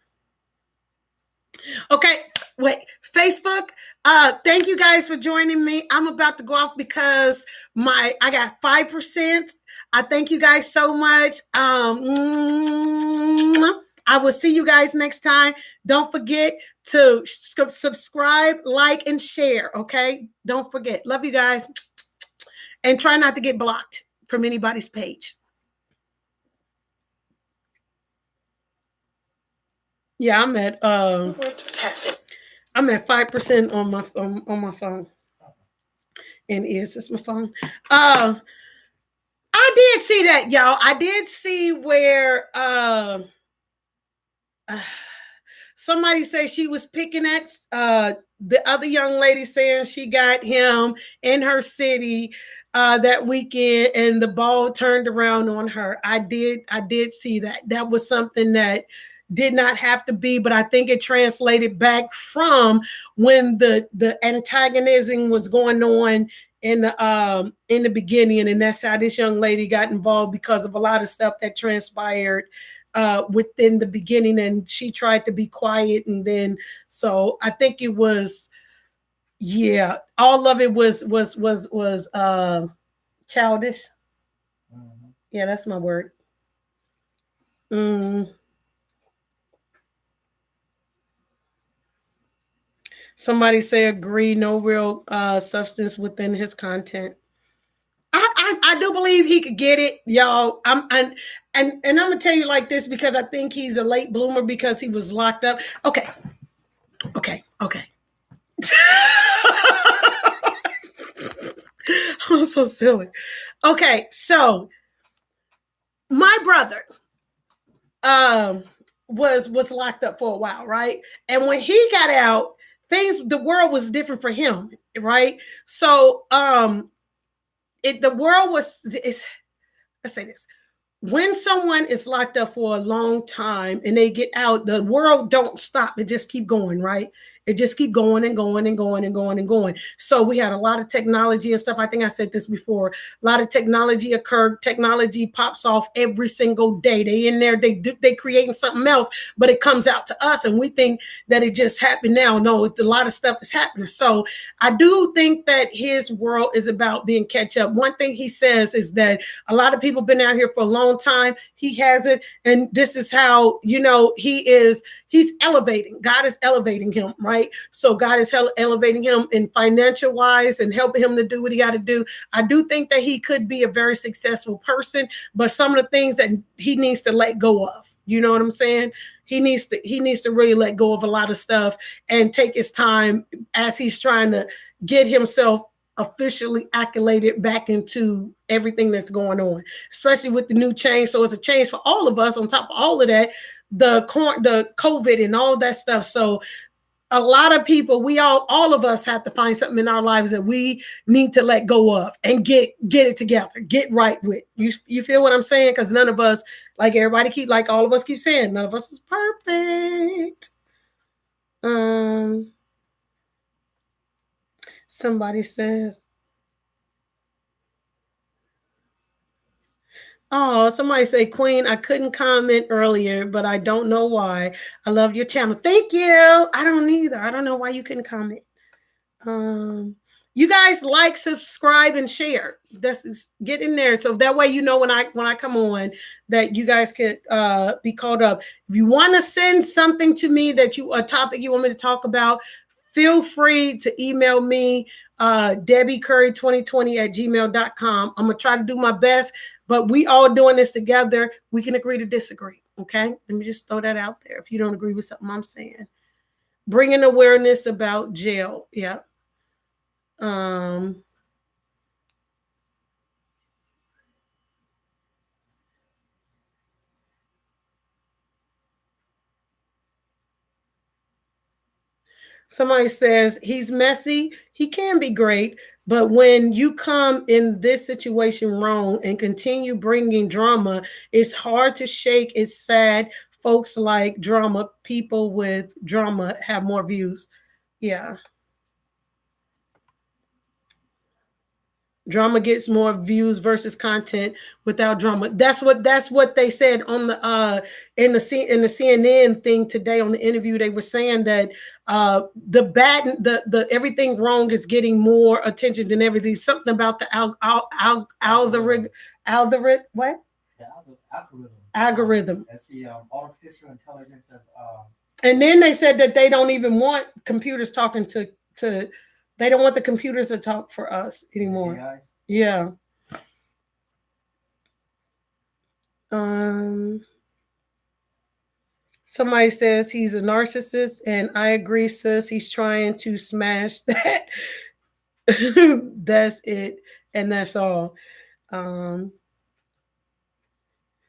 Okay, wait. Facebook. Thank you guys for joining me. I'm about to go off because I got 5%. I thank you guys so much. I will see you guys next time. Don't forget to subscribe, like, and share. Okay, don't forget. Love you guys, and try not to get blocked from anybody's page. Yeah, what just happened? I'm at 5% on my phone. And it's my phone. I did see that, y'all. I did see where somebody said she was picking at the other young lady, saying she got him in her city that weekend, and the ball turned around on her. I did see that. That was something that did not have to be, but I think it translated back from when the antagonism was going on in the beginning, and that's how this young lady got involved because of a lot of stuff that transpired within the beginning, and she tried to be quiet, and then so I think it was, yeah, all of it was childish. Mm-hmm. Yeah, that's my word. Somebody say agree, no real substance within his content. I do believe he could get it, y'all. And I'm gonna tell you like this because I think he's a late bloomer because he was locked up. Okay. I'm so silly. Okay, so my brother was locked up for a while, right? And when he got out, the world was different for him, right? So the world was, let's say this. When someone is locked up for a long time and they get out, the world don't stop. It just keep going, right? It just keep going and going and going and going and going. So we had a lot of technology and stuff. I think I said this before. A lot of technology occurred. Technology pops off every single day. They in there, they creating something else, but it comes out to us and we think that it just happened now. No, a lot of stuff is happening. So I do think that his world is about being catch up. One thing he says is that a lot of people been out here for a long time. He hasn't, and this is how he's elevating. God is elevating him, right? So God is elevating him in financial wise and helping him to do what he got to do. I do think that he could be a very successful person, but some of the things that he needs to let go of, you know what I'm saying? He needs to really let go of a lot of stuff and take his time as he's trying to get himself officially accoladed back into everything that's going on, especially with the new change. So it's a change for all of us. On top of all of that, the COVID and all that stuff. So a lot of people, all of us have to find something in our lives that we need to let go of and get it together, get right with. You feel what I'm saying? Because none of us, like all of us keep saying, none of us is perfect. Somebody says, oh, somebody say, Queen, I couldn't comment earlier, but I don't know why. I love your channel. Thank you. I don't either. I don't know why you couldn't comment. You guys like, subscribe, and share. Get in there. So that way, when I come on, that you guys could be called up. If you want to send something to me a topic you want me to talk about, feel free to email me, DebbieCurry2020@gmail.com. I'm going to try to do my best, but we all doing this together. We can agree to disagree. Okay. Let me just throw that out there. If you don't agree with something I'm saying, bringing awareness about jail. Yeah. Somebody says he's messy. He can be great, but when you come in this situation wrong and continue bringing drama, it's hard to shake. It's sad. Folks like drama. People with drama have more views. Yeah. Drama gets more views versus content without drama. That's what they said on the in the CNN thing today on the interview. They were saying that the bad the everything wrong is getting more attention than everything. Something about the algorithm what Yeah, algorithm. algorithm. That's the artificial intelligence. That's And then they said that they don't even want computers talking to they don't want the computers to talk for us anymore. AIs. Yeah. Um, Somebody says he's a narcissist, and I agree, sis. He's trying to smash that. That's it, and that's all. Um,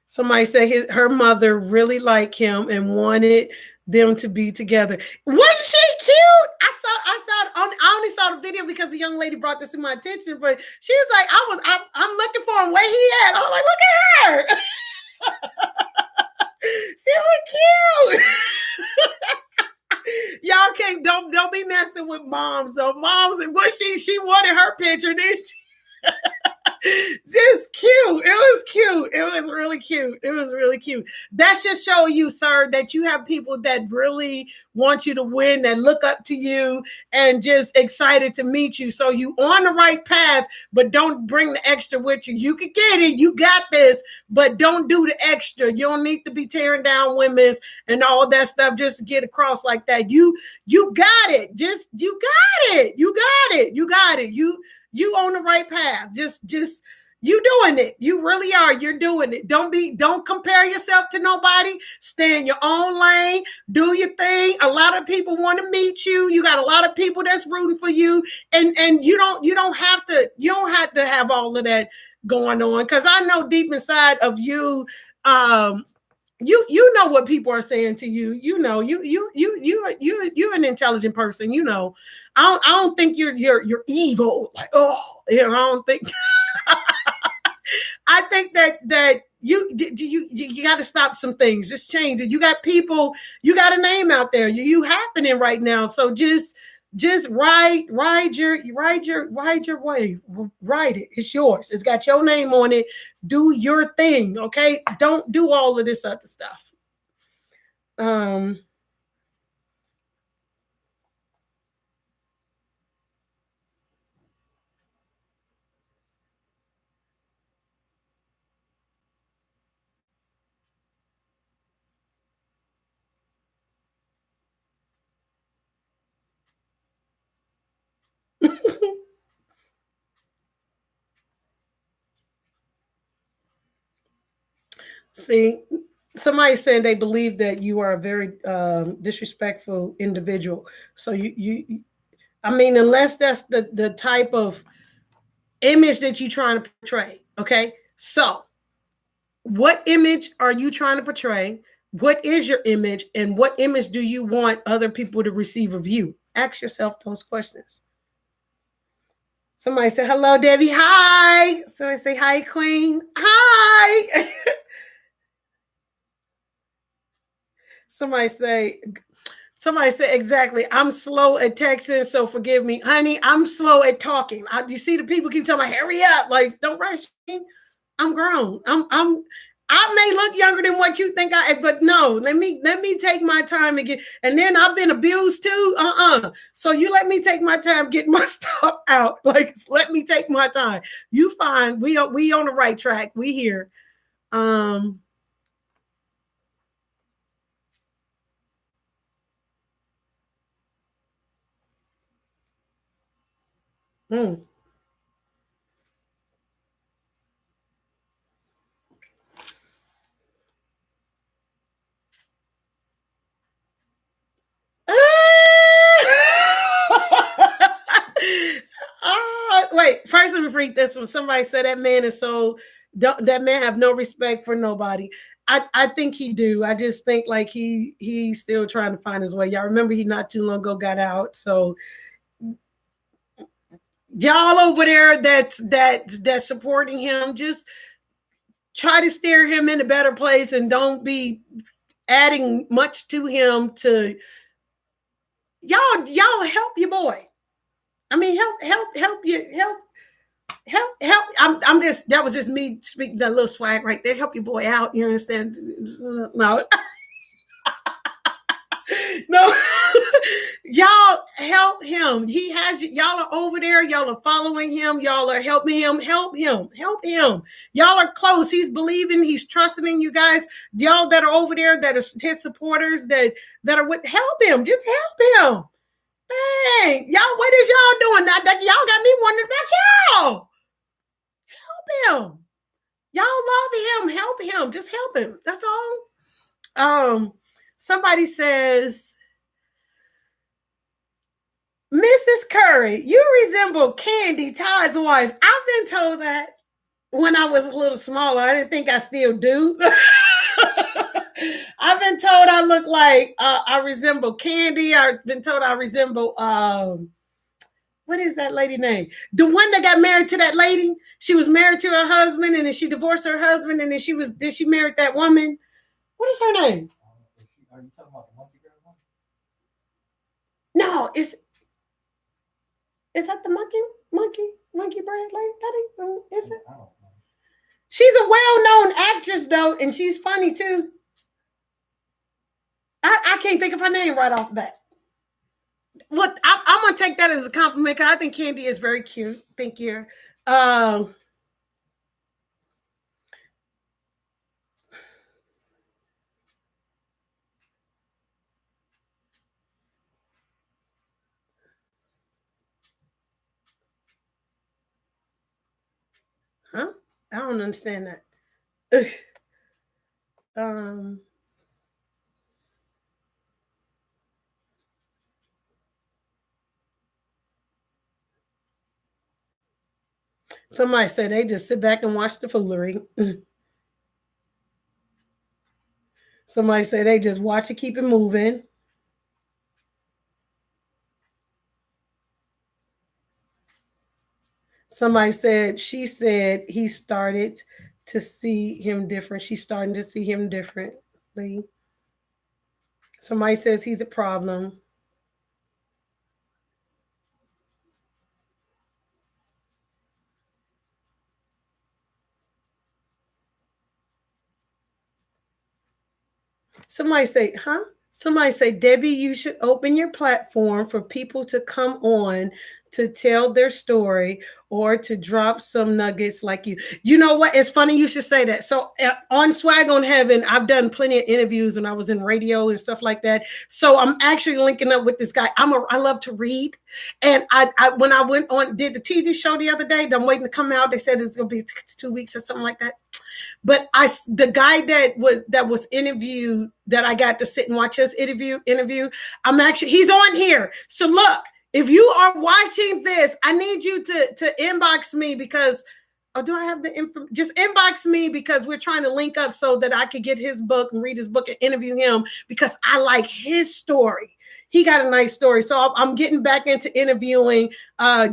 Somebody said her mother really liked him and wanted them to be together. Wasn't she cute? I only saw the video because the young lady brought this to my attention, but she was like, I'm looking for him where he at. I was like, look at her. She was cute. Y'all can't don't be messing with moms though. Moms, what she wanted her picture, did she? Just cute. It was cute. It was really cute. It was really cute. That should show you, sir, that you have people that really want you to win, that look up to you and just excited to meet you. So you on the right path, but don't bring the extra with you. You can get it. You got this, but don't do the extra. You don't need to be tearing down women's and all that stuff just to get across like that. You got it. Just you got it. You got it. You got it. You on the right path. Just you doing it. You really are. You're doing it. Don't compare yourself to nobody. Stay in your own lane. Do your thing. A lot of people want to meet you. You got a lot of people that's rooting for you. And you don't have to have all of that going on. Because I know deep inside of you, you know what people are saying to you. You know, you're an intelligent person. You know, I don't think you're evil. Like, oh, you know, I don't think. I think that you got to stop some things. Just change it. You got people. You got a name out there. You happening right now. So just ride your wave. Ride it. It's yours. It's got your name on it. Do your thing. Okay. Don't do all of this other stuff. See, somebody saying they believe that you are a very disrespectful individual. So I mean, unless that's the type of image that you're trying to portray. Okay, so what image are you trying to portray? What is your image, and what image do you want other people to receive of you? Ask yourself those questions. Somebody say hello, Debbie. Hi. Somebody say hi, Queen. Hi. Somebody say exactly. I'm slow at texting, so forgive me, honey. I'm slow at talking. You see the people keep telling me, hurry up, like don't rush me. I'm grown. I may look younger than what you think but no, let me take my time again. And then I've been abused too. So you let me take my time, get my stuff out. Like let me take my time. You fine. We on the right track. We here. Wait, wait. First, let me read this one. Somebody said that man is so that man have no respect for nobody. I think he do. I just think like he's still trying to find his way. Y'all remember he not too long ago got out. So y'all over there that's supporting him, just try to steer him in a better place and don't be adding much to him. To y'all help your boy. I mean, help you. I'm just, that was just me speaking that little swag right there. Help your boy out. You understand? No. No. Y'all help him. He has, y'all are over there. Y'all are following him. Y'all are helping him. Help him. Y'all are close. He's believing, he's trusting in you guys. Y'all that are over there, that are his supporters, that are with, help him. Just help him. Dang. Y'all, what is y'all doing? Y'all got me wondering about y'all. Help him. Y'all love him. Help him. Just help him. That's all. Somebody says, Mrs. Curry, you resemble Candy, Ty's wife. I've been told that when I was a little smaller. I didn't think I still do. I've been told I look like I resemble Candy. I've been told I resemble what is that lady name? The one that got married to that lady. She was married to her husband, and then she divorced her husband, and then she married that woman. What is her name? Are you talking about the monkey girl one? No, is that the monkey bread lady? That ain't, is it? I don't know. She's a well-known actress though, and she's funny too. I can't think of her name right off the bat. What I'm gonna take that as a compliment because I think Candy is very cute. Thank you. Huh? I don't understand that. Somebody said they just sit back and watch the foolery. Somebody said they just watch it, keep it moving. Somebody said, she said he started to see him different. She's starting to see him differently. Somebody says he's a problem. Somebody say, huh? Somebody say, Debbie, you should open your platform for people to come on to tell their story or to drop some nuggets like you. You know what? It's funny you should say that. So on Swag on Heaven, I've done plenty of interviews when I was in radio and stuff like that. So I'm actually linking up with this guy. I love to read. And I when I went on, did the TV show the other day, I'm waiting to come out. They said it's going to be 2 weeks or something like that. But the guy that was interviewed, that I got to sit and watch his interview, he's on here. So look, if you are watching this, I need you to inbox me because, do I have the info? Just inbox me because we're trying to link up so that I could get his book and read his book and interview him because I like his story. He got a nice story. So I'm getting back into interviewing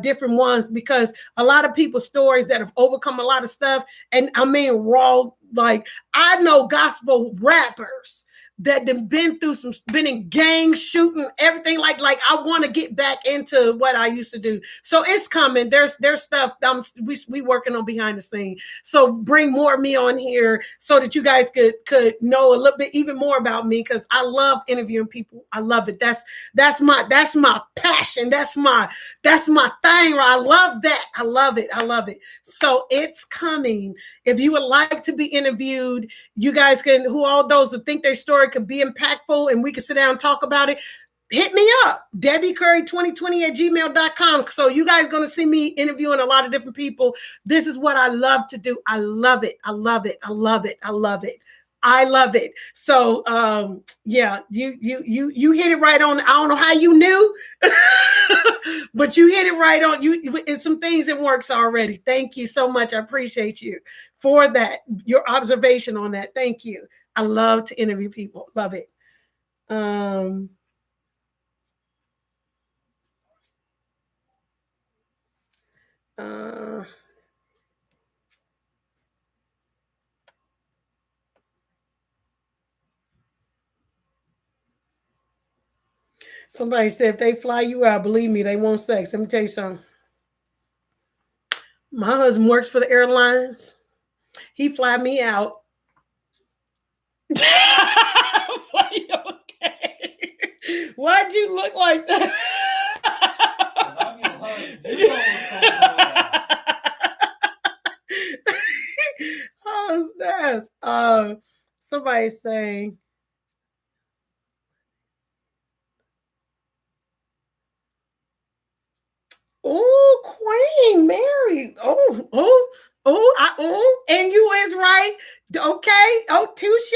different ones because a lot of people's stories that have overcome a lot of stuff. And I mean, raw, like I know gospel rappers that have been in gang shooting, everything like I want to get back into what I used to do. So it's coming. There's stuff we working on behind the scene. So bring more of me on here so that you guys could know a little bit even more about me because I love interviewing people. I love it. That's my passion. That's my thing. I love that. I love it. So it's coming. If you would like to be interviewed, you guys can, who all those who think their story could be impactful and we can sit down and talk about it, hit me up, DebbieCurry2020@gmail.com. So you guys going to see me interviewing a lot of different people. This is what I love to do. I love it. I love it. So yeah, you hit it right on. I don't know how you knew, but you hit it right on. You it's some things that works already. Thank you so much. I appreciate you for that. Your observation on that. Thank you. I love to interview people. Love it. Um uh Somebody said if they fly you out, believe me, they want sex. Let me tell you something. My husband works for the airlines. He fly me out. Okay. Why'd you look like that? Oh, snaps. Somebody's saying, "Oh, Queen Mary. And you is right. Okay. Oh, touche."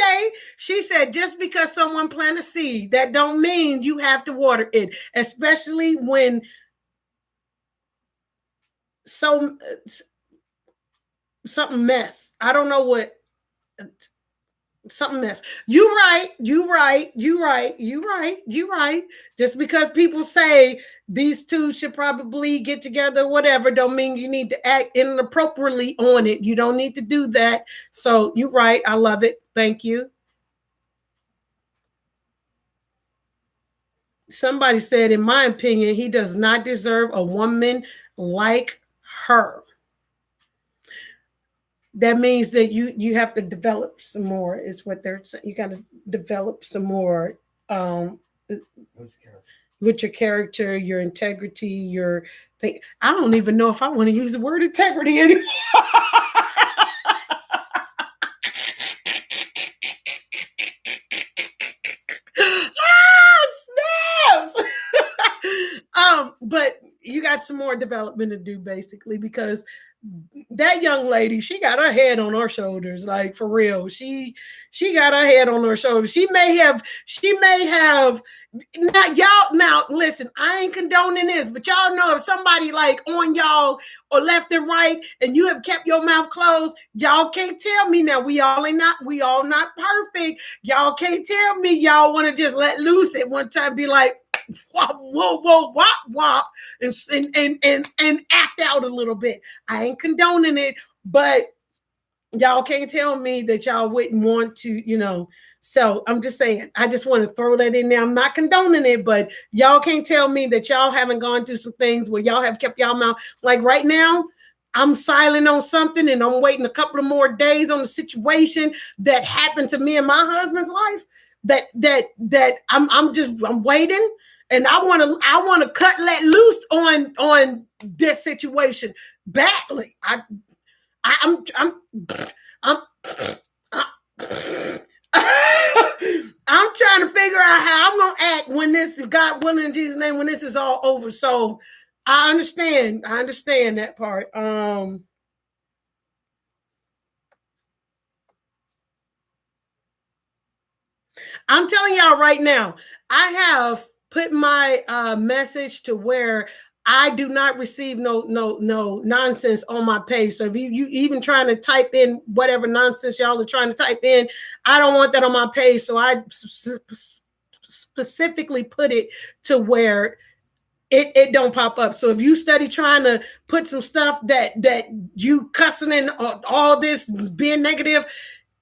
She said, just because someone plant a seed, that don't mean you have to water it, especially when so something mess. I don't know what something mess. You right. You right. You right. You right. You right. Just because people say these two should probably get together, whatever, don't mean you need to act inappropriately on it. You don't need to do that. So you right. I love it. Thank you. Somebody said, in my opinion, he does not deserve a woman like her. That means that you have to develop some more, is what they're saying. You got to develop some more with your character, your integrity, your thing. I don't even know if I want to use the word integrity anymore. Snaps. But you got some more development to do, basically, because that young lady, she got her head on her shoulders, like for real. She got her head on her shoulders. She may have now listen, I ain't condoning this, but y'all know if somebody like on y'all or left and right and you have kept your mouth closed, y'all can't tell me now we all not perfect. Y'all can't tell me y'all want to just let loose at one time, be like whoa, wop, wop, and act out a little bit. I ain't condoning it, but y'all can't tell me that y'all wouldn't want to. So I'm just saying, I just want to throw that in there. I'm not condoning it, but y'all can't tell me that y'all haven't gone through some things where y'all have kept y'all mouth. Like right now, I'm silent on something and I'm waiting a couple of more days on the situation that happened to me in my husband's life. That I'm waiting. And I want to let loose on this situation badly. I'm I'm I'm I'm trying to figure out how I'm gonna act when this, God willing, in Jesus' name, when this is all over. So I understand that part. I'm telling y'all right now, I have put my message to where I do not receive no nonsense on my page. So if you even trying to type in whatever nonsense y'all are trying to type in, I don't want that on my page. So I specifically put it to where it don't pop up. So if you study trying to put some stuff that you cussing and all this being negative,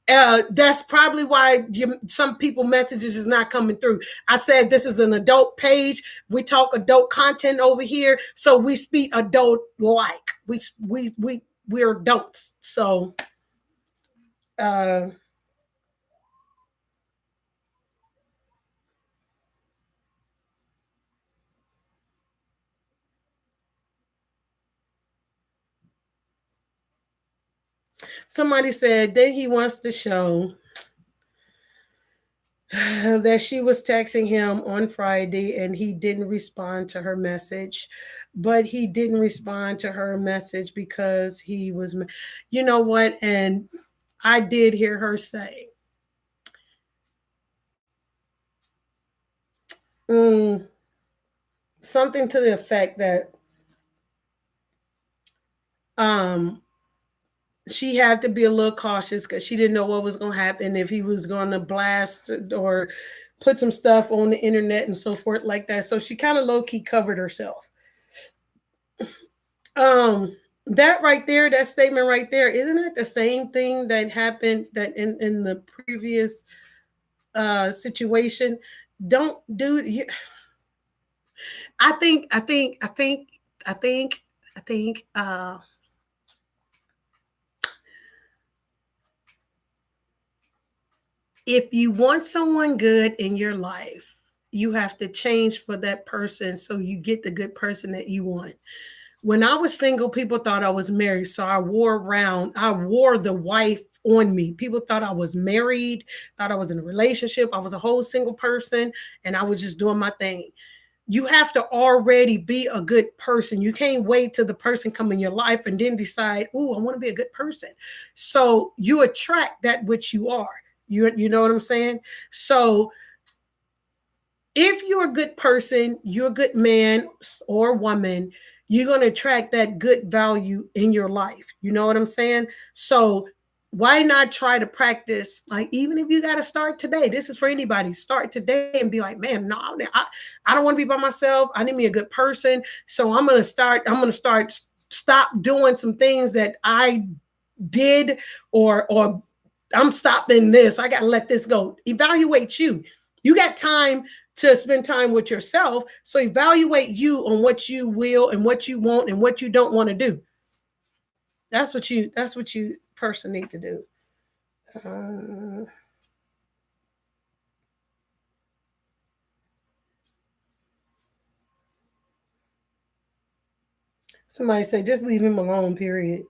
that's probably why some people messages is not coming through. I said this is an adult page. We talk adult content over here, so we speak adult like we're adults. So somebody said that he wants to show that she was texting him on Friday and he didn't respond to her message, but he didn't respond to her message because he was, you know what? And I did hear her say mm, something to the effect that um she had to be a little cautious because she didn't know what was going to happen if he was going to blast or put some stuff on the internet and so forth like that. So she kind of low key covered herself. That right there, that statement right there, isn't it the same thing that happened that in the previous situation? Don't do you, I think I think I think I think I think if you want someone good in your life, you have to change for that person so you get the good person that you want. When I was single, people thought I was married. So I wore the wife on me. People thought I was married, thought I was in a relationship. I was a whole single person and I was just doing my thing. You have to already be a good person. You can't wait till the person come in your life and then decide, "Oh, I want to be a good person." So you attract that which you are. You know what I'm saying? So if you're a good person, you're a good man or woman, you're going to attract that good value in your life. You know what I'm saying? So why not try to practice? Like, even if you got to start today, this is for anybody. Start today and be like, man, no, I don't want to be by myself. I need me a good person. So I'm going to stop doing some things that I did or I'm stopping this. I got to let this go. Evaluate you. You got time to spend time with yourself. So evaluate you on what you will and what you want and what you don't want to do. That's what you person need to do. Uh, Somebody say just leave him alone, period.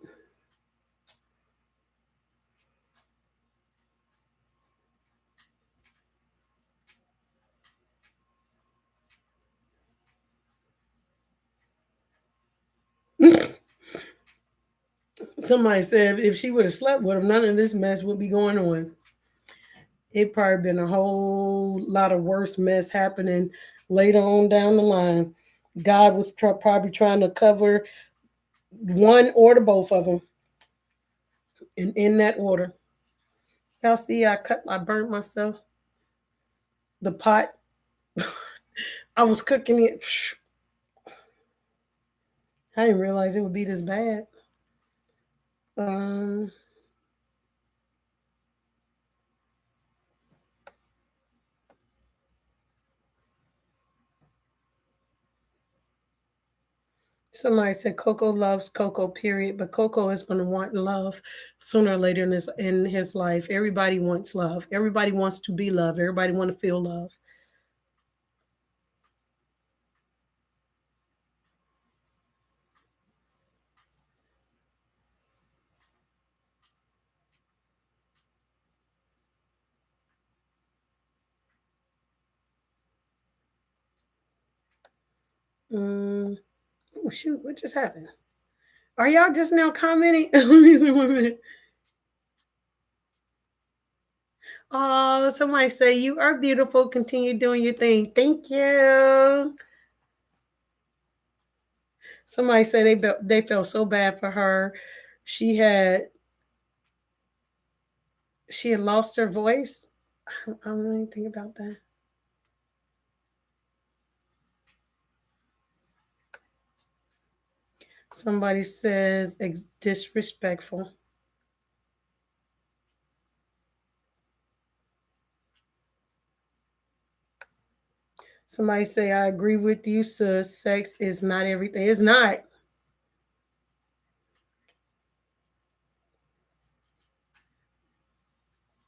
Somebody said if she would have slept with him, none of this mess would be going on. It probably been a whole lot of worse mess happening later on down the line. God was probably trying to cover one or the both of them, and in that order. Y'all see, I burnt myself. The pot, I was cooking it. I didn't realize it would be this bad. Um, Somebody said Coco loves Coco, period. But Coco is going to want love sooner or later in his life. Everybody wants love. Everybody wants to be loved. Everybody want to feel love. Mm, oh shoot, what just happened? Are y'all just now commenting? Let me see 1 minute. Oh, somebody say you are beautiful. Continue doing your thing. Thank you. Somebody said they felt so bad for her. She had she had lost her voice. I don't know anything about that. Somebody says disrespectful. Somebody say I agree with you, sis. Sex is not everything. It's not.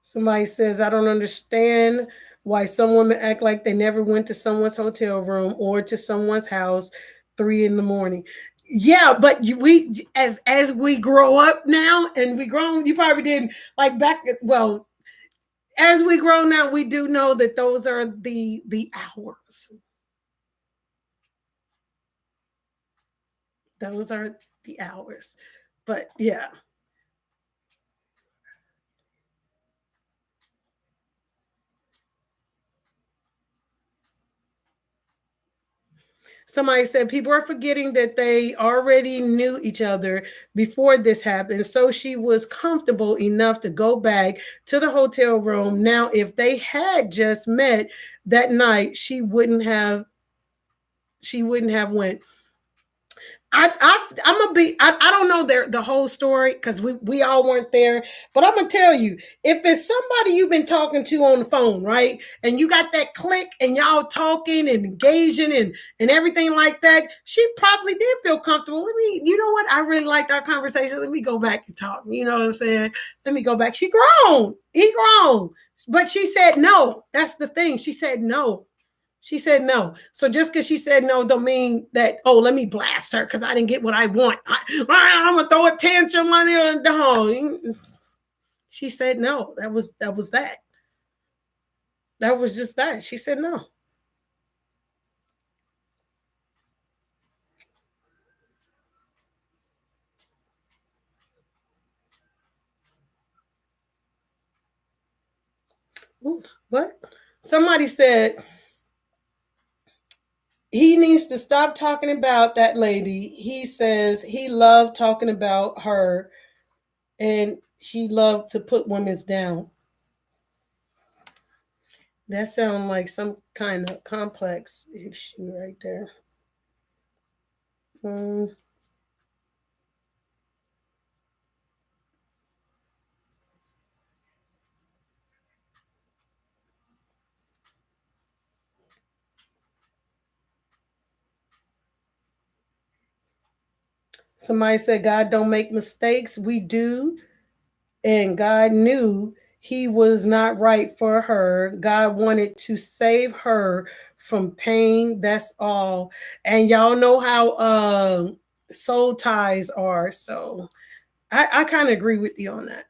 Somebody says I don't understand why some women act like they never went to someone's hotel room or to someone's house 3 in the morning. Yeah, but we as we grow up now and we grown, you probably didn't like back. Well, as we grow now, we do know that those are the hours. Those are the hours. But yeah, Somebody said people are forgetting that they already knew each other before this happened. So she was comfortable enough to go back to the hotel room. Now, if they had just met that night, she wouldn't have went. I'm gonna be. I don't know the whole story because we all weren't there. But I'm gonna tell you, if it's somebody you've been talking to on the phone, right, and you got that click and y'all talking and engaging and everything like that, she probably did feel comfortable. Let me, you know what? I really liked our conversation. Let me go back and talk. You know what I'm saying? Let me go back. She grown. He grown. But she said no. That's the thing. She said no. She said no. So just because she said no, don't mean that, oh, let me blast her because I didn't get what I want. I'm gonna throw a tantrum on her. No. She said no. That was that. That was just that. She said no. Ooh, what? Somebody said he needs to stop talking about that lady. He says he loved talking about her and he loved to put women's down. That sounds like some kind of complex issue right there. Mm. Somebody said God don't make mistakes. We do. And God knew he was not right for her. God wanted to save her from pain. That's all. And y'all know how soul ties are. So I kind of agree with you on that.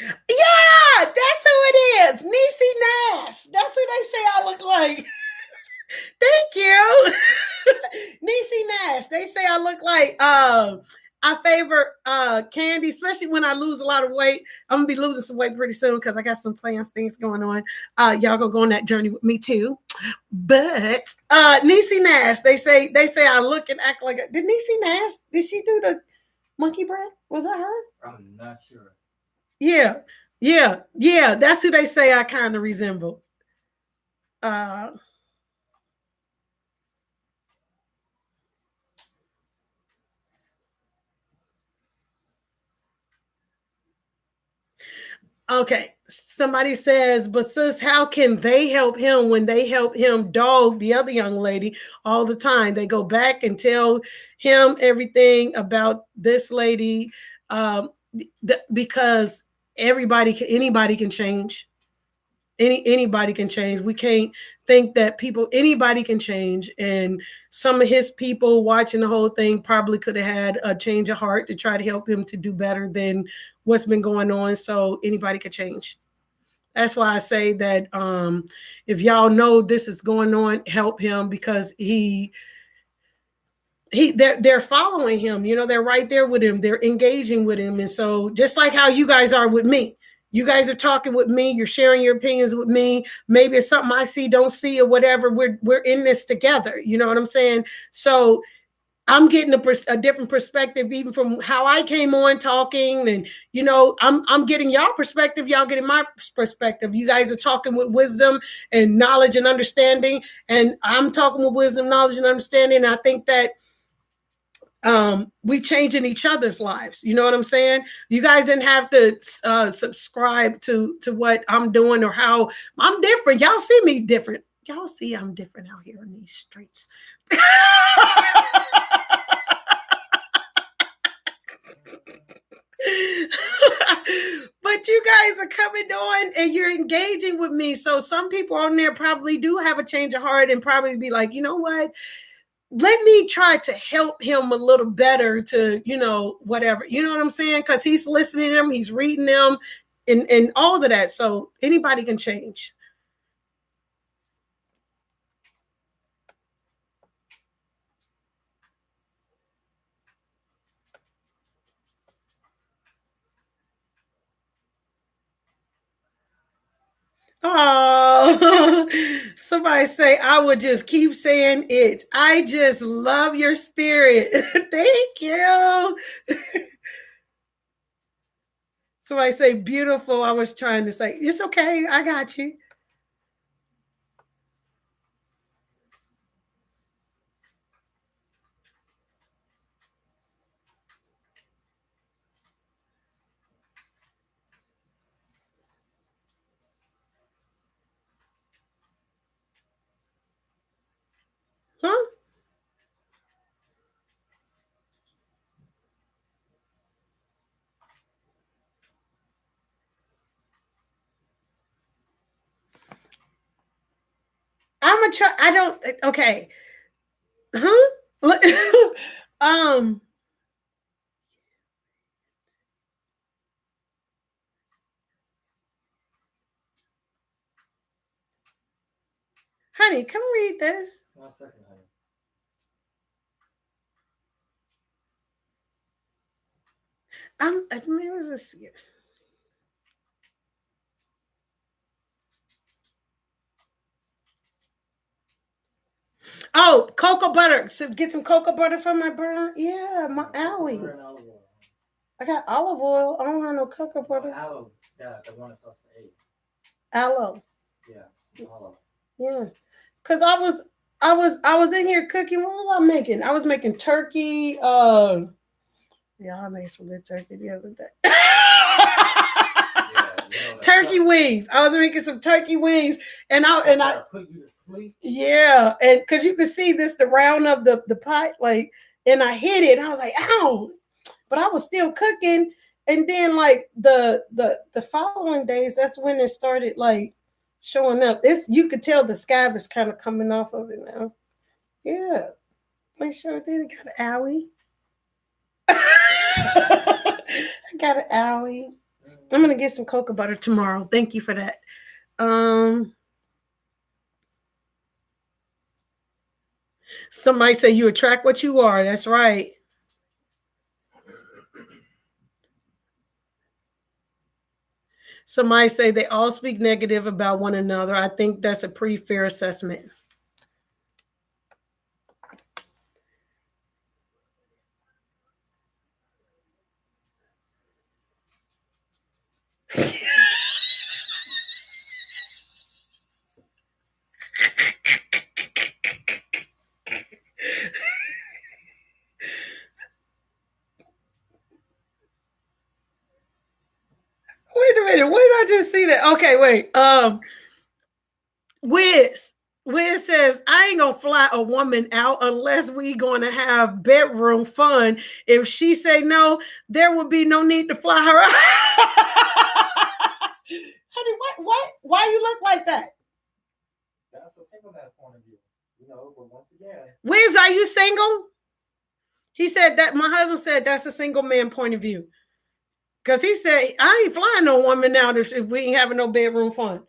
Yeah, that's who it is. Niecy Nash. That's who they say I look like. Thank you. Niecy Nash. They say I look like I favor Candy, especially when I lose a lot of weight. I'm gonna be losing some weight pretty soon because I got some plans, things going on. Y'all gonna go on that journey with me too. But Niecy Nash, they say I look and act like did Niecy Nash, did she do the monkey breath? Was that her? I'm not sure. Yeah, yeah. That's who they say I kind of resemble. Uh Okay. Somebody says, but sis, how can they help him when they help him dog the other young lady all the time? They go back and tell him everything about this lady because anybody can change. Anybody can change. We can't think that anybody can change. And some of his people watching the whole thing probably could have had a change of heart to try to help him to do better than what's been going on. So anybody could change. That's why I say that if y'all know this is going on, help him because they're following him. You know, they're right there with him. They're engaging with him. And so just like how you guys are with me, you guys are talking with me, you're sharing your opinions with me. Maybe it's something I see, don't see, or whatever. We're in this together. You know what I'm saying? So I'm getting a different perspective, even from how I came on talking, and I'm getting y'all perspective. Y'all getting my perspective. You guys are talking with wisdom and knowledge and understanding, and I'm talking with wisdom, knowledge, and understanding. And I think that we changing each other's lives. You know what I'm saying? You guys didn't have to subscribe to what I'm doing or how I'm different. Y'all see me different. Y'all see I'm different out here in these streets. But you guys are coming on and you're engaging with me. So some people on there probably do have a change of heart and probably be like, you know what? Let me try to help him a little better to, whatever. You know what I'm saying? Because he's listening to them, he's reading them, and all of that. So anybody can change. Oh, somebody say, I would just keep saying it. I just love your spirit. Thank you. Somebody say, beautiful. I was trying to say, it's okay. I got you. Huh? I'm gonna try. I don't. Okay. Huh? um. Honey, come read this. 1 second, honey. I mean, let's see. Oh, cocoa butter. So get some cocoa butter from my burner. Yeah, my owie. I got olive oil. I don't have no cocoa butter. Aloe, the one that's supposed to eat. Aloe. Yeah, some aloe. Yeah. Cause I was in here cooking. What was I making? I was making turkey. Yeah, I made some good turkey the other day. Turkey wings. I was making some turkey wings, and I put you to sleep. Yeah, and because you could see this the round of the pot, like, and I hit it, and I was like, ow, but I was still cooking, and then like the following days, that's when it started like showing up. This you could tell the scab is kind of coming off of it now. Yeah, make sure it did. Got an owie. I got an owie. I'm gonna get some cocoa butter tomorrow. Thank you for that. Somebody say you attract what you are. That's right. Somebody say they all speak negative about one another. I think that's a pretty fair assessment. Wait a minute. Where did I just see that? Okay, wait. Wiz. Wiz says, I ain't gonna fly a woman out unless we gonna have bedroom fun. If she say no, there will be no need to fly her out. Honey, why you look like that? That's a single man's point of view. You know, but once again. Wiz, are you single? He said that my husband said that's a single man point of view. Because he said, I ain't flying no woman out if we ain't having no bedroom fun.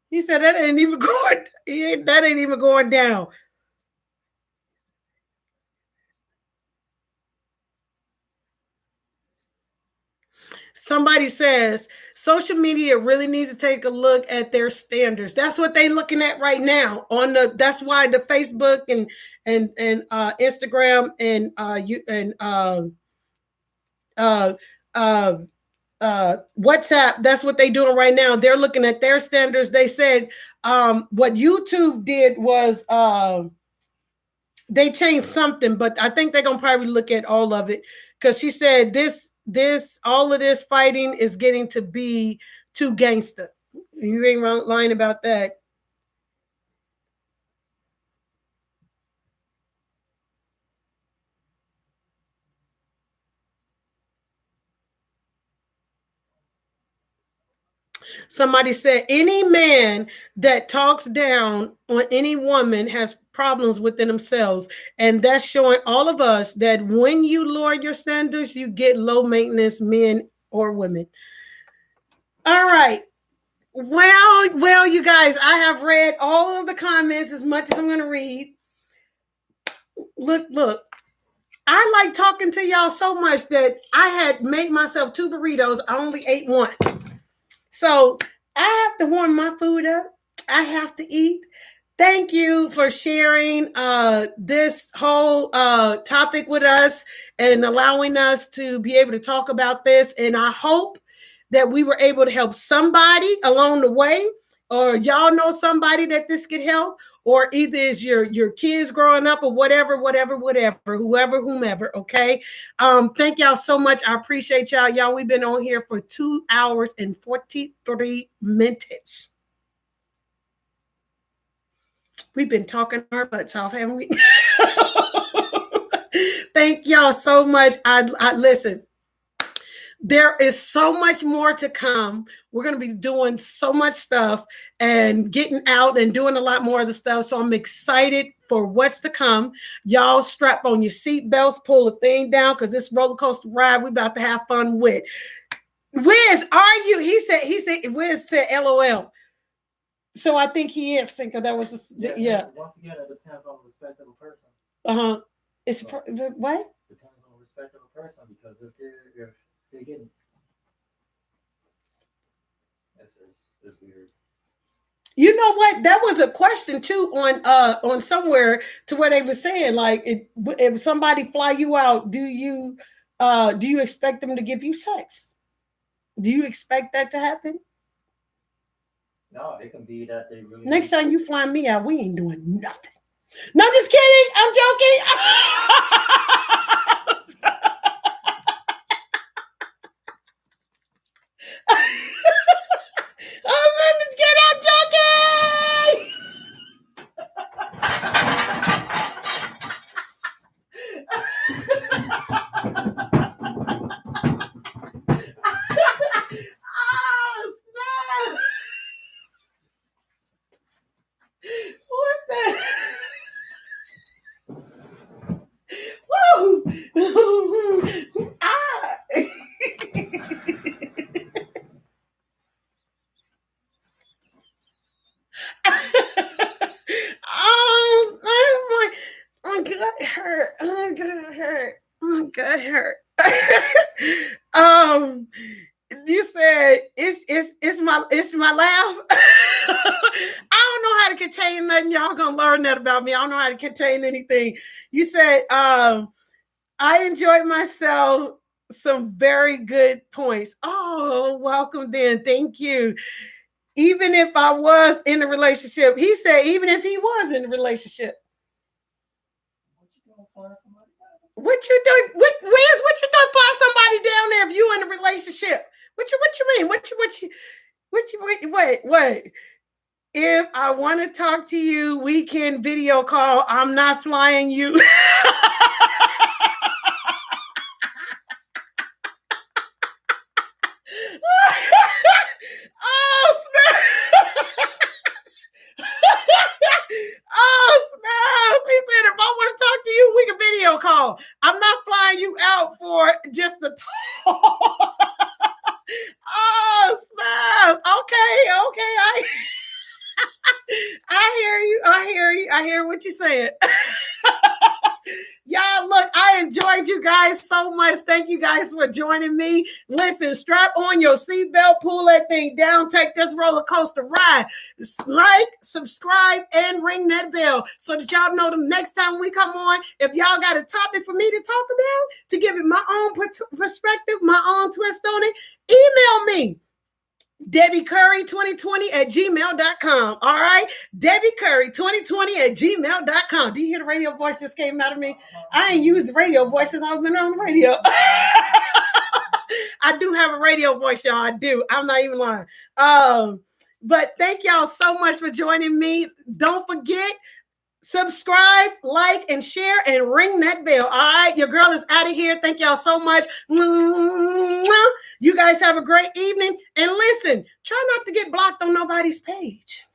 He said that ain't even going, that ain't even going down. Somebody says social media really needs to take a look at their standards. That's what they're looking at right now. That's why the Facebook and Instagram and WhatsApp. That's what they're doing right now. They're looking at their standards. They said what YouTube did was they changed something, but I think they're gonna probably look at all of it because she said all of this fighting is getting to be too gangster. You ain't lying about that. Somebody said any man that talks down on any woman has problems within themselves. And that's showing all of us that when you lower your standards, you get low maintenance men or women. All right. Well, you guys, I have read all of the comments as much as I'm going to read. Look. I like talking to y'all so much that I had made myself 2 burritos. I only ate 1. So I have to warm my food up. I have to eat. Thank you for sharing this whole topic with us and allowing us to be able to talk about this. And I hope that we were able to help somebody along the way, or y'all know somebody that this could help, or either is your kids growing up or whatever, whoever, whomever. Okay. Thank y'all so much. I appreciate y'all. Y'all, we've been on here for 2 hours and 43 minutes. We've been talking our butts off, haven't we? Thank y'all so much. I listen. There is so much more to come. We're going to be doing so much stuff and getting out and doing a lot more of the stuff. So I'm excited for what's to come. Y'all strap on your seatbelts, pull the thing down, because this roller coaster ride we're about to have fun with. Wiz, are you? He said, Wiz said LOL. So I think he is thinking that was yeah. Once again, it depends on the respect of a person. It's what? Depends on the respect of a person, because if they're getting, it's weird. You know what? That was a question too on somewhere, to where they were saying, like, if somebody fly you out, do you expect them to give you sex? Do you expect that to happen? No, it can be that they really. Next time you fly me out, we ain't doing nothing. No, I'm just kidding. I'm joking. I'm joking. Oh, snap. What the? Woo! Ah! Oh, my gut hurt. My gut hurt. My gut hurt. You said it's my laugh. I don't know how to contain nothing. Y'all gonna learn that about me. I don't know how to contain anything. You said I enjoyed myself. Some very good points. Oh, welcome then. Thank you. Even if I was in a relationship, he said, even if he was in a relationship. What you doing? What you doing? Find somebody down there if you in a relationship. What you mean? Wait. If I want to talk to you, we can video call. I'm not flying you. Oh, snap. Oh, snap. He said, if I want to talk to you, we can video call. I'm not flying you out for just the talk. Oh, snap. Okay. I hear what you're saying. Y'all, look, I enjoyed you guys so much. Thank you guys for joining me. Listen, strap on your seatbelt, pull that thing down, take this roller coaster ride. Like, subscribe, and ring that bell so that y'all know the next time we come on. If y'all got a topic for me to talk about, to give it my own perspective, my own twist on it, email me. DebbieCurry2020@gmail.com. All right. DebbieCurry2020@gmail.com. Do you hear the radio voice just came out of me? I ain't used the radio voice since I've been on the radio. I do have a radio voice, y'all. I do. I'm not even lying. But thank y'all so much for joining me. Don't forget, subscribe, like, and share, and ring that bell. All right, your girl is out of here. Thank y'all so much. You guys have a great evening. And listen, try not to get blocked on nobody's page.